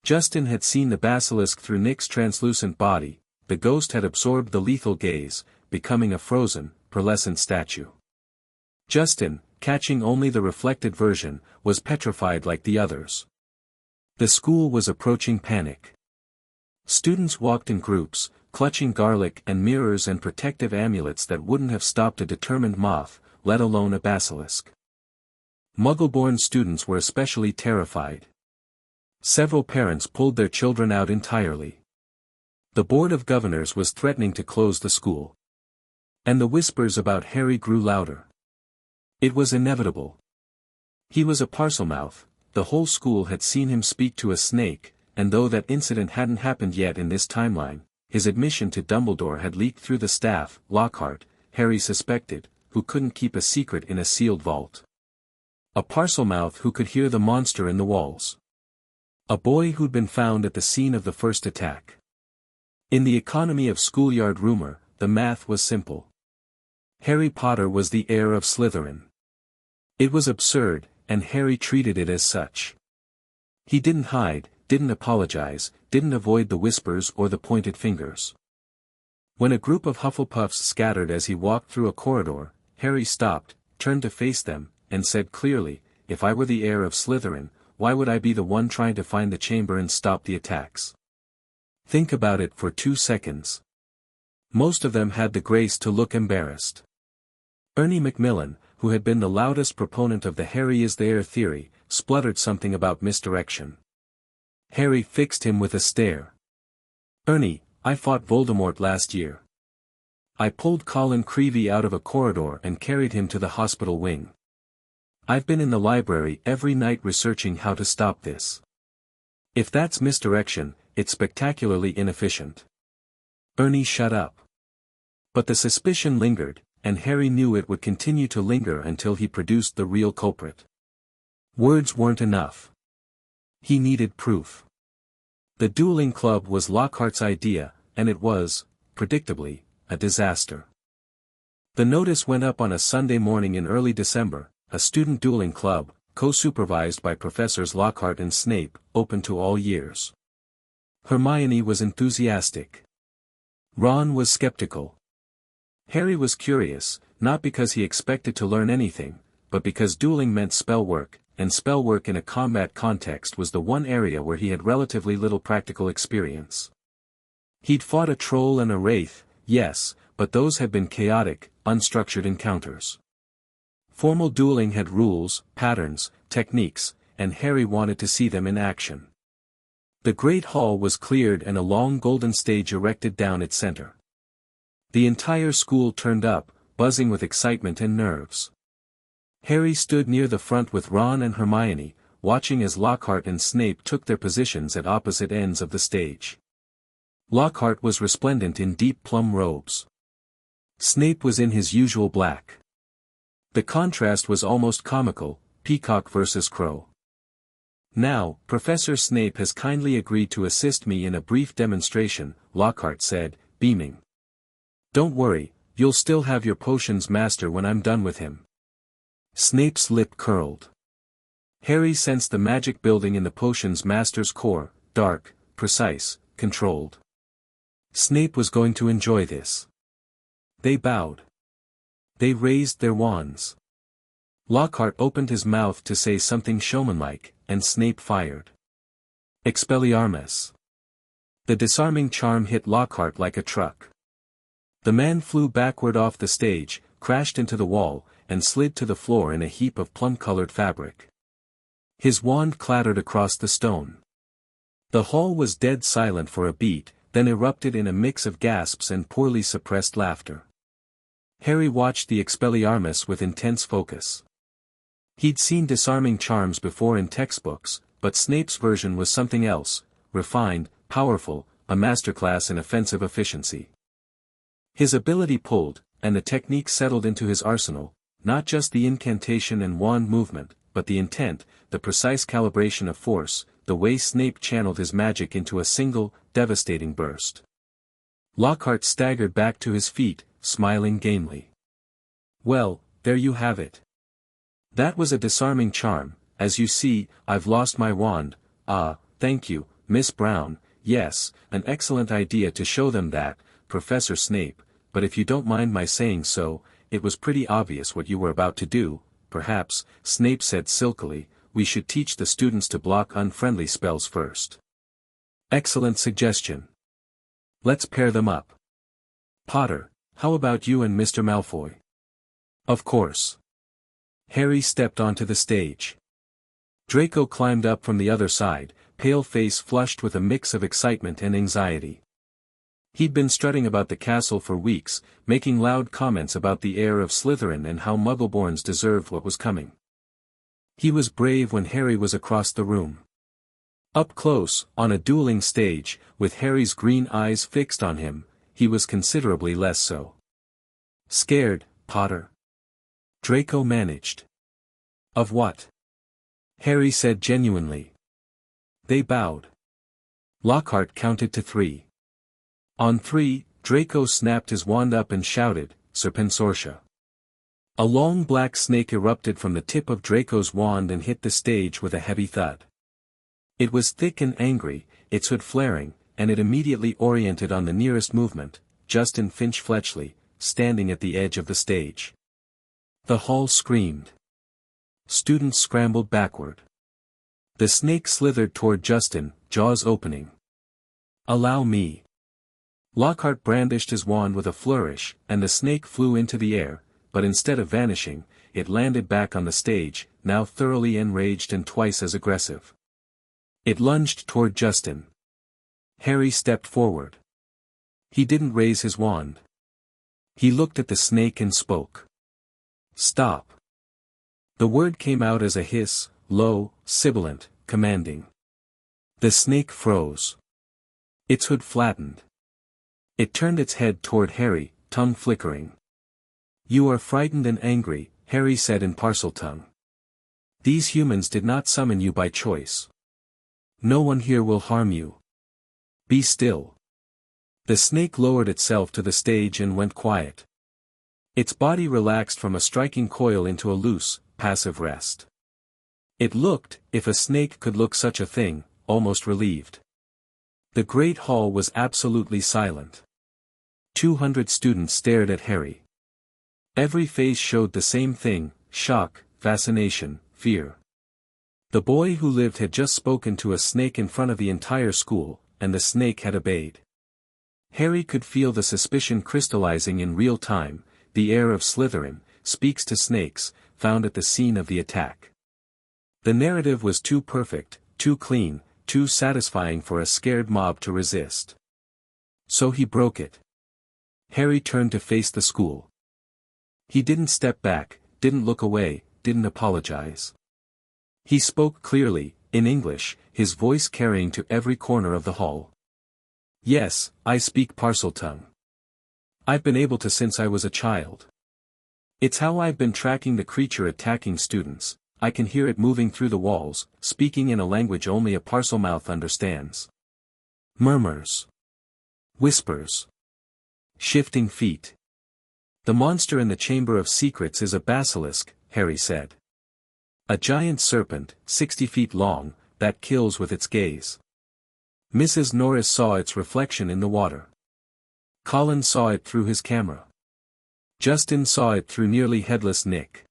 Justin had seen the basilisk through Nick's translucent body, the ghost had absorbed the lethal gaze, becoming a frozen, pearlescent statue. Justin, catching only the reflected version, was petrified like the others. The school was approaching panic. Students walked in groups, clutching garlic and mirrors and protective amulets that wouldn't have stopped a determined moth, let alone a basilisk. Muggle-born students were especially terrified. Several parents pulled their children out entirely. The Board of Governors was threatening to close the school. And the whispers about Harry grew louder. It was inevitable. He was a Parselmouth, the whole school had seen him speak to a snake, and though that incident hadn't happened yet in this timeline, his admission to Dumbledore had leaked through the staff. Lockhart, Harry suspected, who couldn't keep a secret in a sealed vault. A Parselmouth who could hear the monster in the walls. A boy who'd been found at the scene of the first attack. In the economy of schoolyard rumor, the math was simple. Harry Potter was the heir of Slytherin. It was absurd, and Harry treated it as such. He didn't hide, didn't apologize, didn't avoid the whispers or the pointed fingers. When a group of Hufflepuffs scattered as he walked through a corridor, Harry stopped, turned to face them, and said clearly, if I were the heir of Slytherin, why would I be the one trying to find the chamber and stop the attacks? Think about it for 2 seconds. Most of them had the grace to look embarrassed. Ernie Macmillan, who had been the loudest proponent of the Harry is the heir theory, spluttered something about misdirection. Harry fixed him with a stare. Ernie, I fought Voldemort last year. I pulled Colin Creevey out of a corridor and carried him to the hospital wing. I've been in the library every night researching how to stop this. If that's misdirection, it's spectacularly inefficient. Ernie shut up. But the suspicion lingered, and Harry knew it would continue to linger until he produced the real culprit. Words weren't enough. He needed proof. The dueling club was Lockhart's idea, and it was, predictably, a disaster. The notice went up on a Sunday morning in early December, a student dueling club, co-supervised by Professors Lockhart and Snape, open to all years. Hermione was enthusiastic. Ron was skeptical. Harry was curious, not because he expected to learn anything, but because dueling meant spell work, and spell work in a combat context was the one area where he had relatively little practical experience. He'd fought a troll and a wraith, yes, but those had been chaotic, unstructured encounters. Formal dueling had rules, patterns, techniques, and Harry wanted to see them in action. The Great Hall was cleared and a long golden stage erected down its center. The entire school turned up, buzzing with excitement and nerves. Harry stood near the front with Ron and Hermione, watching as Lockhart and Snape took their positions at opposite ends of the stage. Lockhart was resplendent in deep plum robes. Snape was in his usual black. The contrast was almost comical, peacock versus crow. Now, Professor Snape has kindly agreed to assist me in a brief demonstration, Lockhart said, beaming. Don't worry, you'll still have your potions master when I'm done with him. Snape's lip curled. Harry sensed the magic building in the potions master's core, dark, precise, controlled. Snape was going to enjoy this. They bowed. They raised their wands. Lockhart opened his mouth to say something showmanlike, and Snape fired. Expelliarmus. The disarming charm hit Lockhart like a truck. The man flew backward off the stage, crashed into the wall, and slid to the floor in a heap of plum-colored fabric. His wand clattered across the stone. The hall was dead silent for a beat, then erupted in a mix of gasps and poorly suppressed laughter. Harry watched the Expelliarmus with intense focus. He'd seen disarming charms before in textbooks, but Snape's version was something else, refined, powerful, a masterclass in offensive efficiency. His ability pulled, and the technique settled into his arsenal, not just the incantation and wand movement, but the intent, the precise calibration of force, the way Snape channeled his magic into a single, devastating burst. Lockhart staggered back to his feet, smiling gamely. Well, there you have it. That was a disarming charm. As you see, I've lost my wand. Ah, thank you, Miss Brown. Yes, an excellent idea to show them that, Professor Snape, but if you don't mind my saying so, it was pretty obvious what you were about to do. Perhaps, Snape said silkily, we should teach the students to block unfriendly spells first. Excellent suggestion. Let's pair them up. Potter, how about you and Mr. Malfoy? Of course. Harry stepped onto the stage. Draco climbed up from the other side, pale face flushed with a mix of excitement and anxiety. He'd been strutting about the castle for weeks, making loud comments about the heir of Slytherin and how Muggleborns deserved what was coming. He was brave when Harry was across the room. Up close, on a dueling stage, with Harry's green eyes fixed on him, he was considerably less so. Scared, Potter? Draco managed. Of what? Harry said genuinely. They bowed. Lockhart counted to 3. On 3, Draco snapped his wand up and shouted, Serpensortia. A long black snake erupted from the tip of Draco's wand and hit the stage with a heavy thud. It was thick and angry, its hood flaring, and it immediately oriented on the nearest movement, Justin Finch-Fletchley, standing at the edge of the stage. The hall screamed. Students scrambled backward. The snake slithered toward Justin, jaws opening. Allow me. Lockhart brandished his wand with a flourish, and the snake flew into the air, but instead of vanishing, it landed back on the stage, now thoroughly enraged and twice as aggressive. It lunged toward Justin. Harry stepped forward. He didn't raise his wand. He looked at the snake and spoke. Stop. The word came out as a hiss, low, sibilant, commanding. The snake froze. Its hood flattened. It turned its head toward Harry, tongue flickering. You are frightened and angry, Harry said in Parseltongue. These humans did not summon you by choice. No one here will harm you. Be still. The snake lowered itself to the stage and went quiet. Its body relaxed from a striking coil into a loose, passive rest. It looked, if a snake could look such a thing, almost relieved. The great hall was absolutely silent. 200 students stared at Harry. Every face showed the same thing, shock, fascination, fear. The boy who lived had just spoken to a snake in front of the entire school, and the snake had obeyed. Harry could feel the suspicion crystallizing in real time. The heir of Slytherin speaks to snakes, found at the scene of the attack. The narrative was too perfect, too clean, too satisfying for a scared mob to resist. So he broke it. Harry turned to face the school. He didn't step back, didn't look away, didn't apologize. He spoke clearly, in English, his voice carrying to every corner of the hall. Yes, I speak Parseltongue. I've been able to since I was a child. It's how I've been tracking the creature attacking students. I can hear it moving through the walls, speaking in a language only a Parselmouth understands. Murmurs. Whispers. Shifting feet. The monster in the Chamber of Secrets is a basilisk, Harry said. A giant serpent, 60 feet long, that kills with its gaze. Mrs. Norris saw its reflection in the water. Colin saw it through his camera. Justin saw it through nearly headless Nick.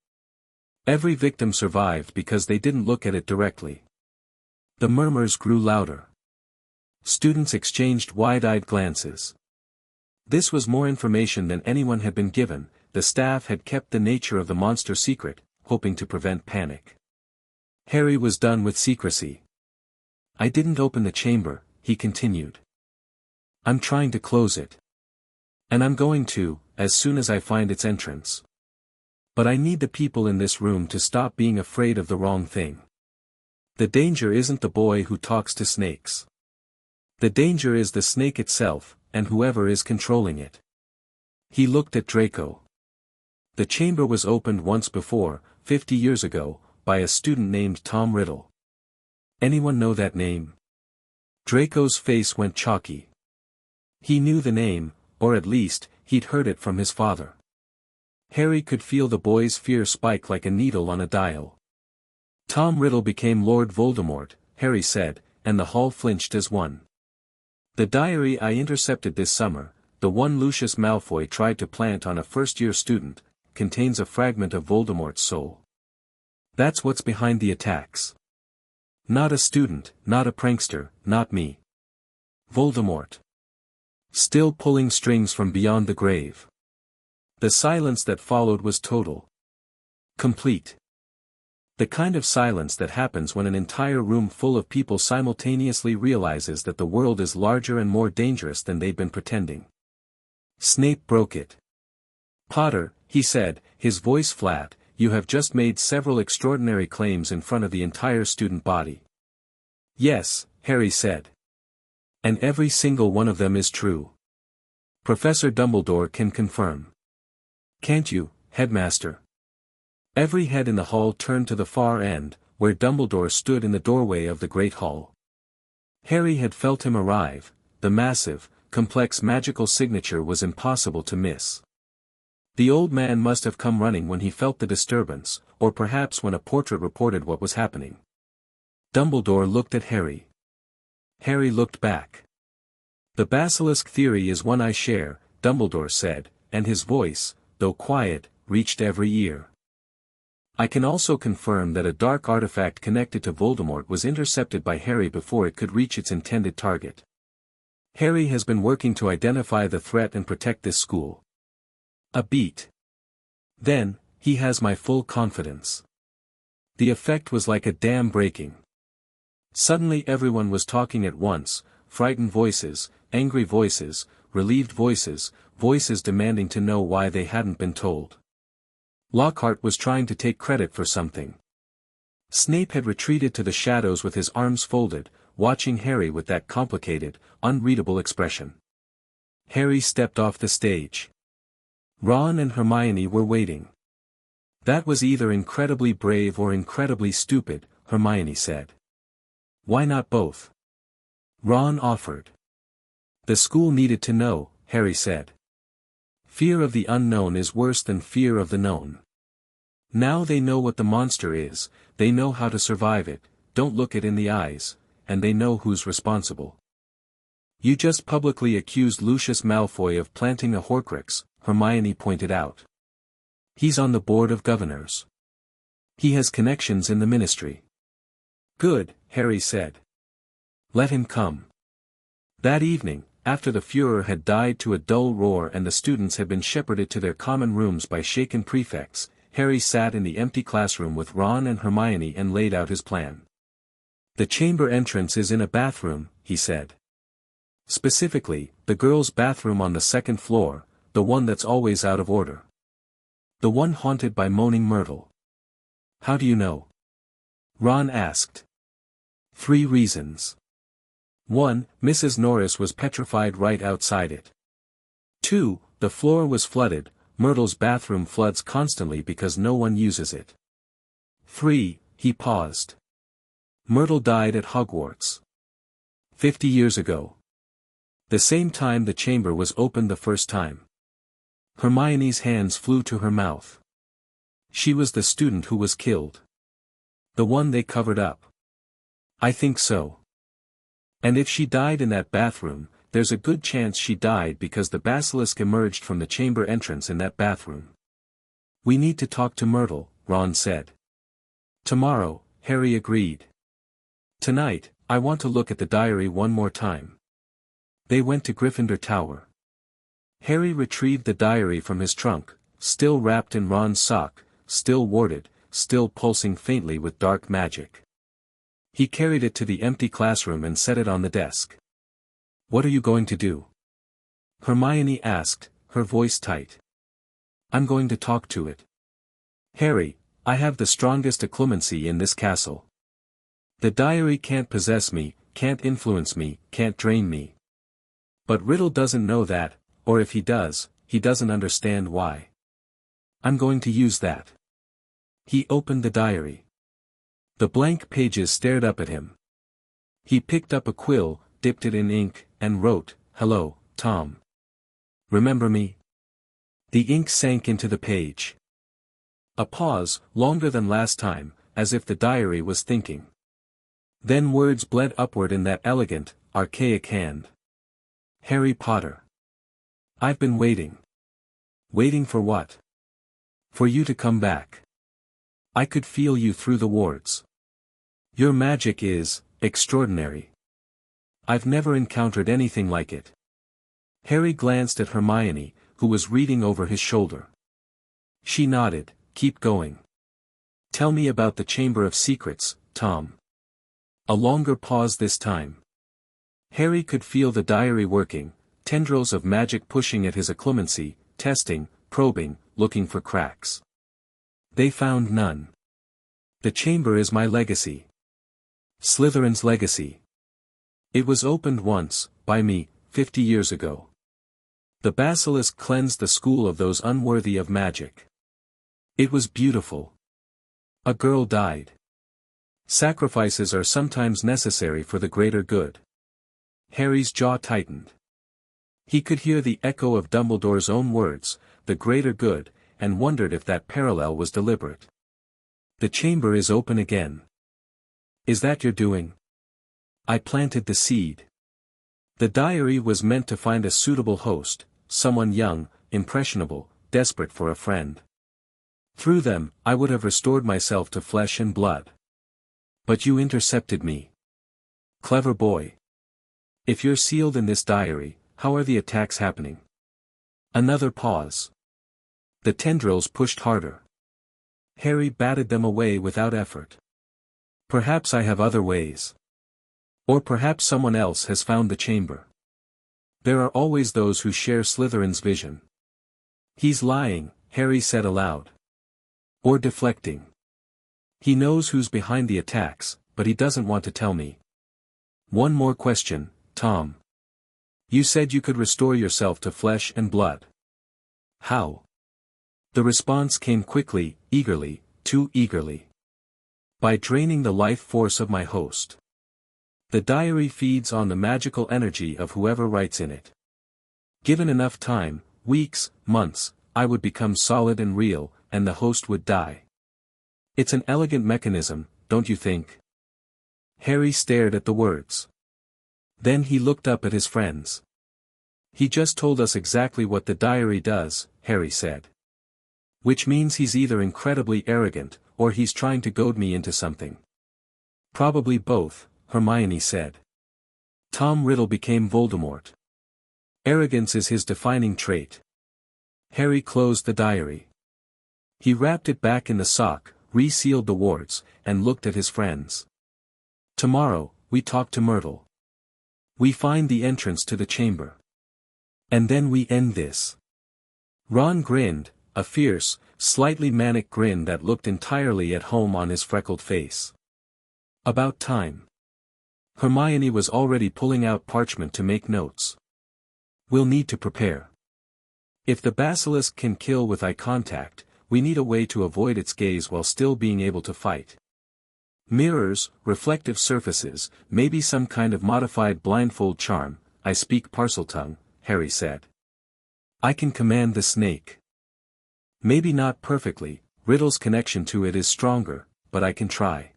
Every victim survived because they didn't look at it directly. The murmurs grew louder. Students exchanged wide-eyed glances. This was more information than anyone had been given. The staff had kept the nature of the monster secret, hoping to prevent panic. Harry was done with secrecy. I didn't open the chamber, he continued. I'm trying to close it. And I'm going to, as soon as I find its entrance. But I need the people in this room to stop being afraid of the wrong thing. The danger isn't the boy who talks to snakes. The danger is the snake itself, and whoever is controlling it. He looked at Draco. The chamber was opened once before, 50 years ago, by a student named Tom Riddle. Anyone know that name? Draco's face went chalky. He knew the name, or at least, he'd heard it from his father. Harry could feel the boy's fear spike like a needle on a dial. Tom Riddle became Lord Voldemort, Harry said, and the hall flinched as one. The diary I intercepted this summer, the one Lucius Malfoy tried to plant on a first-year student, contains a fragment of Voldemort's soul. That's what's behind the attacks. Not a student, not a prankster, not me. Voldemort. Still pulling strings from beyond the grave. The silence that followed was total. Complete. The kind of silence that happens when an entire room full of people simultaneously realizes that the world is larger and more dangerous than they've been pretending. Snape broke it. Potter, he said, his voice flat, you have just made several extraordinary claims in front of the entire student body. Yes, Harry said. And every single one of them is true. Professor Dumbledore can confirm. Can't you, Headmaster? Every head in the hall turned to the far end, where Dumbledore stood in the doorway of the Great Hall. Harry had felt him arrive. The massive, complex magical signature was impossible to miss. The old man must have come running when he felt the disturbance, or perhaps when a portrait reported what was happening. Dumbledore looked at Harry. Harry looked back. The basilisk theory is one I share, Dumbledore said, and his voice, though quiet, reached every ear. I can also confirm that a dark artifact connected to Voldemort was intercepted by Harry before it could reach its intended target. Harry has been working to identify the threat and protect this school. A beat. Then, he has my full confidence. The effect was like a dam breaking. Suddenly everyone was talking at once, frightened voices, angry voices, relieved voices, voices demanding to know why they hadn't been told. Lockhart was trying to take credit for something. Snape had retreated to the shadows with his arms folded, watching Harry with that complicated, unreadable expression. Harry stepped off the stage. Ron and Hermione were waiting. That was either incredibly brave or incredibly stupid, Hermione said. Why not both? Ron offered. The school needed to know, Harry said. Fear of the unknown is worse than fear of the known. Now they know what the monster is, they know how to survive it, don't look it in the eyes, and they know who's responsible. You just publicly accused Lucius Malfoy of planting a Horcrux, Hermione pointed out. He's on the board of governors. He has connections in the ministry. Good, Harry said. Let him come. That evening, after the furor had died to a dull roar and the students had been shepherded to their common rooms by shaken prefects, Harry sat in the empty classroom with Ron and Hermione and laid out his plan. The chamber entrance is in a bathroom, he said. Specifically, the girls' bathroom on the second floor, the one that's always out of order. The one haunted by Moaning Myrtle. How do you know? Ron asked. 3 reasons. 1. Mrs. Norris was petrified right outside it. 2. The floor was flooded, Myrtle's bathroom floods constantly because no one uses it. 3. He paused. Myrtle died at Hogwarts. 50 years ago. The same time the chamber was opened the first time. Hermione's hands flew to her mouth. She was the student who was killed. The one they covered up. I think so. And if she died in that bathroom, there's a good chance she died because the basilisk emerged from the chamber entrance in that bathroom. We need to talk to Myrtle, Ron said. Tomorrow, Harry agreed. Tonight, I want to look at the diary one more time. They went to Gryffindor Tower. Harry retrieved the diary from his trunk, still wrapped in Ron's sock, still warded, still pulsing faintly with dark magic. He carried it to the empty classroom and set it on the desk. What are you going to do? Hermione asked, her voice tight. I'm going to talk to it. Harry, I have the strongest occlumency in this castle. The diary can't possess me, can't influence me, can't drain me. But Riddle doesn't know that, or if he does, he doesn't understand why. I'm going to use that. He opened the diary. The blank pages stared up at him. He picked up a quill, dipped it in ink, and wrote, "Hello, Tom. Remember me?" The ink sank into the page. A pause, longer than last time, as if the diary was thinking. Then words bled upward in that elegant, archaic hand. Harry Potter. I've been waiting. Waiting for what? For you to come back. I could feel you through the wards. Your magic is extraordinary. I've never encountered anything like it. Harry glanced at Hermione, who was reading over his shoulder. She nodded. Keep going. Tell me about the Chamber of Secrets, Tom. A longer pause this time. Harry could feel the diary working, tendrils of magic pushing at his occlumency, testing, probing, looking for cracks. They found none. The chamber is my legacy. Slytherin's legacy. It was opened once, by me, 50 years ago. The basilisk cleansed the school of those unworthy of magic. It was beautiful. A girl died. Sacrifices are sometimes necessary for the greater good. Harry's jaw tightened. He could hear the echo of Dumbledore's own words, the greater good, and wondered if that parallel was deliberate. The chamber is open again. Is that your doing? I planted the seed. The diary was meant to find a suitable host, someone young, impressionable, desperate for a friend. Through them, I would have restored myself to flesh and blood. But you intercepted me. Clever boy. If you're sealed in this diary, how are the attacks happening? Another pause. The tendrils pushed harder. Harry batted them away without effort. Perhaps I have other ways. Or perhaps someone else has found the chamber. There are always those who share Slytherin's vision. He's lying, Harry said aloud. Or deflecting. He knows who's behind the attacks, but he doesn't want to tell me. One more question, Tom. You said you could restore yourself to flesh and blood. How? The response came quickly, eagerly, too eagerly. By draining the life force of my host. The diary feeds on the magical energy of whoever writes in it. Given enough time, weeks, months, I would become solid and real, and the host would die. It's an elegant mechanism, don't you think? Harry stared at the words. Then he looked up at his friends. He just told us exactly what the diary does, Harry said. Which means he's either incredibly arrogant, or he's trying to goad me into something. Probably both, Hermione said. Tom Riddle became Voldemort. Arrogance is his defining trait. Harry closed the diary. He wrapped it back in the sock, resealed the wards, and looked at his friends. Tomorrow, we talk to Myrtle. We find the entrance to the chamber. And then we end this. Ron grinned, a fierce, slightly manic grin that looked entirely at home on his freckled face. About time. Hermione was already pulling out parchment to make notes. We'll need to prepare. If the basilisk can kill with eye contact, we need a way to avoid its gaze while still being able to fight. Mirrors, reflective surfaces, maybe some kind of modified blindfold charm. I speak Parseltongue, Harry said. I can command the snake. Maybe not perfectly, Riddle's connection to it is stronger, but I can try.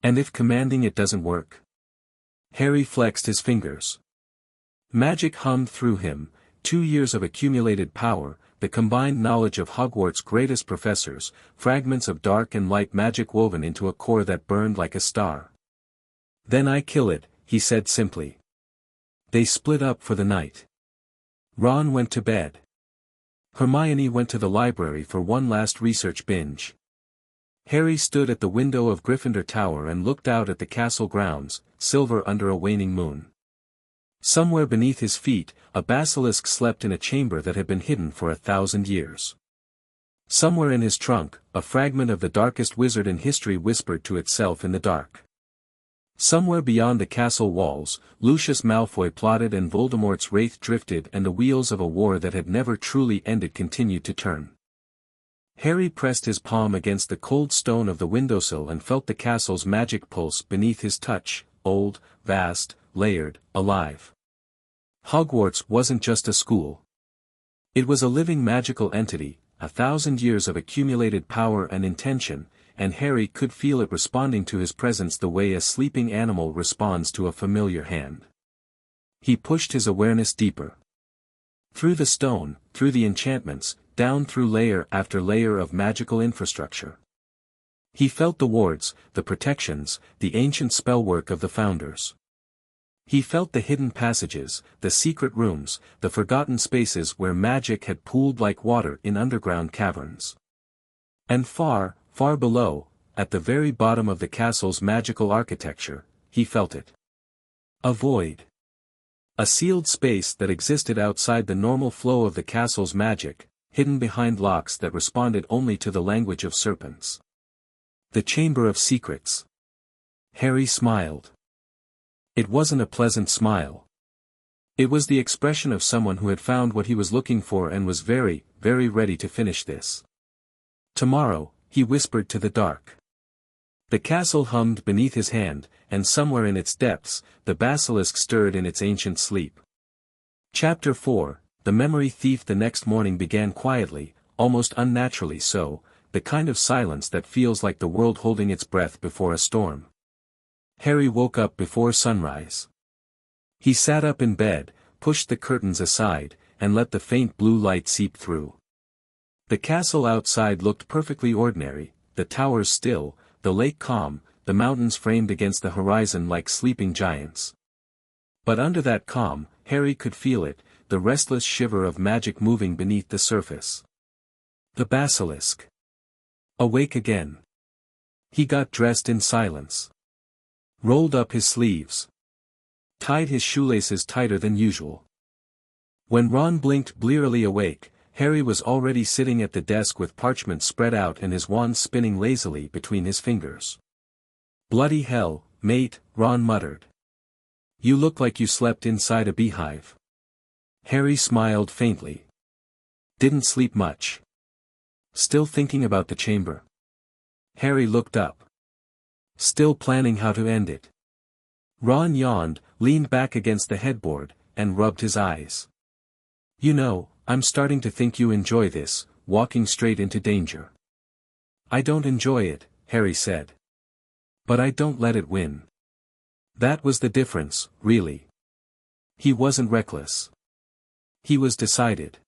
And if commanding it doesn't work? Harry flexed his fingers. Magic hummed through him, 2 years of accumulated power, the combined knowledge of Hogwarts' greatest professors, fragments of dark and light magic woven into a core that burned like a star. "Then I kill it," he said simply. They split up for the night. Ron went to bed. Hermione went to the library for one last research binge. Harry stood at the window of Gryffindor Tower and looked out at the castle grounds, silver under a waning moon. Somewhere beneath his feet, a basilisk slept in a chamber that had been hidden for 1,000 years. Somewhere in his trunk, a fragment of the darkest wizard in history whispered to itself in the dark. Somewhere beyond the castle walls, Lucius Malfoy plotted and Voldemort's wraith drifted and the wheels of a war that had never truly ended continued to turn. Harry pressed his palm against the cold stone of the windowsill and felt the castle's magic pulse beneath his touch, old, vast, layered, alive. Hogwarts wasn't just a school. It was a living magical entity, 1,000 years of accumulated power and intention, and Harry could feel it responding to his presence the way a sleeping animal responds to a familiar hand. He pushed his awareness deeper. Through the stone, through the enchantments, down through layer after layer of magical infrastructure. He felt the wards, the protections, the ancient spellwork of the founders. He felt the hidden passages, the secret rooms, the forgotten spaces where magic had pooled like water in underground caverns. And far, far below, at the very bottom of the castle's magical architecture, he felt it. A void. A sealed space that existed outside the normal flow of the castle's magic, hidden behind locks that responded only to the language of serpents. The Chamber of Secrets. Harry smiled. It wasn't a pleasant smile. It was the expression of someone who had found what he was looking for and was very, very ready to finish this. "Tomorrow," he whispered to the dark. The castle hummed beneath his hand, and somewhere in its depths, the basilisk stirred in its ancient sleep. Chapter 4, The Memory Thief. The next morning began quietly, almost unnaturally so, the kind of silence that feels like the world holding its breath before a storm. Harry woke up before sunrise. He sat up in bed, pushed the curtains aside, and let the faint blue light seep through. The castle outside looked perfectly ordinary, the towers still, the lake calm, the mountains framed against the horizon like sleeping giants. But under that calm, Harry could feel it, the restless shiver of magic moving beneath the surface. The basilisk. Awake again. He got dressed in silence. Rolled up his sleeves. Tied his shoelaces tighter than usual. When Ron blinked blearily awake, Harry was already sitting at the desk with parchment spread out and his wand spinning lazily between his fingers. "Bloody hell, mate," Ron muttered. "You look like you slept inside a beehive." Harry smiled faintly. "Didn't sleep much." "Still thinking about the chamber?" Harry looked up. "Still planning how to end it." Ron yawned, leaned back against the headboard, and rubbed his eyes. "You know, I'm starting to think you enjoy this, walking straight into danger." "I don't enjoy it," Harry said. "But I don't let it win." That was the difference, really. He wasn't reckless. He was decided.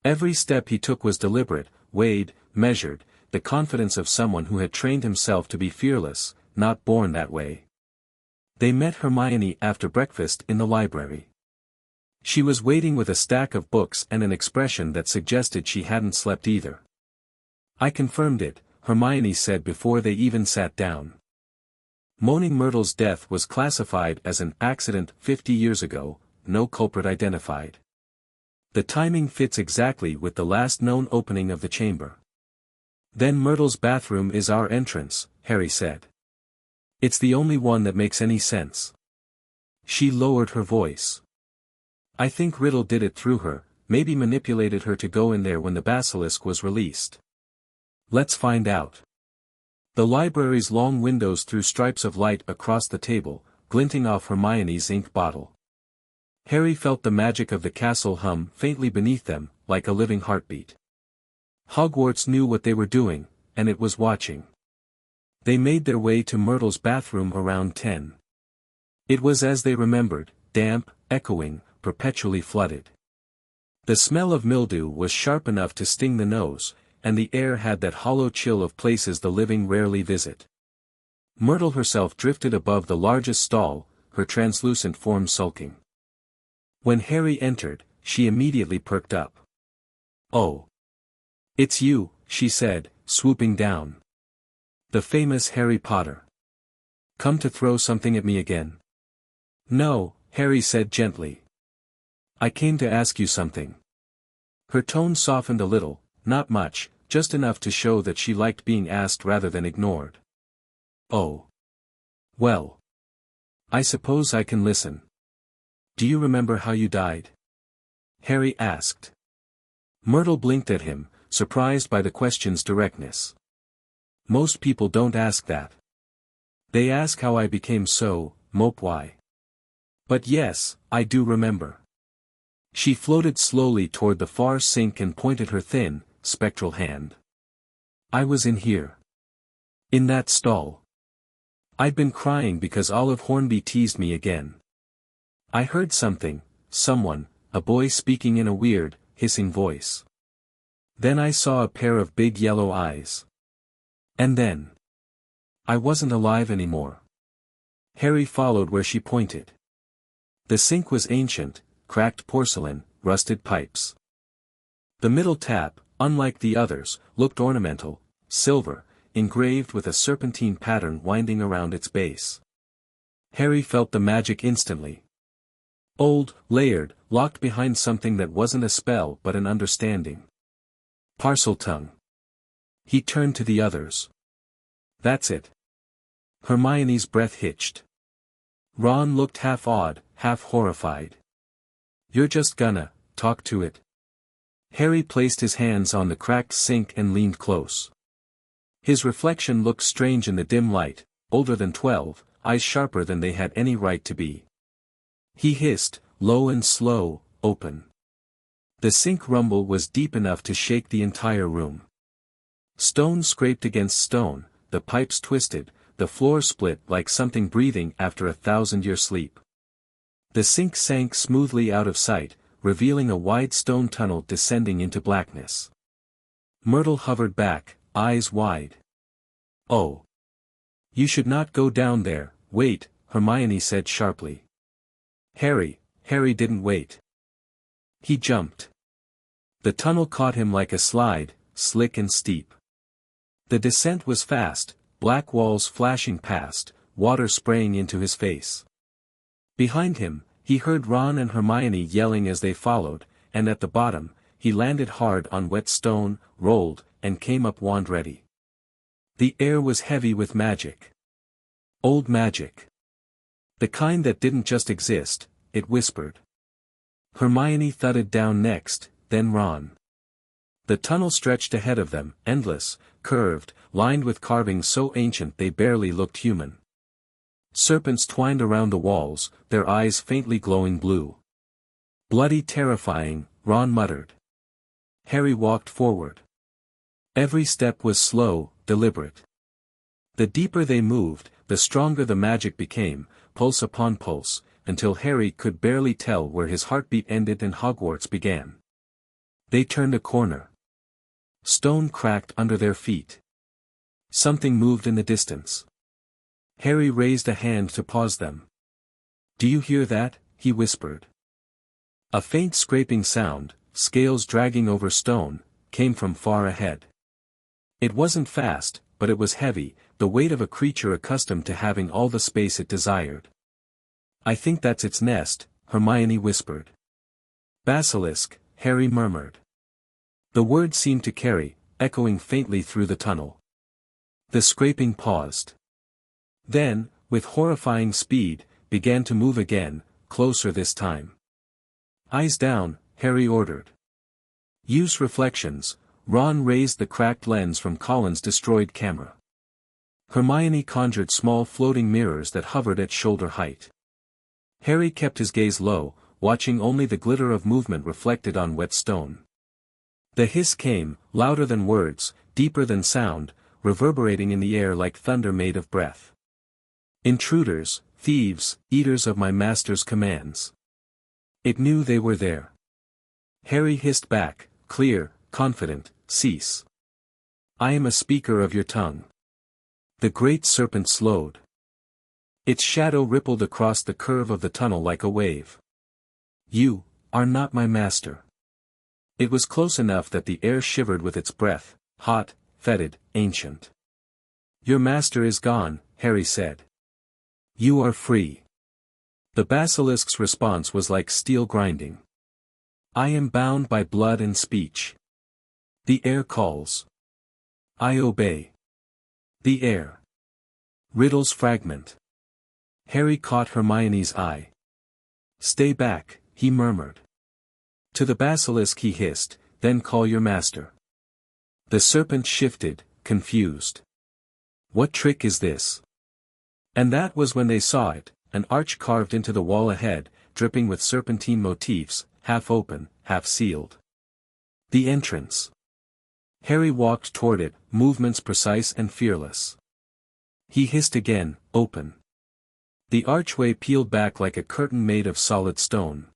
Every step he took was deliberate, weighed, measured, the confidence of someone who had trained himself to be fearless, not born that way. They met Hermione after breakfast in the library. She was waiting with a stack of books and an expression that suggested she hadn't slept either. "I confirmed it," Hermione said before they even sat down. Moaning Myrtle's death was classified as an accident 50 years ago, no culprit identified. The timing fits exactly with the last known opening of the chamber. "Then Myrtle's bathroom is our entrance," Harry said. "It's the only one that makes any sense." She lowered her voice. "I think Riddle did it through her, maybe manipulated her to go in there when the basilisk was released. Let's find out." The library's long windows threw stripes of light across the table, glinting off Hermione's ink bottle. Harry felt the magic of the castle hum faintly beneath them, like a living heartbeat. Hogwarts knew what they were doing, and it was watching. They made their way to Myrtle's bathroom around 10. It was as they remembered, damp, echoing, perpetually flooded. The smell of mildew was sharp enough to sting the nose, and the air had that hollow chill of places the living rarely visit. Myrtle herself drifted above the largest stall, her translucent form sulking. When Harry entered, she immediately perked up. "Oh. It's you," she said, swooping down. "The famous Harry Potter. Come to throw something at me again?" "No," Harry said gently. "I came to ask you something." Her tone softened a little, not much, just enough to show that she liked being asked rather than ignored. "Oh. Well. I suppose I can listen. Do you remember how you died?" Harry asked. Myrtle blinked at him, surprised by the question's directness. "Most people don't ask that. They ask how I became so, mope why. But yes, I do remember." She floated slowly toward the far sink and pointed her thin, spectral hand. "I was in here. In that stall. I'd been crying because Olive Hornby teased me again. I heard something, someone, a boy speaking in a weird, hissing voice. Then I saw a pair of big yellow eyes. And then I wasn't alive anymore." Harry followed where she pointed. The sink was ancient, cracked porcelain, rusted pipes. The middle tap, unlike the others, looked ornamental, silver, engraved with a serpentine pattern winding around its base. Harry felt the magic instantly. Old, layered, locked behind something that wasn't a spell but an understanding. Parseltongue. He turned to the others. "That's it." Hermione's breath hitched. Ron looked half awed, half horrified. "You're just gonna talk to it?" Harry placed his hands on the cracked sink and leaned close. His reflection looked strange in the dim light, older than 12, eyes sharper than they had any right to be. He hissed, low and slow, "Open." The sink rumble was deep enough to shake the entire room. Stone scraped against stone, the pipes twisted, the floor split like something breathing after a 1,000-year sleep. The sink sank smoothly out of sight, revealing a wide stone tunnel descending into blackness. Myrtle hovered back, eyes wide. "Oh. You should not go down there, wait," Hermione said sharply. Harry didn't wait. He jumped. The tunnel caught him like a slide, slick and steep. The descent was fast, black walls flashing past, water spraying into his face. Behind him, he heard Ron and Hermione yelling as they followed, and at the bottom, he landed hard on wet stone, rolled, and came up wand ready. The air was heavy with magic. Old magic. The kind that didn't just exist, it whispered. Hermione thudded down next, then Ron. The tunnel stretched ahead of them, endless, curved, lined with carvings so ancient they barely looked human. Serpents twined around the walls, their eyes faintly glowing blue. "Bloody terrifying," Ron muttered. Harry walked forward. Every step was slow, deliberate. The deeper they moved, the stronger the magic became, pulse upon pulse, until Harry could barely tell where his heartbeat ended and Hogwarts began. They turned a corner. Stone cracked under their feet. Something moved in the distance. Harry raised a hand to pause them. "Do you hear that?" he whispered. A faint scraping sound, scales dragging over stone, came from far ahead. It wasn't fast, but it was heavy, the weight of a creature accustomed to having all the space it desired. "I think that's its nest," Hermione whispered. "Basilisk," Harry murmured. The word seemed to carry, echoing faintly through the tunnel. The scraping paused. Then, with horrifying speed, began to move again, closer this time. "Eyes down," Harry ordered. "Use reflections." Ron raised the cracked lens from Colin's destroyed camera. Hermione conjured small floating mirrors that hovered at shoulder height. Harry kept his gaze low, watching only the glitter of movement reflected on wet stone. The hiss came, louder than words, deeper than sound, reverberating in the air like thunder made of breath. "Intruders, thieves, eaters of my master's commands. It knew they were there. Harry hissed back, clear, confident, cease. I am a speaker of your tongue. The great serpent slowed. Its shadow rippled across the curve of the tunnel like a wave. You are not my master. It was close enough that the air shivered with its breath, hot, fetid, ancient. Your master is gone, Harry said. You are free. The basilisk's response was like steel grinding. I am bound by blood and speech. The air calls. I obey. The air. Riddle's fragment. Harry caught Hermione's eye. Stay back, he murmured. To the basilisk he hissed, then call your master. The serpent shifted, confused. What trick is this? And that was when they saw it, an arch carved into the wall ahead, dripping with serpentine motifs, half open, half sealed. The entrance. Harry walked toward it, movements precise and fearless. He hissed again, open. The archway peeled back like a curtain made of solid stone.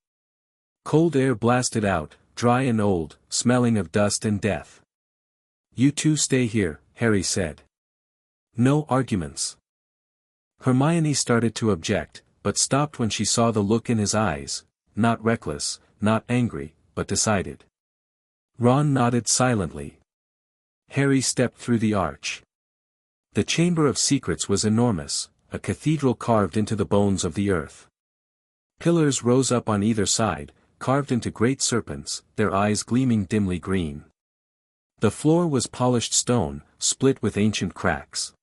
Cold air blasted out, dry and old, smelling of dust and death. You two stay here, Harry said. No arguments. Hermione started to object, but stopped when she saw the look in his eyes, not reckless, not angry, but decided. Ron nodded silently. Harry stepped through the arch. The Chamber of Secrets was enormous, a cathedral carved into the bones of the earth. Pillars rose up on either side, carved into great serpents, their eyes gleaming dimly green. The floor was polished stone, split with ancient cracks.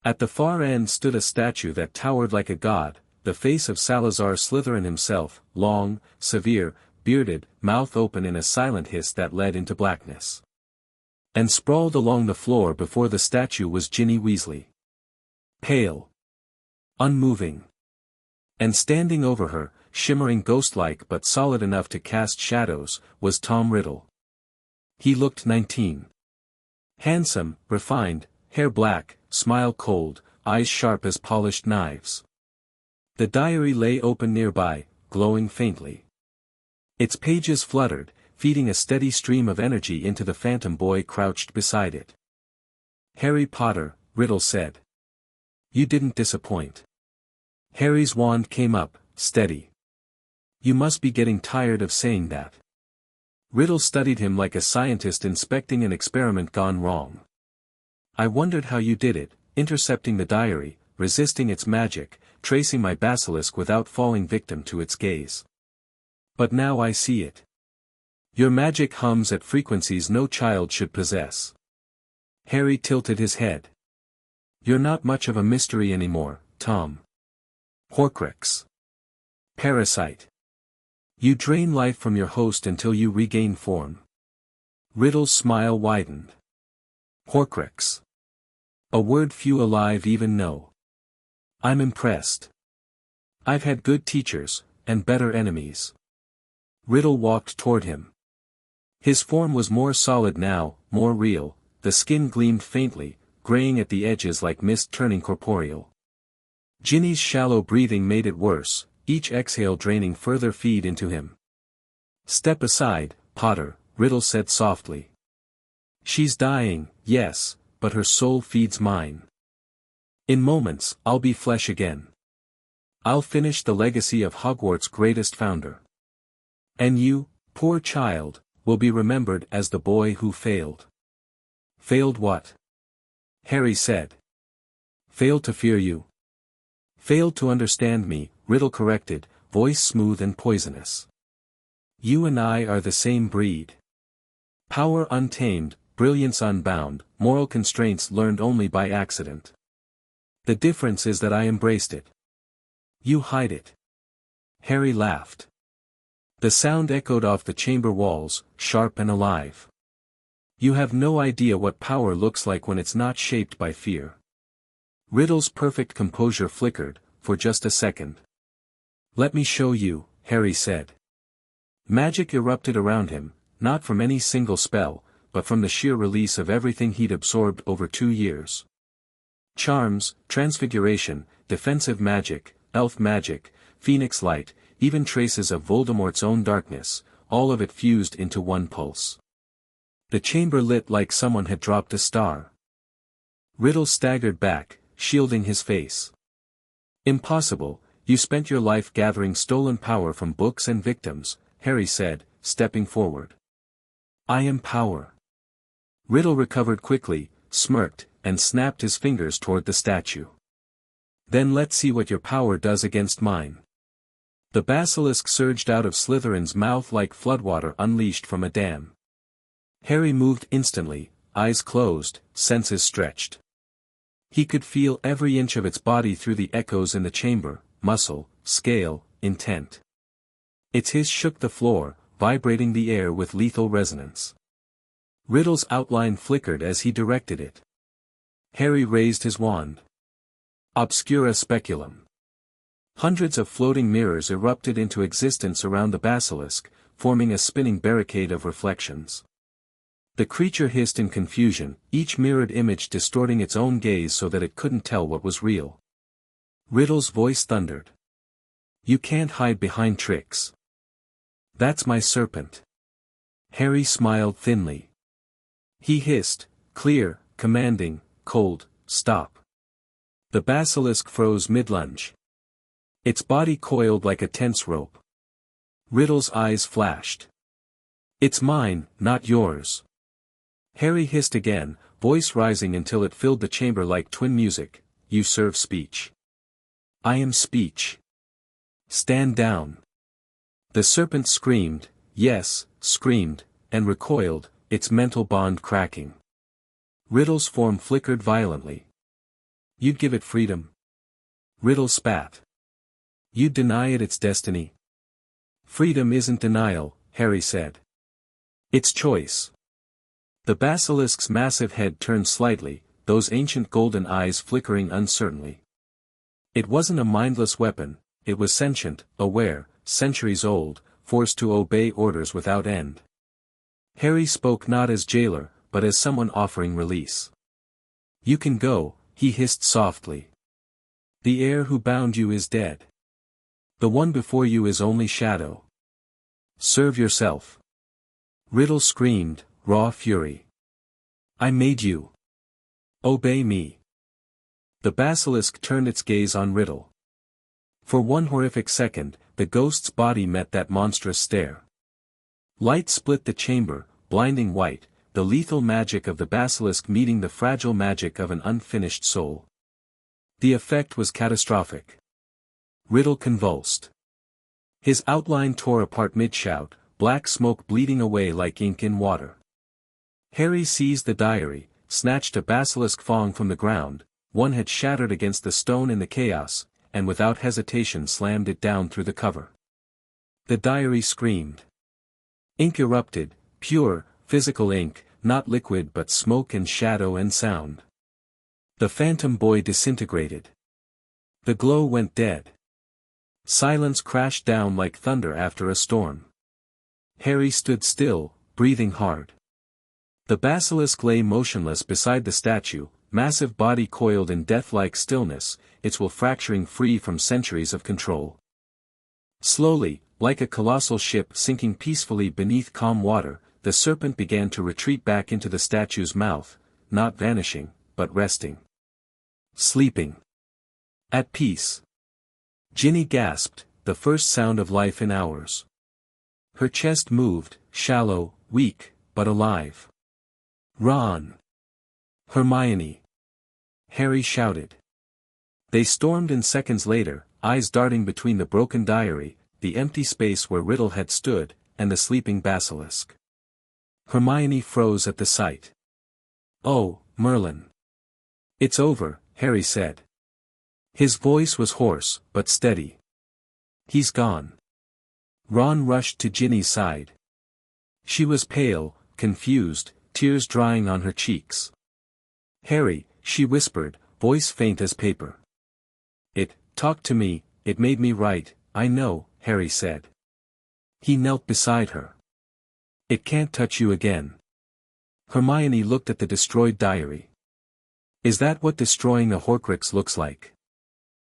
At the far end stood a statue that towered like a god, the face of Salazar Slytherin himself, long, severe, bearded, mouth open in a silent hiss that led into blackness. And sprawled along the floor before the statue was Ginny Weasley. Pale. Unmoving. And standing over her, shimmering ghost-like but solid enough to cast shadows, was Tom Riddle. He looked 19. Handsome, refined, hair black, smile cold, eyes sharp as polished knives. The diary lay open nearby, glowing faintly. Its pages fluttered, feeding a steady stream of energy into the phantom boy crouched beside it. Harry Potter, Riddle said. You didn't disappoint. Harry's wand came up, steady. You must be getting tired of saying that. Riddle studied him like a scientist inspecting an experiment gone wrong. I wondered how you did it, intercepting the diary, resisting its magic, tracing my basilisk without falling victim to its gaze. But now I see it. Your magic hums at frequencies no child should possess. Harry tilted his head. You're not much of a mystery anymore, Tom. Horcrux. Parasite. You drain life from your host until you regain form. Riddle's smile widened. Horcrux. A word few alive even know. I'm impressed. I've had good teachers, and better enemies. Riddle walked toward him. His form was more solid now, more real, the skin gleamed faintly, graying at the edges like mist turning corporeal. Ginny's shallow breathing made it worse, each exhale draining further feed into him. Step aside, Potter, Riddle said softly. She's dying, yes, but her soul feeds mine. In moments, I'll be flesh again. I'll finish the legacy of Hogwarts' greatest founder. And you, poor child, will be remembered as the boy who failed. Failed what? Harry said. Failed to fear you. Failed to understand me, Riddle corrected, voice smooth and poisonous. You and I are the same breed. Power untamed, brilliance unbound, moral constraints learned only by accident. The difference is that I embraced it. You hide it. Harry laughed. The sound echoed off the chamber walls, sharp and alive. You have no idea what power looks like when it's not shaped by fear. Riddle's perfect composure flickered, for just a second. Let me show you, Harry said. Magic erupted around him, not from any single spell, but from the sheer release of everything he'd absorbed over 2 years. Charms, transfiguration, defensive magic, elf magic, phoenix light, even traces of Voldemort's own darkness, all of it fused into one pulse. The chamber lit like someone had dropped a star. Riddle staggered back, shielding his face. Impossible, you spent your life gathering stolen power from books and victims, Harry said, stepping forward. I am power. Riddle recovered quickly, smirked, and snapped his fingers toward the statue. Then let's see what your power does against mine. The basilisk surged out of Slytherin's mouth like floodwater unleashed from a dam. Harry moved instantly, eyes closed, senses stretched. He could feel every inch of its body through the echoes in the chamber, muscle, scale, intent. Its hiss shook the floor, vibrating the air with lethal resonance. Riddle's outline flickered as he directed it. Harry raised his wand. Obscura speculum. Hundreds of floating mirrors erupted into existence around the basilisk, forming a spinning barricade of reflections. The creature hissed in confusion, each mirrored image distorting its own gaze so that it couldn't tell what was real. Riddle's voice thundered. You can't hide behind tricks. That's my serpent. Harry smiled thinly. He hissed, clear, commanding, cold, stop. The basilisk froze mid-lunge. Its body coiled like a tense rope. Riddle's eyes flashed. It's mine, not yours. Harry hissed again, voice rising until it filled the chamber like twin music. You serve speech. I am speech. Stand down. The serpent screamed, yes, screamed, and recoiled, its mental bond cracking. Riddle's form flickered violently. You'd give it freedom? Riddle spat. You'd deny it its destiny? Freedom isn't denial, Harry said. It's choice. The basilisk's massive head turned slightly, those ancient golden eyes flickering uncertainly. It wasn't a mindless weapon, it was sentient, aware, centuries old, forced to obey orders without end. Harry spoke not as jailer, but as someone offering release. You can go, he hissed softly. The heir who bound you is dead. The one before you is only shadow. Serve yourself. Riddle screamed, raw fury. I made you. Obey me. The basilisk turned its gaze on Riddle. For one horrific second, the ghost's body met that monstrous stare. Light split the chamber, blinding white, the lethal magic of the basilisk meeting the fragile magic of an unfinished soul. The effect was catastrophic. Riddle convulsed. His outline tore apart mid-shout, black smoke bleeding away like ink in water. Harry seized the diary, snatched a basilisk fong from the ground, one had shattered against the stone in the chaos, and without hesitation slammed it down through the cover. The diary screamed. Ink erupted, pure, physical ink, not liquid but smoke and shadow and sound. The phantom boy disintegrated. The glow went dead. Silence crashed down like thunder after a storm. Harry stood still, breathing hard. The basilisk lay motionless beside the statue, massive body coiled in death-like stillness, its will fracturing free from centuries of control. Slowly, like a colossal ship sinking peacefully beneath calm water, the serpent began to retreat back into the statue's mouth, not vanishing, but resting. Sleeping. At peace. Ginny gasped, the first sound of life in hours. Her chest moved, shallow, weak, but alive. Ron! Hermione! Harry shouted. They stormed in seconds later, eyes darting between the broken diary, the empty space where Riddle had stood, and the sleeping basilisk. Hermione froze at the sight. Oh, Merlin! It's over, Harry said. His voice was hoarse, but steady. He's gone. Ron rushed to Ginny's side. She was pale, confused, tears drying on her cheeks. Harry, she whispered, voice faint as paper. It talked to me, it made me write, I know, Harry said. He knelt beside her. It can't touch you again. Hermione looked at the destroyed diary. Is that what destroying a Horcrux looks like?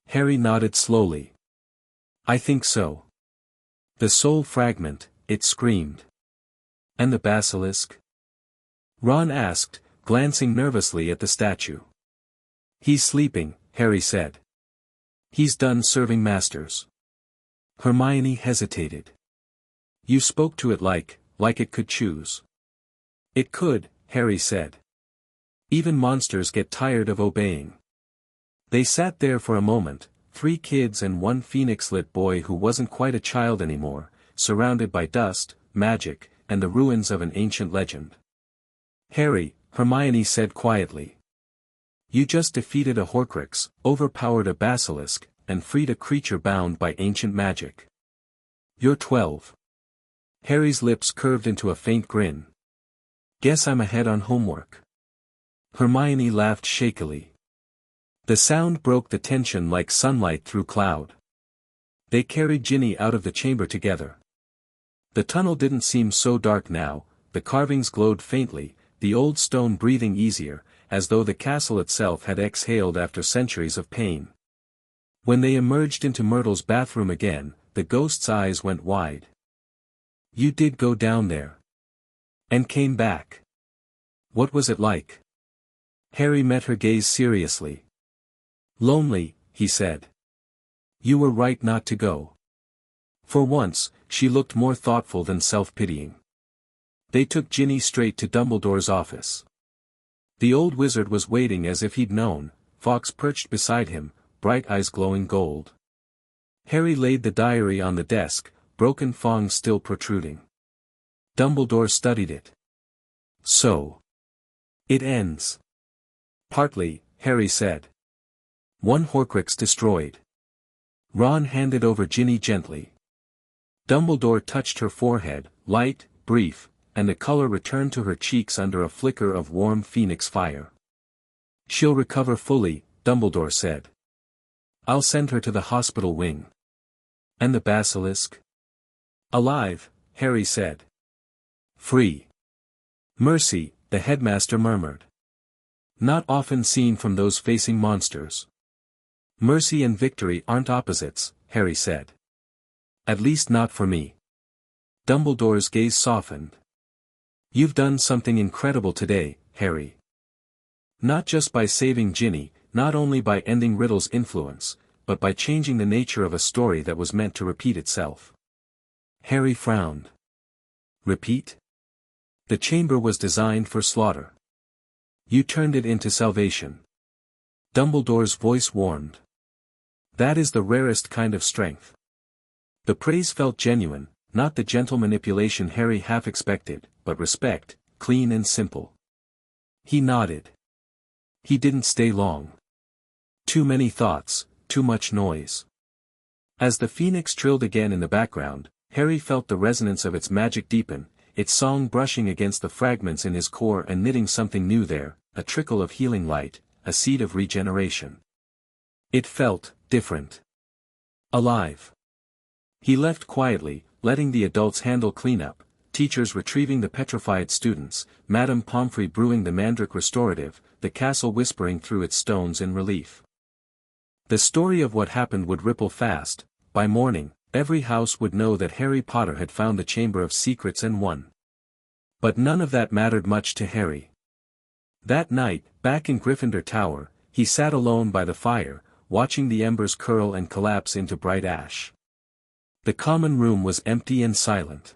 Harry nodded slowly. I think so. The soul fragment, it screamed. And the basilisk? Ron asked, glancing nervously at the statue. He's sleeping, Harry said. He's done serving masters. Hermione hesitated. You spoke to it like it could choose. It could, Harry said. Even monsters get tired of obeying. They sat there for a moment, 3 kids and 1 phoenix-lit boy who wasn't quite a child anymore, surrounded by dust, magic, and the ruins of an ancient legend. Harry, Hermione said quietly. You just defeated a Horcrux, overpowered a basilisk, and freed a creature bound by ancient magic. You're 12. Harry's lips curved into a faint grin. Guess I'm ahead on homework. Hermione laughed shakily. The sound broke the tension like sunlight through cloud. They carried Ginny out of the chamber together. The tunnel didn't seem so dark now, the carvings glowed faintly, the old stone breathing easier, as though the castle itself had exhaled after centuries of pain. When they emerged into Myrtle's bathroom again, the ghost's eyes went wide. You did go down there. And came back. What was it like? Harry met her gaze seriously. Lonely, he said. You were right not to go. For once, she looked more thoughtful than self-pitying. They took Ginny straight to Dumbledore's office. The old wizard was waiting as if he'd known, Fawkes perched beside him, bright eyes glowing gold. Harry laid the diary on the desk, broken fangs still protruding. Dumbledore studied it. So. It ends. Partly, Harry said. 1 Horcrux destroyed. Ron handed over Ginny gently. Dumbledore touched her forehead, light, brief, and the color returned to her cheeks under a flicker of warm phoenix fire. She'll recover fully, Dumbledore said. I'll send her to the hospital wing. And the basilisk? Alive, Harry said. Free. Mercy, the headmaster murmured. Not often seen from those facing monsters. Mercy and victory aren't opposites, Harry said. At least not for me. Dumbledore's gaze softened. You've done something incredible today, Harry. Not just by saving Ginny, not only by ending Riddle's influence, but by changing the nature of a story that was meant to repeat itself. Harry frowned. Repeat? The chamber was designed for slaughter. You turned it into salvation. Dumbledore's voice warmed. That is the rarest kind of strength. The praise felt genuine, not the gentle manipulation Harry half expected, but respect, clean and simple. He nodded. He didn't stay long. Too many thoughts, too much noise. As the phoenix trilled again in the background, Harry felt the resonance of its magic deepen, its song brushing against the fragments in his core and knitting something new there, a trickle of healing light, a seed of regeneration. It felt different. Alive. He left quietly, letting the adults handle cleanup, teachers retrieving the petrified students, Madame Pomfrey brewing the mandrake restorative, the castle whispering through its stones in relief. The story of what happened would ripple fast. By morning, every house would know that Harry Potter had found the Chamber of Secrets and won. But none of that mattered much to Harry. That night, back in Gryffindor Tower, he sat alone by the fire, watching the embers curl and collapse into bright ash. The common room was empty and silent.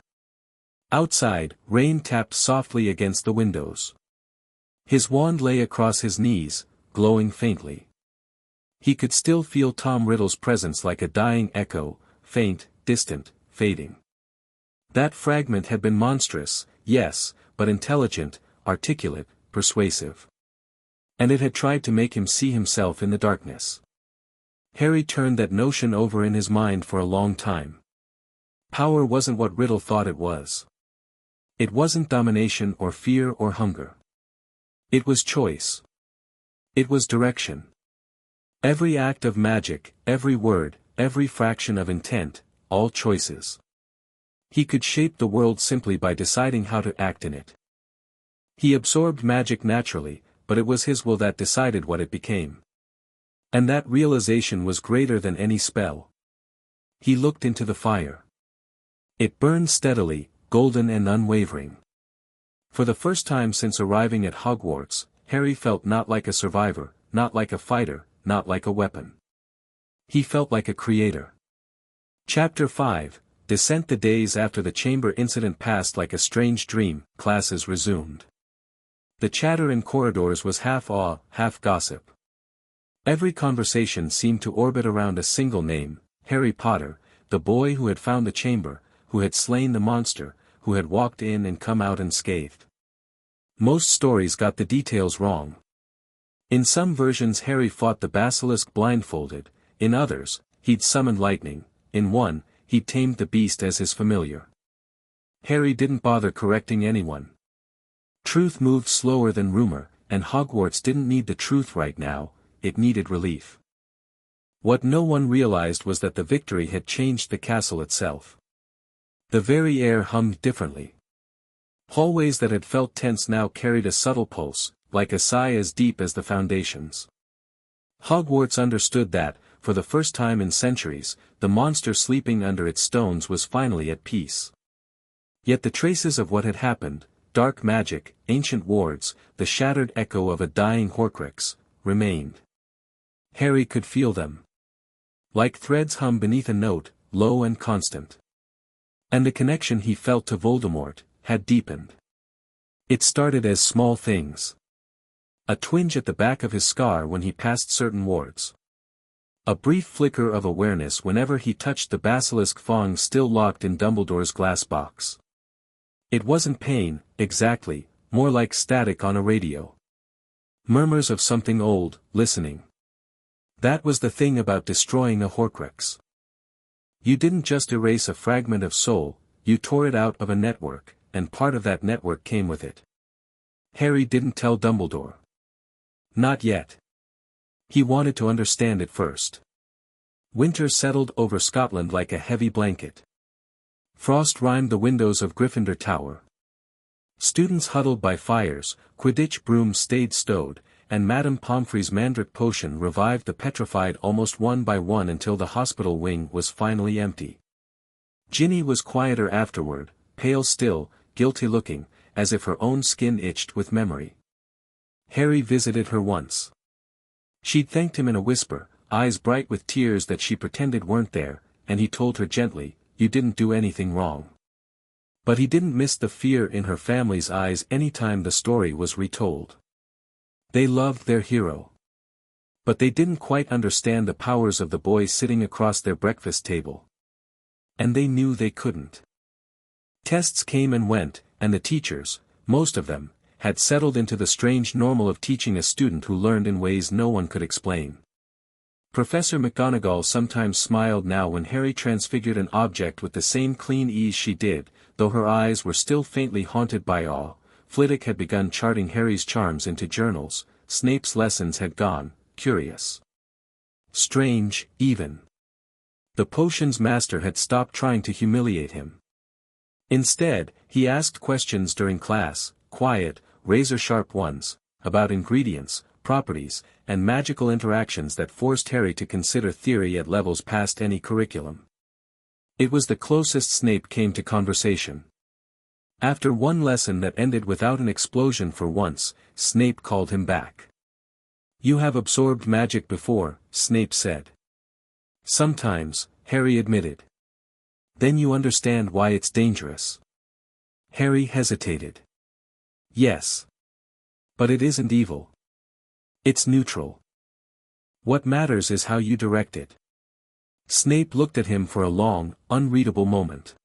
Outside, rain tapped softly against the windows. His wand lay across his knees, glowing faintly. He could still feel Tom Riddle's presence like a dying echo, faint, distant, fading. That fragment had been monstrous, yes, but intelligent, articulate, persuasive. And it had tried to make him see himself in the darkness. Harry turned that notion over in his mind for a long time. Power wasn't what Riddle thought it was. It wasn't domination or fear or hunger. It was choice. It was direction. Every act of magic, every word, every fraction of intent, all choices. He could shape the world simply by deciding how to act in it. He absorbed magic naturally, but it was his will that decided what it became. And that realization was greater than any spell. He looked into the fire. It burned steadily, golden and unwavering. For the first time since arriving at Hogwarts, Harry felt not like a survivor, not like a fighter, not like a weapon. He felt like a creator. Chapter 5, Descent. The days after the chamber incident passed like a strange dream. Classes resumed. The chatter in corridors was half awe, half gossip. Every conversation seemed to orbit around a single name, Harry Potter, the boy who had found the chamber, who had slain the monster, who had walked in and come out unscathed. Most stories got the details wrong. In some versions Harry fought the basilisk blindfolded, in others, he'd summoned lightning, in one, he'd tamed the beast as his familiar. Harry didn't bother correcting anyone. Truth moved slower than rumor, and Hogwarts didn't need the truth right now, it needed relief. What no one realized was that the victory had changed the castle itself. The very air hummed differently. Hallways that had felt tense now carried a subtle pulse, like a sigh as deep as the foundations. Hogwarts understood that, for the first time in centuries, the monster sleeping under its stones was finally at peace. Yet the traces of what had happened, dark magic, ancient wards, the shattered echo of a dying Horcrux, remained. Harry could feel them. Like threads hum beneath a note, low and constant. And the connection he felt to Voldemort had deepened. It started as small things. A twinge at the back of his scar when he passed certain wards. A brief flicker of awareness whenever he touched the basilisk fangs still locked in Dumbledore's glass box. It wasn't pain, exactly, more like static on a radio. Murmurs of something old, listening. That was the thing about destroying a Horcrux. You didn't just erase a fragment of soul, you tore it out of a network, and part of that network came with it. Harry didn't tell Dumbledore. Not yet. He wanted to understand it first. Winter settled over Scotland like a heavy blanket. Frost rimed the windows of Gryffindor Tower. Students huddled by fires, Quidditch brooms stayed stowed, and Madame Pomfrey's Mandrake potion revived the petrified almost one by one until the hospital wing was finally empty. Ginny was quieter afterward, pale still, guilty-looking, as if her own skin itched with memory. Harry visited her once. She'd thanked him in a whisper, eyes bright with tears that she pretended weren't there, and he told her gently, "You didn't do anything wrong." But he didn't miss the fear in her family's eyes any time the story was retold. They loved their hero. But they didn't quite understand the powers of the boy sitting across their breakfast table. And they knew they couldn't. Tests came and went, and the teachers, most of them, had settled into the strange normal of teaching a student who learned in ways no one could explain. Professor McGonagall sometimes smiled now when Harry transfigured an object with the same clean ease she did, though her eyes were still faintly haunted by awe. Flitwick had begun charting Harry's charms into journals, Snape's lessons had gone, curious. Strange, even. The potions master had stopped trying to humiliate him. Instead, he asked questions during class, quiet, razor-sharp ones, about ingredients, properties, and magical interactions that forced Harry to consider theory at levels past any curriculum. It was the closest Snape came to conversation. After one lesson that ended without an explosion for once, Snape called him back. "You have absorbed magic before," Snape said. "Sometimes," Harry admitted. "Then you understand why it's dangerous." Harry hesitated. "Yes. But it isn't evil. It's neutral. What matters is how you direct it." Snape looked at him for a long, unreadable moment.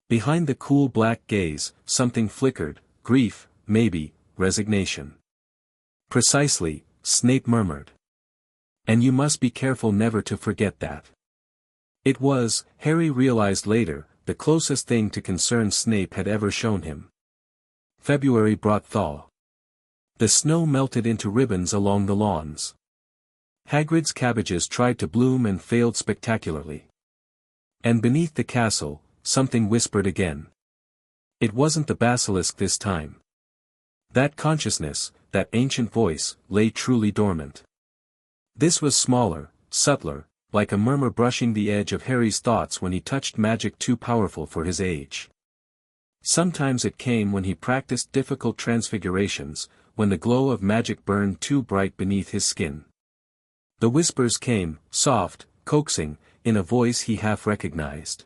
Behind the cool black gaze, something flickered, grief, maybe, resignation. "Precisely," Snape murmured. "And you must be careful never to forget that." It was, Harry realized later, the closest thing to concern Snape had ever shown him. February brought thaw. The snow melted into ribbons along the lawns. Hagrid's cabbages tried to bloom and failed spectacularly. And beneath the castle, something whispered again. It wasn't the basilisk this time. That consciousness, that ancient voice, lay truly dormant. This was smaller, subtler, like a murmur brushing the edge of Harry's thoughts when he touched magic too powerful for his age. Sometimes it came when he practiced difficult transfigurations, when the glow of magic burned too bright beneath his skin. The whispers came, soft, coaxing, in a voice he half recognized.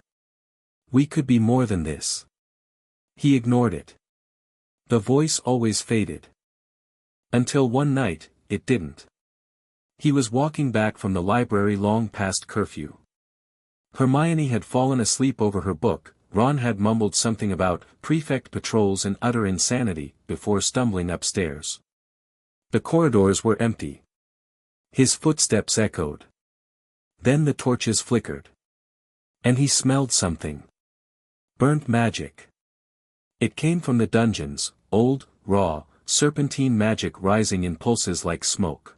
We could be more than this. He ignored it. The voice always faded. Until one night, it didn't. He was walking back from the library long past curfew. Hermione had fallen asleep over her book, Ron had mumbled something about prefect patrols and utter insanity before stumbling upstairs. The corridors were empty. His footsteps echoed. Then the torches flickered. And he smelled something. Burnt magic. It came from the dungeons, old, raw, serpentine magic rising in pulses like smoke.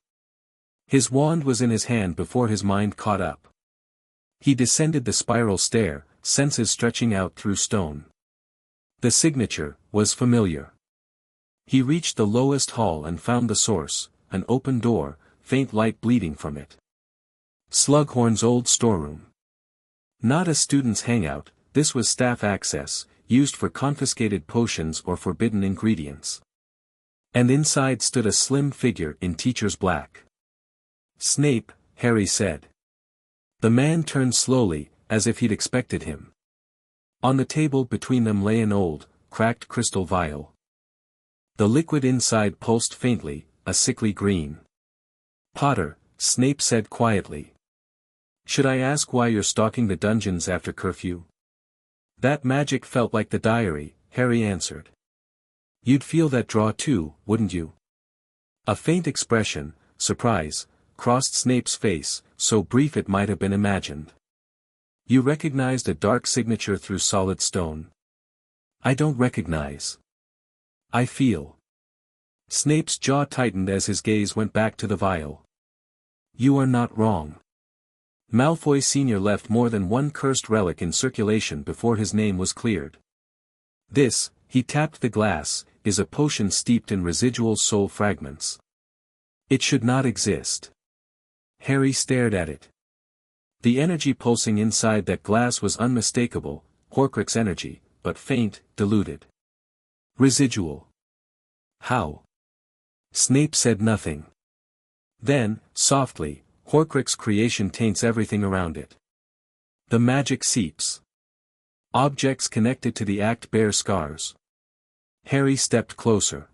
His wand was in his hand before his mind caught up. He descended the spiral stair, senses stretching out through stone. The signature was familiar. He reached the lowest hall and found the source, an open door, faint light bleeding from it. Slughorn's old storeroom. Not a student's hangout, this was staff access, used for confiscated potions or forbidden ingredients. And inside stood a slim figure in teacher's black. Snape, Harry said. The man turned slowly, as if he'd expected him. On the table between them lay an old, cracked crystal vial. The liquid inside pulsed faintly, a sickly green. Potter, Snape said quietly. Should I ask why you're stalking the dungeons after curfew? That magic felt like the diary, Harry answered. You'd feel that draw too, wouldn't you? A faint expression, surprise, crossed Snape's face, so brief it might have been imagined. You recognized a dark signature through solid stone. I don't recognize. I feel. Snape's jaw tightened as his gaze went back to the vial. You are not wrong. Malfoy Sr. left more than one cursed relic in circulation before his name was cleared. This, he tapped the glass, is a potion steeped in residual soul fragments. It should not exist. Harry stared at it. The energy pulsing inside that glass was unmistakable, Horcrux energy, but faint, diluted. Residual. How? Snape said nothing. Then, softly, Horcrux creation taints everything around it. The magic seeps. Objects connected to the act bear scars. Harry stepped closer.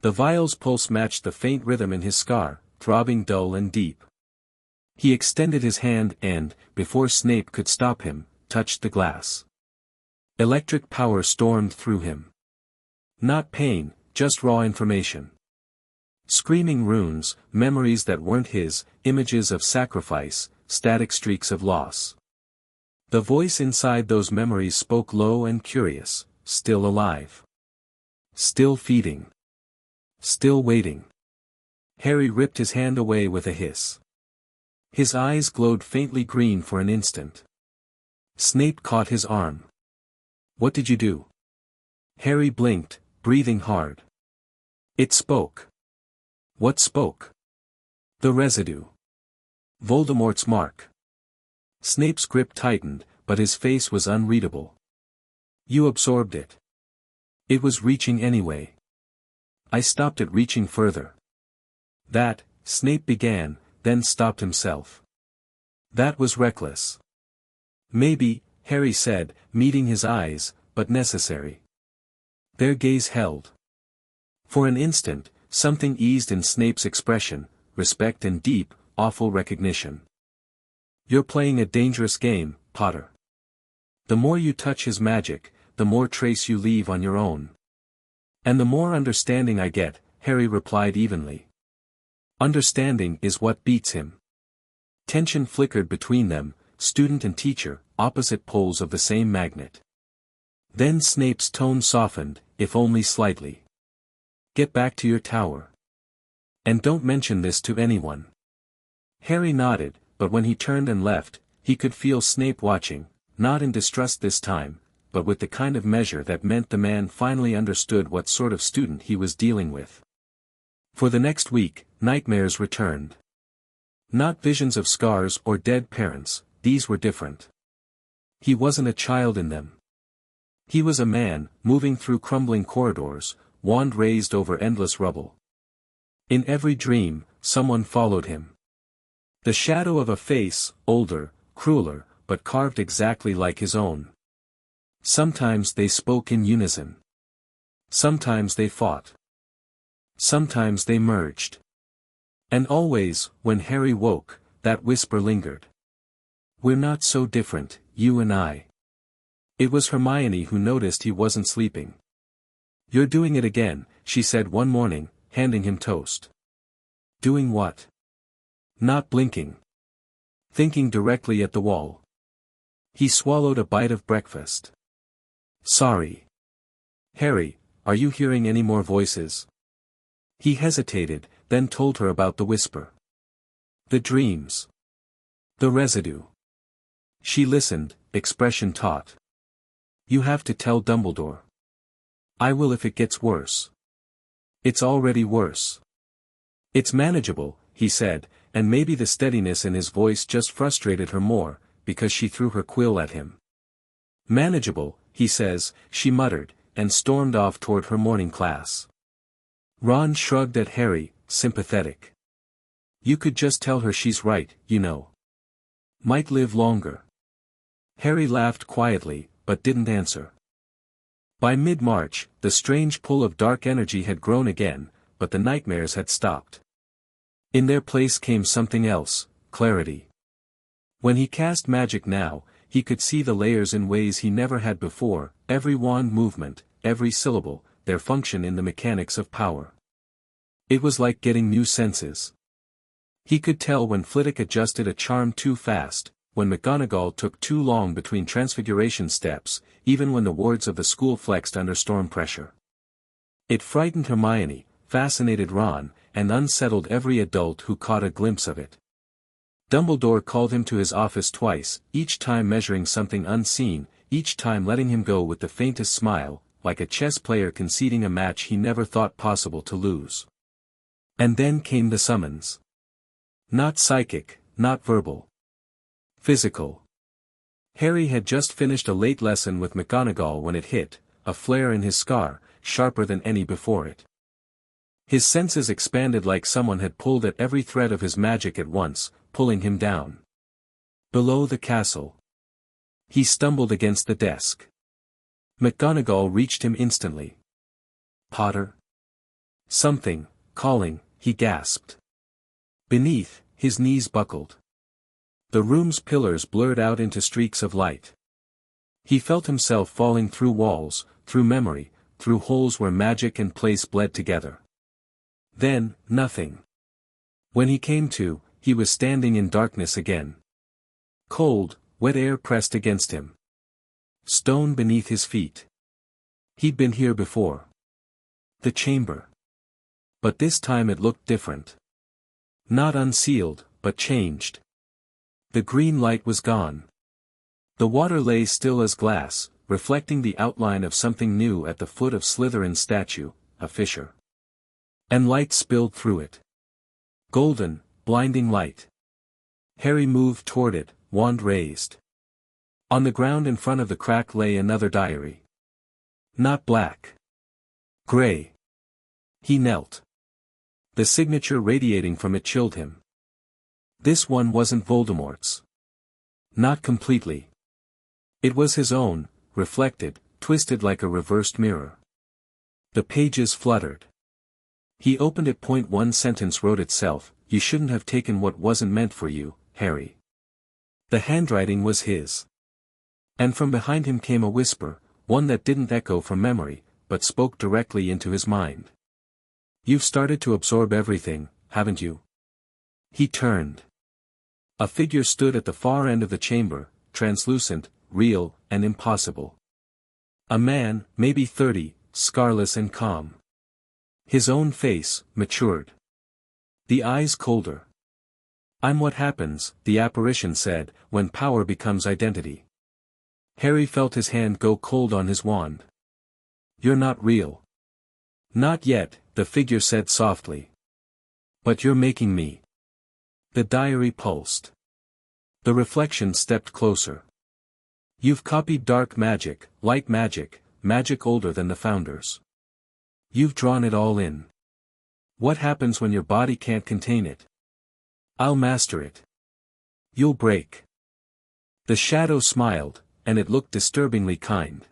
The vial's pulse matched the faint rhythm in his scar, throbbing dull and deep. He extended his hand and, before Snape could stop him, touched the glass. Electric power stormed through him. Not pain, just raw information. Screaming runes, memories that weren't his, images of sacrifice, static streaks of loss. The voice inside those memories spoke low and curious, still alive. Still feeding. Still waiting. Harry ripped his hand away with a hiss. His eyes glowed faintly green for an instant. Snape caught his arm. What did you do? Harry blinked, breathing hard. It spoke. What spoke? The residue. Voldemort's mark. Snape's grip tightened, but his face was unreadable. You absorbed it. It was reaching anyway. I stopped it reaching further. That, Snape began, then stopped himself. That was reckless. Maybe, Harry said, meeting his eyes, but necessary. Their gaze held. For an instant, something eased in Snape's expression, respect and deep, awful recognition. You're playing a dangerous game, Potter. The more you touch his magic, the more trace you leave on your own. And the more understanding I get, Harry replied evenly. Understanding is what beats him. Tension flickered between them, student and teacher, opposite poles of the same magnet. Then Snape's tone softened, if only slightly. Get back to your tower. And don't mention this to anyone. Harry nodded, but when he turned and left, he could feel Snape watching, not in distrust this time, but with the kind of measure that meant the man finally understood what sort of student he was dealing with. For the next week, nightmares returned. Not visions of scars or dead parents, these were different. He wasn't a child in them. He was a man, moving through crumbling corridors, wand raised over endless rubble. In every dream, someone followed him. The shadow of a face, older, crueler, but carved exactly like his own. Sometimes they spoke in unison. Sometimes they fought. Sometimes they merged. And always, when Harry woke, that whisper lingered. "We're not so different, you and I." It was Hermione who noticed he wasn't sleeping. "You're doing it again," she said one morning, handing him toast. "Doing what?" "Not blinking. Thinking directly at the wall." He swallowed a bite of breakfast. "Sorry. Harry, are you hearing any more voices?" He hesitated, then told her about the whisper. The dreams. The residue. She listened, expression taut. "You have to tell Dumbledore." "I will if it gets worse." "It's already worse." "It's manageable," he said, and maybe the steadiness in his voice just frustrated her more, because she threw her quill at him. "Manageable, he says," she muttered, and stormed off toward her morning class. Ron shrugged at Harry, sympathetic. "You could just tell her she's right, you know. Might live longer." Harry laughed quietly, but didn't answer. By mid-March, the strange pull of dark energy had grown again, but the nightmares had stopped. In their place came something else, clarity. When he cast magic now, he could see the layers in ways he never had before, every wand movement, every syllable, their function in the mechanics of power. It was like getting new senses. He could tell when Flitwick adjusted a charm too fast, when McGonagall took too long between transfiguration steps, even when the wards of the school flexed under storm pressure. It frightened Hermione, fascinated Ron, and unsettled every adult who caught a glimpse of it. Dumbledore called him to his office twice, each time measuring something unseen, each time letting him go with the faintest smile, like a chess player conceding a match he never thought possible to lose. And then came the summons. Not psychic, not verbal. Physical. Harry had just finished a late lesson with McGonagall when it hit, a flare in his scar, sharper than any before it. His senses expanded like someone had pulled at every thread of his magic at once, pulling him down. Below the castle. He stumbled against the desk. McGonagall reached him instantly. "Potter?" "Something, calling," he gasped. Beneath, his knees buckled. The room's pillars blurred out into streaks of light. He felt himself falling through walls, through memory, through holes where magic and place bled together. Then, nothing. When he came to, he was standing in darkness again. Cold, wet air pressed against him. Stone beneath his feet. He'd been here before. The chamber. But this time it looked different. Not unsealed, but changed. The green light was gone. The water lay still as glass, reflecting the outline of something new at the foot of Slytherin's statue, a fissure. And light spilled through it. Golden, blinding light. Harry moved toward it, wand raised. On the ground in front of the crack lay another diary. Not black. Gray. He knelt. The signature radiating from it chilled him. This one wasn't Voldemort's. Not completely. It was his own, reflected, twisted like a reversed mirror. The pages fluttered. He opened it. One sentence wrote itself, "You shouldn't have taken what wasn't meant for you, Harry." The handwriting was his. And from behind him came a whisper, one that didn't echo from memory, but spoke directly into his mind. "You've started to absorb everything, haven't you?" He turned. A figure stood at the far end of the chamber, translucent, real, and impossible. A man, maybe 30, scarless and calm. His own face, matured. The eyes colder. "I'm what happens," the apparition said, "when power becomes identity." Harry felt his hand go cold on his wand. "You're not real." "Not yet," the figure said softly. "But you're making me." The diary pulsed. The reflection stepped closer. You've copied dark magic, light magic, magic older than the founders. You've drawn it all in. What happens when your body can't contain it? I'll master it. You'll break. The shadow smiled, and it looked disturbingly kind.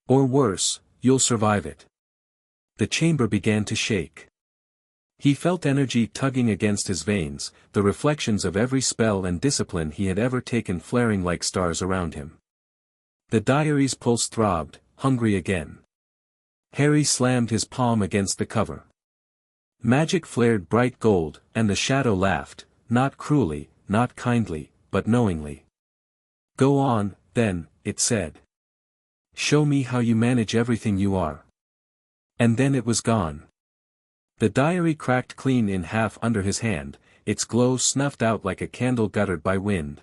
Or worse, you'll survive it. The chamber began to shake. He felt energy tugging against his veins, the reflections of every spell and discipline he had ever taken flaring like stars around him. The diary's pulse throbbed, hungry again. Harry slammed his palm against the cover. Magic flared bright gold, and the shadow laughed, not cruelly, not kindly, but knowingly. Go on, then, it said. Show me how you manage everything you are. And then it was gone. The diary cracked clean in half under his hand, its glow snuffed out like a candle guttered by wind.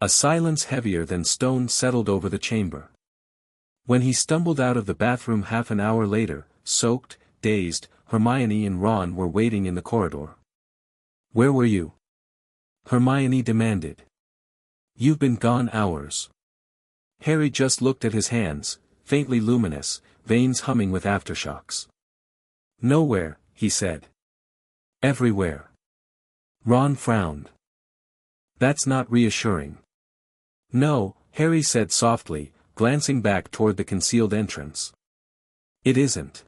A silence heavier than stone settled over the chamber. When he stumbled out of the bathroom half an hour later, soaked, dazed, Hermione and Ron were waiting in the corridor. Where were you? Hermione demanded. You've been gone hours. Harry just looked at his hands, faintly luminous, veins humming with aftershocks. Nowhere, he said. Everywhere. Ron frowned. That's not reassuring. No, Harry said softly, glancing back toward the concealed entrance. It isn't.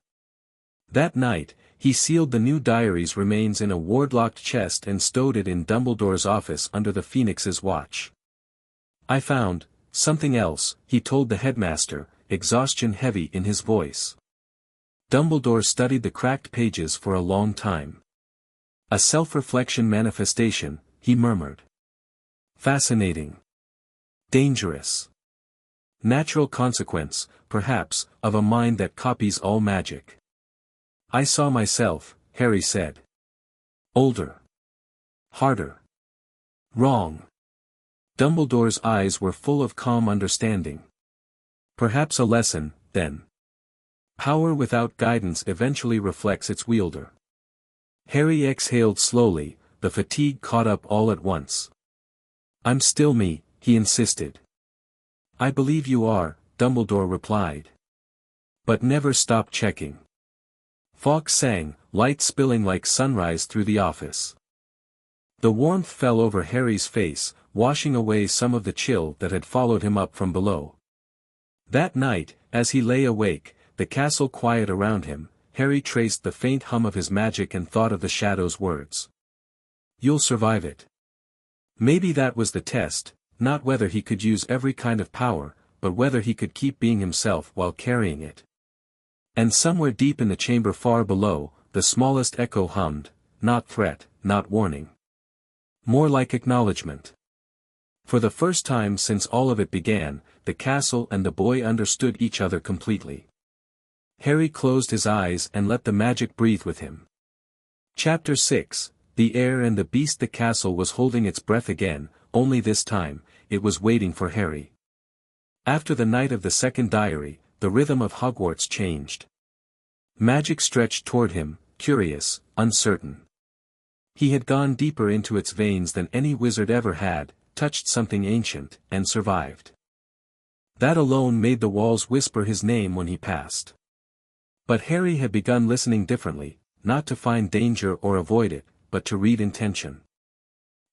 That night, he sealed the new diary's remains in a ward-locked chest and stowed it in Dumbledore's office under the Phoenix's watch. I found something else, he told the headmaster, exhaustion heavy in his voice. Dumbledore studied the cracked pages for a long time. A self-reflection manifestation, he murmured. Fascinating. Dangerous. Natural consequence, perhaps, of a mind that copies all magic. I saw myself, Harry said. Older. Harder. Wrong. Dumbledore's eyes were full of calm understanding. Perhaps a lesson, then. Power without guidance eventually reflects its wielder. Harry exhaled slowly, the fatigue caught up all at once. I'm still me, he insisted. I believe you are, Dumbledore replied. But never stop checking. Fawkes sang, light spilling like sunrise through the office. The warmth fell over Harry's face, washing away some of the chill that had followed him up from below. That night, as he lay awake, the castle quiet around him, Harry traced the faint hum of his magic and thought of the shadow's words. You'll survive it. Maybe that was the test, not whether he could use every kind of power, but whether he could keep being himself while carrying it. And somewhere deep in the chamber far below, the smallest echo hummed, not threat, not warning. More like acknowledgement. For the first time since all of it began, the castle and the boy understood each other completely. Harry closed his eyes and let the magic breathe with him. Chapter 6, The Heir and the Beast. The castle was holding its breath again, only this time, it was waiting for Harry. After the night of the second diary, the rhythm of Hogwarts changed. Magic stretched toward him, curious, uncertain. He had gone deeper into its veins than any wizard ever had, touched something ancient, and survived. That alone made the walls whisper his name when he passed. But Harry had begun listening differently, not to find danger or avoid it, but to read intention.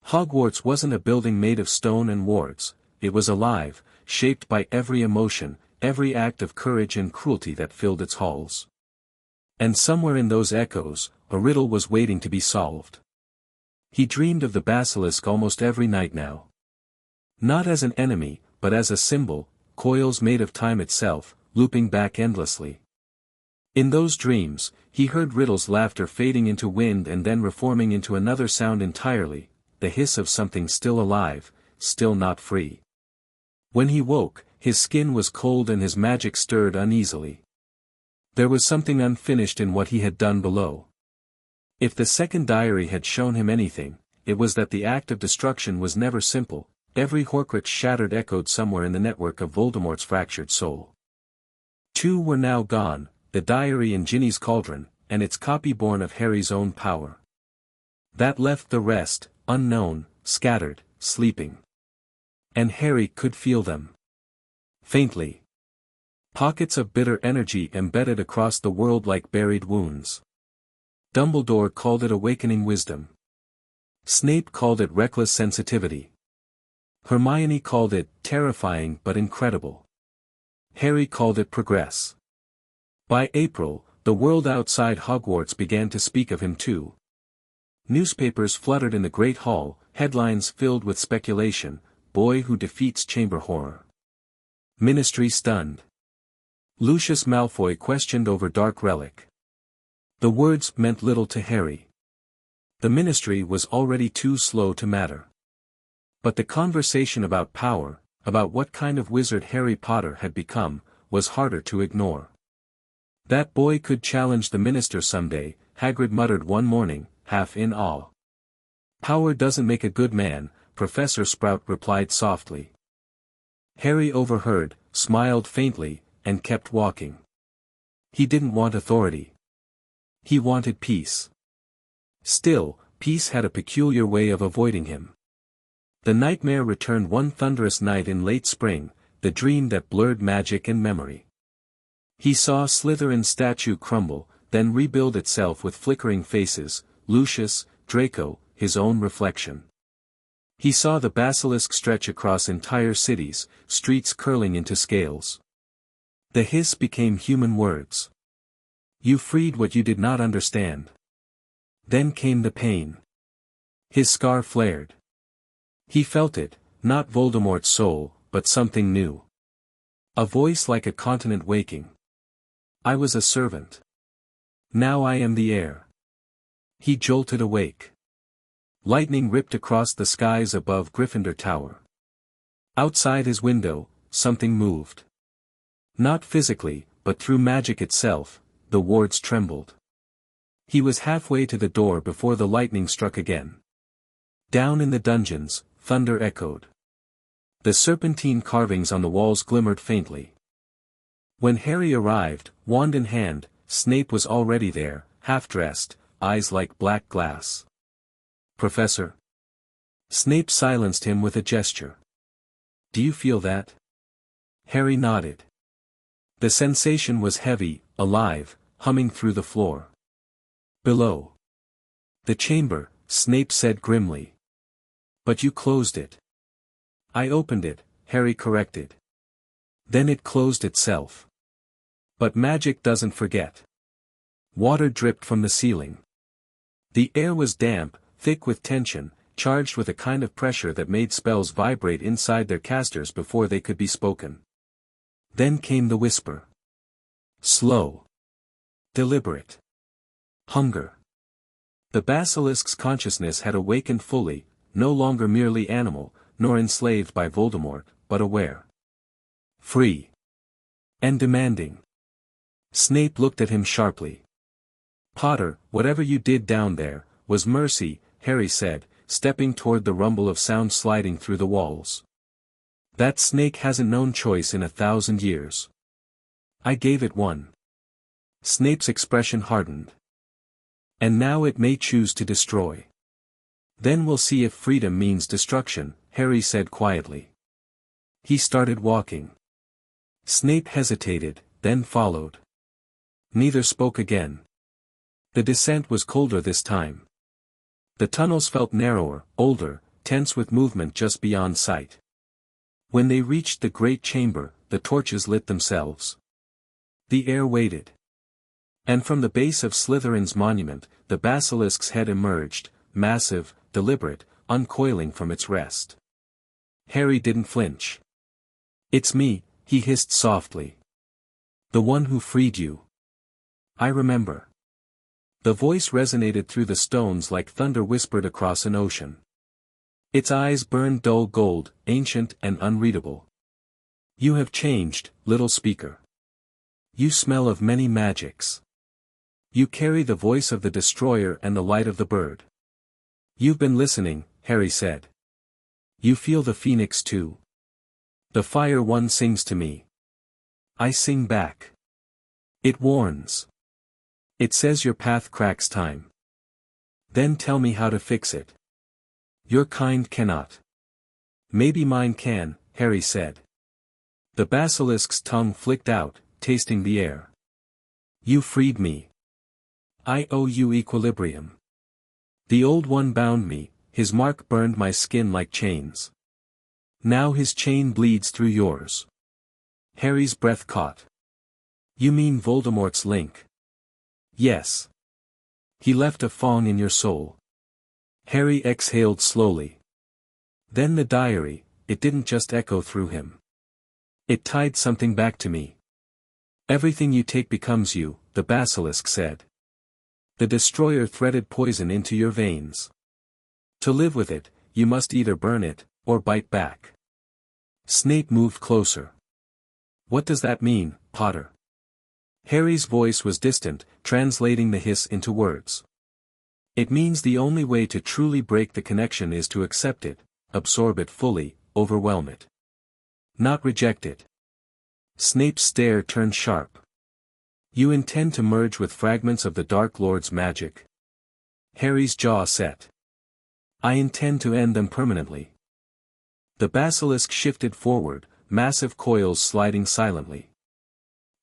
Hogwarts wasn't a building made of stone and wards, it was alive, shaped by every emotion, every act of courage and cruelty that filled its halls. And somewhere in those echoes, a riddle was waiting to be solved. He dreamed of the basilisk almost every night now. Not as an enemy, but as a symbol, coils made of time itself, looping back endlessly. In those dreams, he heard Riddle's laughter fading into wind and then reforming into another sound entirely, the hiss of something still alive, still not free. When he woke, his skin was cold and his magic stirred uneasily. There was something unfinished in what he had done below. If the second diary had shown him anything, it was that the act of destruction was never simple, every Horcrux shattered echoed somewhere in the network of Voldemort's fractured soul. Two were now gone, the diary in Ginny's cauldron, and its copy born of Harry's own power. That left the rest, unknown, scattered, sleeping. And Harry could feel them. Faintly. Pockets of bitter energy embedded across the world like buried wounds. Dumbledore called it awakening wisdom. Snape called it reckless sensitivity. Hermione called it terrifying but incredible. Harry called it progress. By April, the world outside Hogwarts began to speak of him too. Newspapers fluttered in the Great Hall, headlines filled with speculation, boy who defeats chamber horror. Ministry stunned. Lucius Malfoy questioned over dark relic. The words meant little to Harry. The ministry was already too slow to matter. But the conversation about power, about what kind of wizard Harry Potter had become, was harder to ignore. That boy could challenge the minister someday, Hagrid muttered one morning, half in awe. Power doesn't make a good man, Professor Sprout replied softly. Harry overheard, smiled faintly, and kept walking. He didn't want authority. He wanted peace. Still, peace had a peculiar way of avoiding him. The nightmare returned one thunderous night in late spring, the dream that blurred magic and memory. He saw Slytherin's statue crumble, then rebuild itself with flickering faces, Lucius, Draco, his own reflection. He saw the basilisk stretch across entire cities, streets curling into scales. The hiss became human words. You freed what you did not understand. Then came the pain. His scar flared. He felt it, not Voldemort's soul, but something new. A voice like a continent waking. I was a servant. Now I am the heir. He jolted awake. Lightning ripped across the skies above Gryffindor Tower. Outside his window, something moved. Not physically, but through magic itself, the wards trembled. He was halfway to the door before the lightning struck again. Down in the dungeons, thunder echoed. The serpentine carvings on the walls glimmered faintly. When Harry arrived, wand in hand, Snape was already there, half-dressed, eyes like black glass. Professor? Snape silenced him with a gesture. Do you feel that? Harry nodded. The sensation was heavy, alive, humming through the floor. Below. The chamber, Snape said grimly. But you closed it. I opened it, Harry corrected. Then it closed itself. But magic doesn't forget. Water dripped from the ceiling. The air was damp, thick with tension, charged with a kind of pressure that made spells vibrate inside their casters before they could be spoken. Then came the whisper. Slow. Deliberate. Hunger. The basilisk's consciousness had awakened fully, no longer merely animal, nor enslaved by Voldemort, but aware. Free. And demanding. Snape looked at him sharply. Potter, whatever you did down there, was mercy, Harry said, stepping toward the rumble of sound sliding through the walls. That snake hasn't known choice in 1,000 years. I gave it one. Snape's expression hardened. And now it may choose to destroy. Then we'll see if freedom means destruction, Harry said quietly. He started walking. Snape hesitated, then followed. Neither spoke again. The descent was colder this time. The tunnels felt narrower, older, tense with movement just beyond sight. When they reached the great chamber, the torches lit themselves. The air waited. And from the base of Slytherin's monument, the basilisk's head emerged, massive, deliberate, uncoiling from its rest. Harry didn't flinch. It's me, he hissed softly. The one who freed you. I remember. The voice resonated through the stones like thunder whispered across an ocean. Its eyes burned dull gold, ancient and unreadable. You have changed, little speaker. You smell of many magics. You carry the voice of the destroyer and the light of the bird. You've been listening, Harry said. You feel the phoenix too. The fire one sings to me. I sing back. It warns. It says your path cracks time. Then tell me how to fix it. Your kind cannot. Maybe mine can, Harry said. The basilisk's tongue flicked out, tasting the air. You freed me. I owe you equilibrium. The old one bound me, his mark burned my skin like chains. Now his chain bleeds through yours. Harry's breath caught. You mean Voldemort's link? Yes. He left a fawn in your soul. Harry exhaled slowly. Then the diary, it didn't just echo through him. It tied something back to me. Everything you take becomes you, the basilisk said. The destroyer threaded poison into your veins. To live with it, you must either burn it, or bite back. Snape moved closer. What does that mean, Potter? Harry's voice was distant, translating the hiss into words. It means the only way to truly break the connection is to accept it, absorb it fully, overwhelm it. Not reject it. Snape's stare turned sharp. You intend to merge with fragments of the Dark Lord's magic? Harry's jaw set. I intend to end them permanently. The basilisk shifted forward, massive coils sliding silently.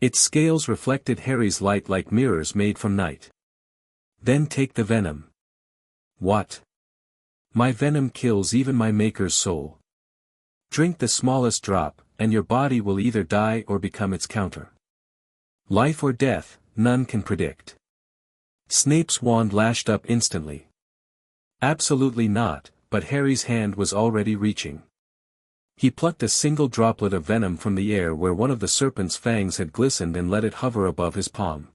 Its scales reflected Harry's light like mirrors made from night. Then take the venom. What? My venom kills even my maker's soul. Drink the smallest drop, and your body will either die or become its counter. Life or death, none can predict. Snape's wand lashed up instantly. Absolutely not, but Harry's hand was already reaching. He plucked a single droplet of venom from the air where one of the serpent's fangs had glistened and let it hover above his palm.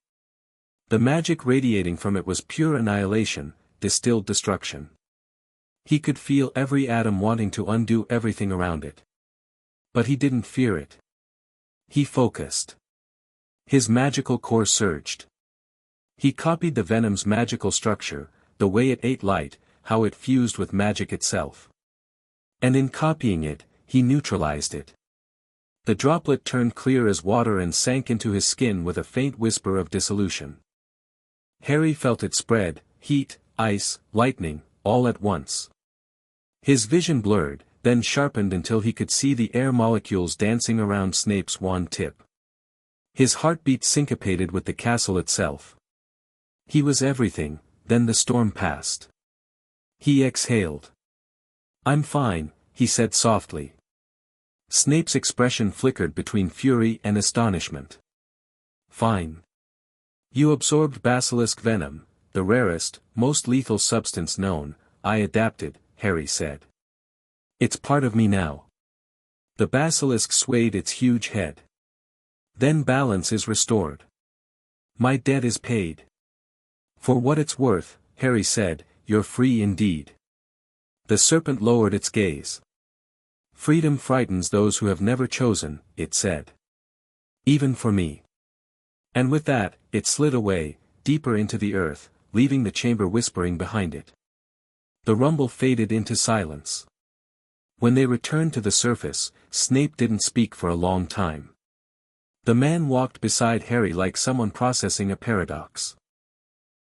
The magic radiating from it was pure annihilation, distilled destruction. He could feel every atom wanting to undo everything around it. But he didn't fear it. He focused. His magical core surged. He copied the venom's magical structure, the way it ate light, how it fused with magic itself. And in copying it, he neutralized it. The droplet turned clear as water and sank into his skin with a faint whisper of dissolution. Harry felt it spread, heat, ice, lightning, all at once. His vision blurred, then sharpened until he could see the air molecules dancing around Snape's wand tip. His heartbeat syncopated with the castle itself. He was everything, then the storm passed. He exhaled. I'm fine, he said softly. Snape's expression flickered between fury and astonishment. Fine. You absorbed basilisk venom, the rarest, most lethal substance known. I adapted, Harry said. It's part of me now. The basilisk swayed its huge head. Then balance is restored. My debt is paid. For what it's worth, Harry said, you're free indeed. The serpent lowered its gaze. Freedom frightens those who have never chosen, it said. Even for me. And with that, it slid away, deeper into the earth, leaving the chamber whispering behind it. The rumble faded into silence. When they returned to the surface, Snape didn't speak for a long time. The man walked beside Harry like someone processing a paradox.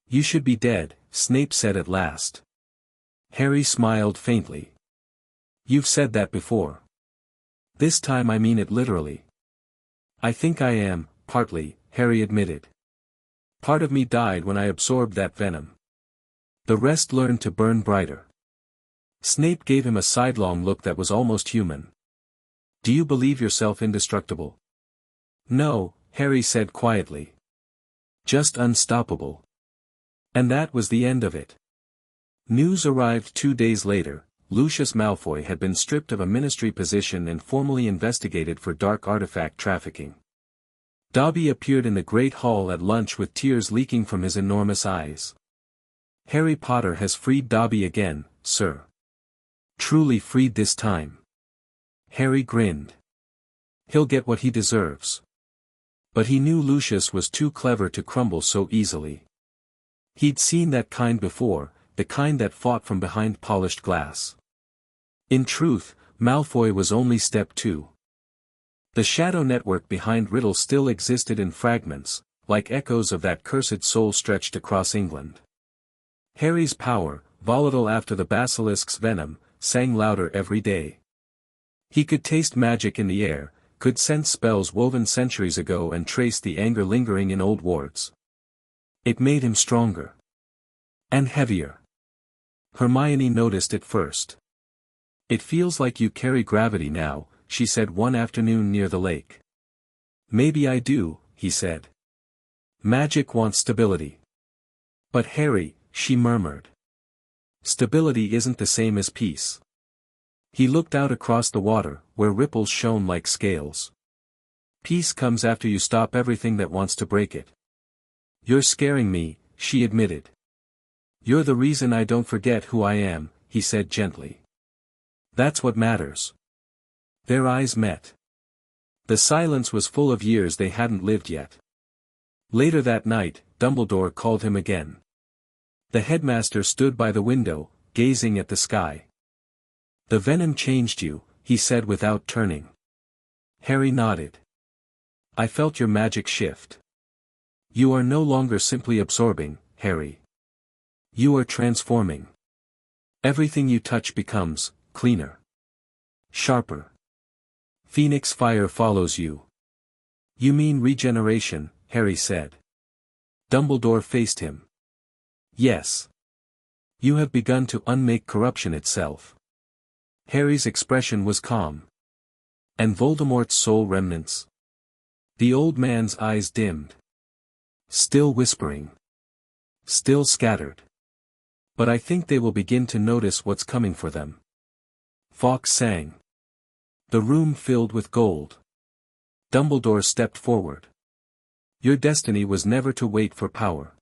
You should be dead, Snape said at last. Harry smiled faintly. You've said that before. This time I mean it literally. I think I am, partly, Harry admitted. Part of me died when I absorbed that venom. The rest learned to burn brighter. Snape gave him a sidelong look that was almost human. Do you believe yourself indestructible? No, Harry said quietly. Just unstoppable. And that was the end of it. News arrived 2 days later. Lucius Malfoy had been stripped of a ministry position and formally investigated for dark artifact trafficking. Dobby appeared in the Great Hall at lunch with tears leaking from his enormous eyes. Harry Potter has freed Dobby again, sir. Truly freed this time. Harry grinned. He'll get what he deserves. But he knew Lucius was too clever to crumble so easily. He'd seen that kind before, the kind that fought from behind polished glass. In truth, Malfoy was only step 2. The shadow network behind Riddle still existed in fragments, like echoes of that cursed soul stretched across England. Harry's power, volatile after the basilisk's venom, sang louder every day. He could taste magic in the air, could sense spells woven centuries ago and trace the anger lingering in old wards. It made him stronger. And heavier. Hermione noticed it first. "It feels like you carry gravity now," she said one afternoon near the lake. "Maybe I do," he said. "Magic wants stability." "But Harry," she murmured. "Stability isn't the same as peace." He looked out across the water, where ripples shone like scales. "Peace comes after you stop everything that wants to break it." "You're scaring me," she admitted. "You're the reason I don't forget who I am," he said gently. "That's what matters." Their eyes met. The silence was full of years they hadn't lived yet. Later that night, Dumbledore called him again. The headmaster stood by the window, gazing at the sky. "The venom changed you," he said without turning. Harry nodded. "I felt your magic shift. You are no longer simply absorbing, Harry. You are transforming. Everything you touch becomes cleaner. Sharper. Phoenix fire follows you." "You mean regeneration," Harry said. Dumbledore faced him. "Yes. You have begun to unmake corruption itself." Harry's expression was calm. "And Voldemort's soul remnants?" The old man's eyes dimmed. "Still whispering. Still scattered. But I think they will begin to notice what's coming for them." Fawkes sang. The room filled with gold. Dumbledore stepped forward. "Your destiny was never to wait for power.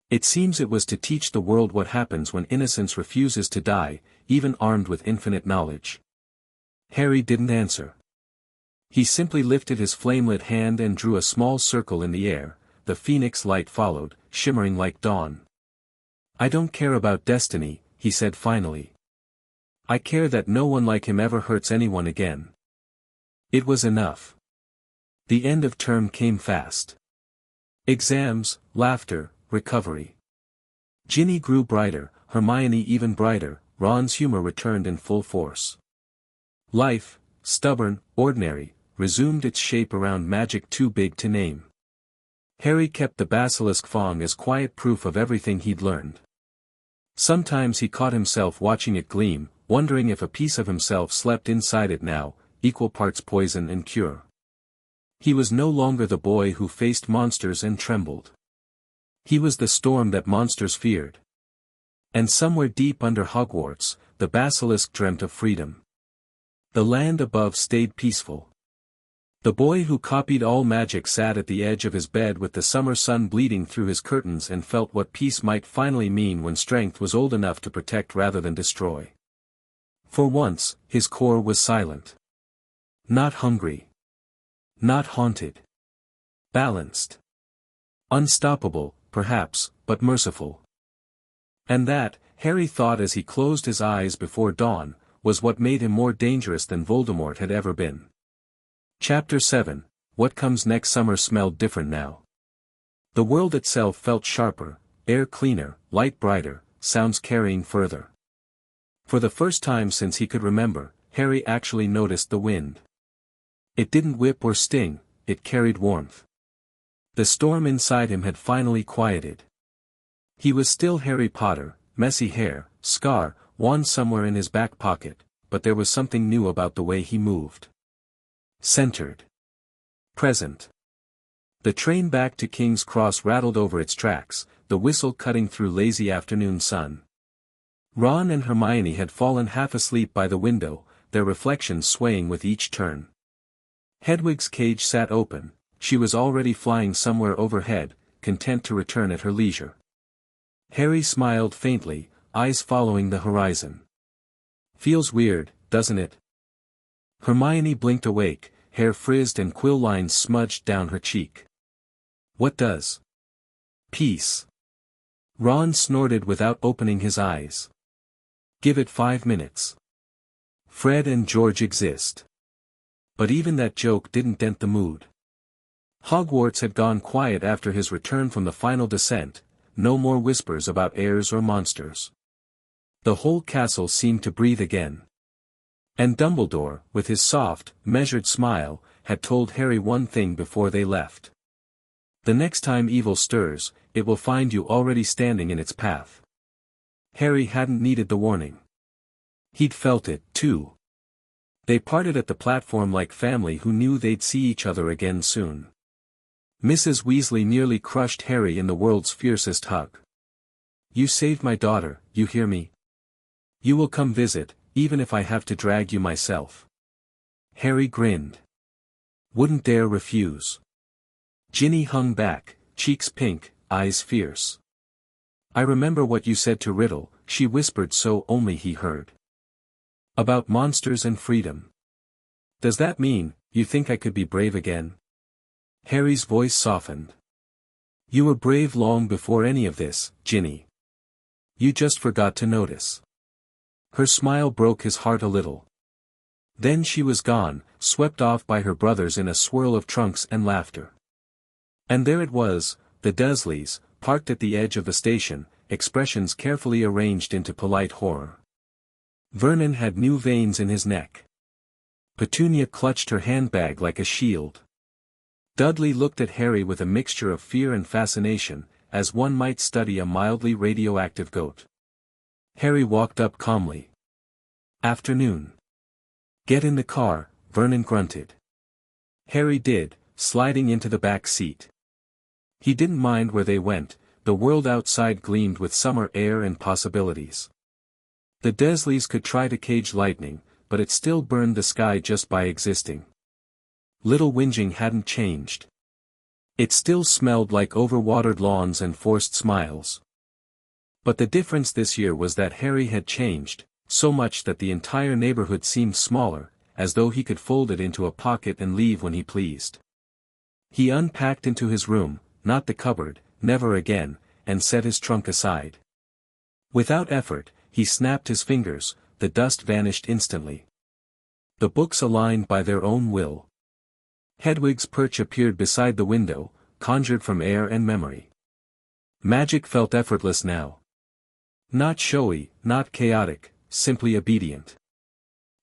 It seems it was to teach the world what happens when innocence refuses to die, even armed with infinite knowledge." Harry didn't answer. He simply lifted his flame-lit hand and drew a small circle in the air. The phoenix light followed, shimmering like dawn. "I don't care about destiny," he said finally. "I care that no one like him ever hurts anyone again." It was enough. The end of term came fast. Exams, laughter, recovery. Ginny grew brighter, Hermione even brighter, Ron's humor returned in full force. Life, stubborn, ordinary, resumed its shape around magic too big to name. Harry kept the basilisk fong as quiet proof of everything he'd learned. Sometimes he caught himself watching it gleam, wondering if a piece of himself slept inside it now, equal parts poison and cure. He was no longer the boy who faced monsters and trembled. He was the storm that monsters feared. And somewhere deep under Hogwarts, the basilisk dreamt of freedom. The land above stayed peaceful. The boy who copied all magic sat at the edge of his bed with the summer sun bleeding through his curtains and felt what peace might finally mean when strength was old enough to protect rather than destroy. For once, his core was silent. Not hungry. Not haunted. Balanced. Unstoppable, perhaps, but merciful. And that, Harry thought as he closed his eyes before dawn, was what made him more dangerous than Voldemort had ever been. Chapter 7, What Comes Next. Summer smelled different now. The world itself felt sharper, air cleaner, light brighter, sounds carrying further. For the first time since he could remember, Harry actually noticed the wind. It didn't whip or sting, it carried warmth. The storm inside him had finally quieted. He was still Harry Potter, messy hair, scar, wand somewhere in his back pocket, but there was something new about the way he moved. Centered. Present. The train back to King's Cross rattled over its tracks, the whistle cutting through lazy afternoon sun. Ron and Hermione had fallen half asleep by the window, their reflections swaying with each turn. Hedwig's cage sat open, she was already flying somewhere overhead, content to return at her leisure. Harry smiled faintly, eyes following the horizon. "Feels weird, doesn't it?" Hermione blinked awake, hair frizzed and quill lines smudged down her cheek. "What does?" "Peace." Ron snorted without opening his eyes. "Give it 5 minutes. Fred and George exist." But even that joke didn't dent the mood. Hogwarts had gone quiet after his return from the final descent, no more whispers about heirs or monsters. The whole castle seemed to breathe again. And Dumbledore, with his soft, measured smile, had told Harry one thing before they left. The next time evil stirs, it will find you already standing in its path. Harry hadn't needed the warning. He'd felt it, too. They parted at the platform like family who knew they'd see each other again soon. Mrs. Weasley nearly crushed Harry in the world's fiercest hug. "You saved my daughter, you hear me? You will come visit, even if I have to drag you myself." Harry grinned. Wouldn't dare refuse. Ginny hung back, cheeks pink, eyes fierce. "I remember what you said to Riddle," she whispered so only he heard. "About monsters and freedom. Does that mean, you think I could be brave again?" Harry's voice softened. "You were brave long before any of this, Ginny. You just forgot to notice." Her smile broke his heart a little. Then she was gone, swept off by her brothers in a swirl of trunks and laughter. And there it was, the Dursleys, parked at the edge of the station, expressions carefully arranged into polite horror. Vernon had new veins in his neck. Petunia clutched her handbag like a shield. Dudley looked at Harry with a mixture of fear and fascination, as one might study a mildly radioactive goat. Harry walked up calmly. "Afternoon." "Get in the car," Vernon grunted. Harry did, sliding into the back seat. He didn't mind where they went, the world outside gleamed with summer air and possibilities. The Dursleys could try to cage lightning, but it still burned the sky just by existing. Little Whinging hadn't changed. It still smelled like overwatered lawns and forced smiles. But the difference this year was that Harry had changed, so much that the entire neighborhood seemed smaller, as though he could fold it into a pocket and leave when he pleased. He unpacked into his room, not the cupboard, never again, and set his trunk aside. Without effort, he snapped his fingers, the dust vanished instantly. The books aligned by their own will. Hedwig's perch appeared beside the window, conjured from air and memory. Magic felt effortless now. Not showy, not chaotic, simply obedient.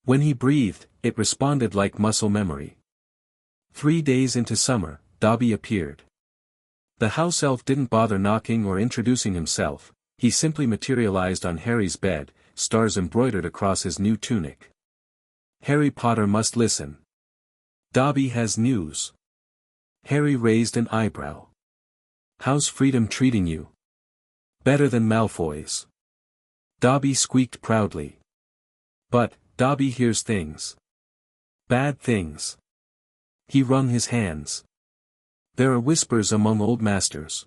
When he breathed, it responded like muscle memory. 3 days into summer, Dobby appeared. The house elf didn't bother knocking or introducing himself, he simply materialized on Harry's bed, stars embroidered across his new tunic. "Harry Potter must listen. Dobby has news." Harry raised an eyebrow. "How's freedom treating you?" "Better than Malfoy's." Dobby squeaked proudly. "But, Dobby hears things. Bad things." He wrung his hands. "There are whispers among old masters.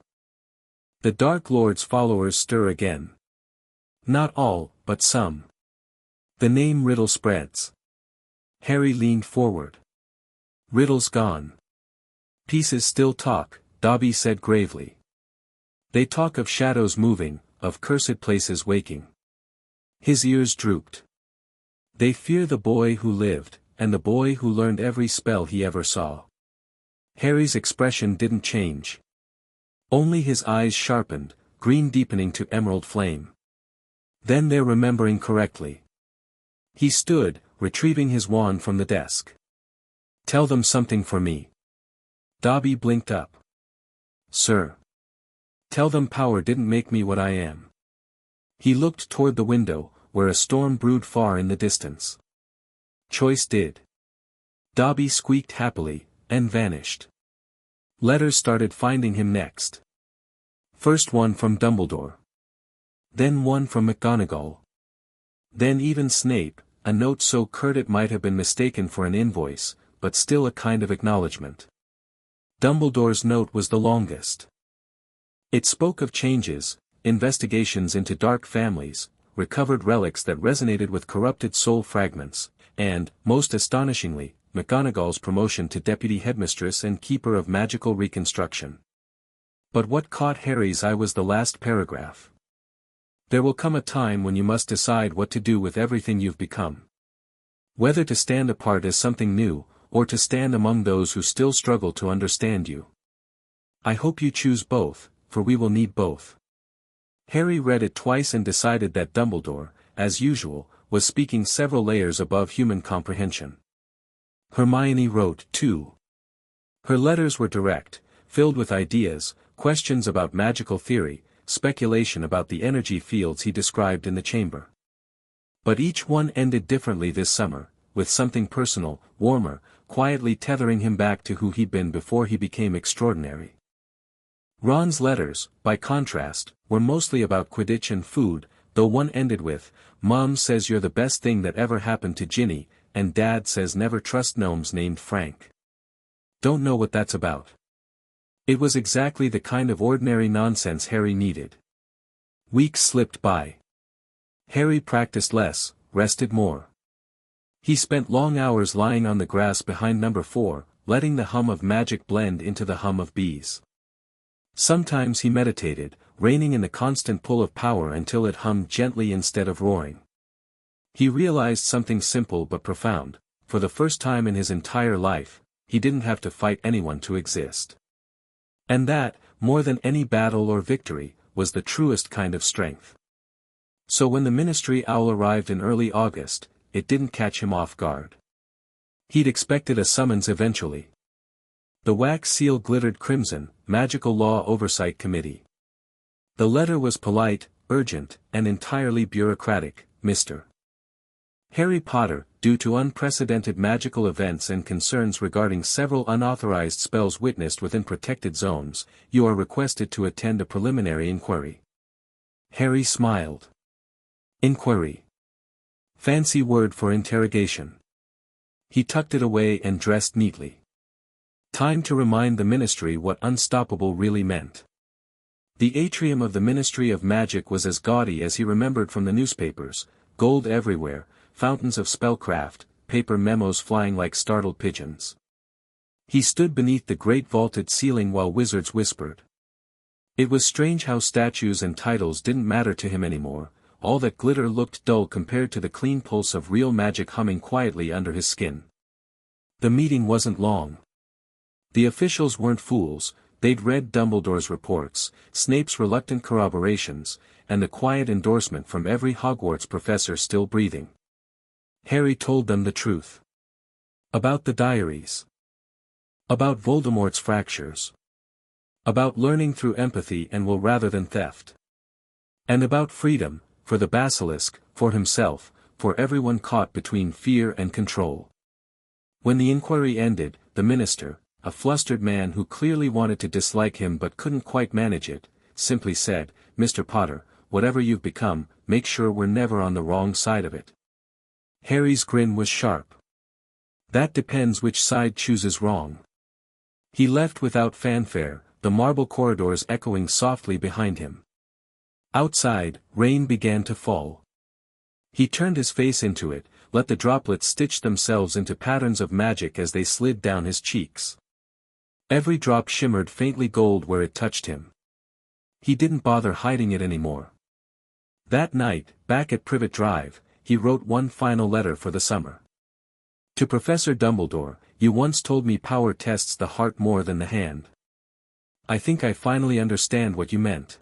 The Dark Lord's followers stir again. Not all, but some. The name Riddle spreads." Harry leaned forward. "Riddle's gone." "Pieces still talk," Dobby said gravely. "They talk of shadows moving, of cursed places waking." His ears drooped. "They fear the boy who lived, and the boy who learned every spell he ever saw." Harry's expression didn't change. Only his eyes sharpened, green deepening to emerald flame. Then they're remembering correctly. He stood, retrieving his wand from the desk. "Tell them something for me." Dobby blinked up. "Sir. Tell them power didn't make me what I am." He looked toward the window, where a storm brewed far in the distance. "Choice did." Dobby squeaked happily, and vanished. Letters started finding him next. First one from Dumbledore. Then one from McGonagall. Then even Snape, a note so curt it might have been mistaken for an invoice, but still a kind of acknowledgement. Dumbledore's note was the longest. It spoke of changes, investigations into dark families, recovered relics that resonated with corrupted soul fragments, and, most astonishingly, McGonagall's promotion to deputy headmistress and keeper of magical reconstruction. But what caught Harry's eye was the last paragraph. "There will come a time when you must decide what to do with everything you've become. Whether to stand apart as something new, or to stand among those who still struggle to understand you. I hope you choose both, for we will need both." Harry read it twice and decided that Dumbledore, as usual, was speaking several layers above human comprehension. Hermione wrote, too. Her letters were direct, filled with ideas, questions about magical theory, speculation about the energy fields he described in the chamber. But each one ended differently this summer, with something personal, warmer, quietly tethering him back to who he'd been before he became extraordinary. Ron's letters, by contrast, were mostly about Quidditch and food, though one ended with, "Mom says you're the best thing that ever happened to Ginny, and Dad says never trust gnomes named Frank." Don't know what that's about. It was exactly the kind of ordinary nonsense Harry needed. Weeks slipped by. Harry practiced less, rested more. He spent long hours lying on the grass behind number 4, letting the hum of magic blend into the hum of bees. Sometimes he meditated, reining in the constant pull of power until it hummed gently instead of roaring. He realized something simple but profound: for the first time in his entire life, he didn't have to fight anyone to exist. And that, more than any battle or victory, was the truest kind of strength. So when the Ministry Owl arrived in early August, it didn't catch him off guard. He'd expected a summons eventually. The wax seal glittered crimson, Magical Law Oversight Committee. The letter was polite, urgent, and entirely bureaucratic, Mr. Harry Potter, due to unprecedented magical events and concerns regarding several unauthorized spells witnessed within protected zones, you are requested to attend a preliminary inquiry. Harry smiled. Inquiry. Fancy word for interrogation. He tucked it away and dressed neatly. Time to remind the Ministry what unstoppable really meant. The atrium of the Ministry of Magic was as gaudy as he remembered from the newspapers, gold everywhere, fountains of spellcraft, paper memos flying like startled pigeons. He stood beneath the great vaulted ceiling while wizards whispered. It was strange how statues and titles didn't matter to him anymore. All that glitter looked dull compared to the clean pulse of real magic humming quietly under his skin. The meeting wasn't long. The officials weren't fools. They'd read Dumbledore's reports, Snape's reluctant corroborations, and the quiet endorsement from every Hogwarts professor still breathing. Harry told them the truth. About the diaries. About Voldemort's fractures. About learning through empathy and will rather than theft. And about freedom, for the basilisk, for himself, for everyone caught between fear and control. When the inquiry ended, the minister, a flustered man who clearly wanted to dislike him but couldn't quite manage it, simply said, "Mr. Potter, whatever you've become, make sure we're never on the wrong side of it." Harry's grin was sharp. That depends which side chooses wrong. He left without fanfare, the marble corridors echoing softly behind him. Outside, rain began to fall. He turned his face into it, let the droplets stitch themselves into patterns of magic as they slid down his cheeks. Every drop shimmered faintly gold where it touched him. He didn't bother hiding it anymore. That night, back at Privet Drive, he wrote one final letter for the summer. To Professor Dumbledore, "You once told me power tests the heart more than the hand. I think I finally understand what you meant.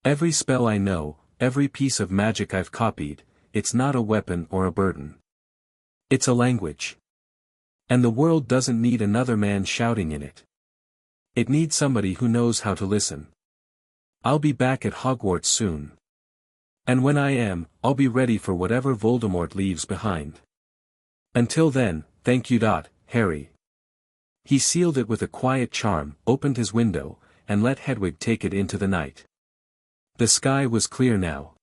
Every spell I know, every piece of magic I've copied, it's not a weapon or a burden. It's a language. And the world doesn't need another man shouting in it. It needs somebody who knows how to listen. I'll be back at Hogwarts soon. And when I am, I'll be ready for whatever Voldemort leaves behind. Until then, thank you. Harry." He sealed it with a quiet charm, opened his window, and let Hedwig take it into the night. The sky was clear now.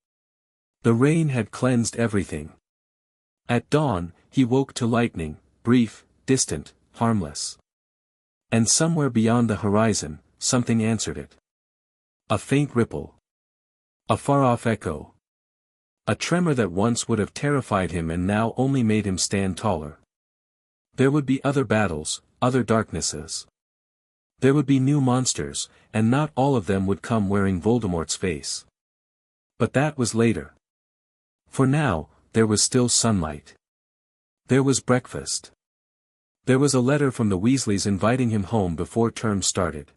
The rain had cleansed everything. At dawn, he woke to lightning, brief, distant, harmless. And somewhere beyond the horizon, something answered it. A faint ripple. A far-off echo. A tremor that once would have terrified him and now only made him stand taller. There would be other battles, other darknesses. There would be new monsters, and not all of them would come wearing Voldemort's face. But that was later. For now, there was still sunlight. There was breakfast. There was a letter from the Weasleys inviting him home before term started.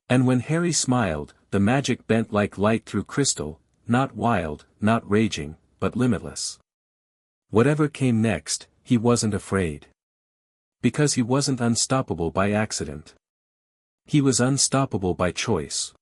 And when Harry smiled, the magic bent like light through crystal, not wild, not raging, but limitless. Whatever came next, he wasn't afraid. Because he wasn't unstoppable by accident. He was unstoppable by choice.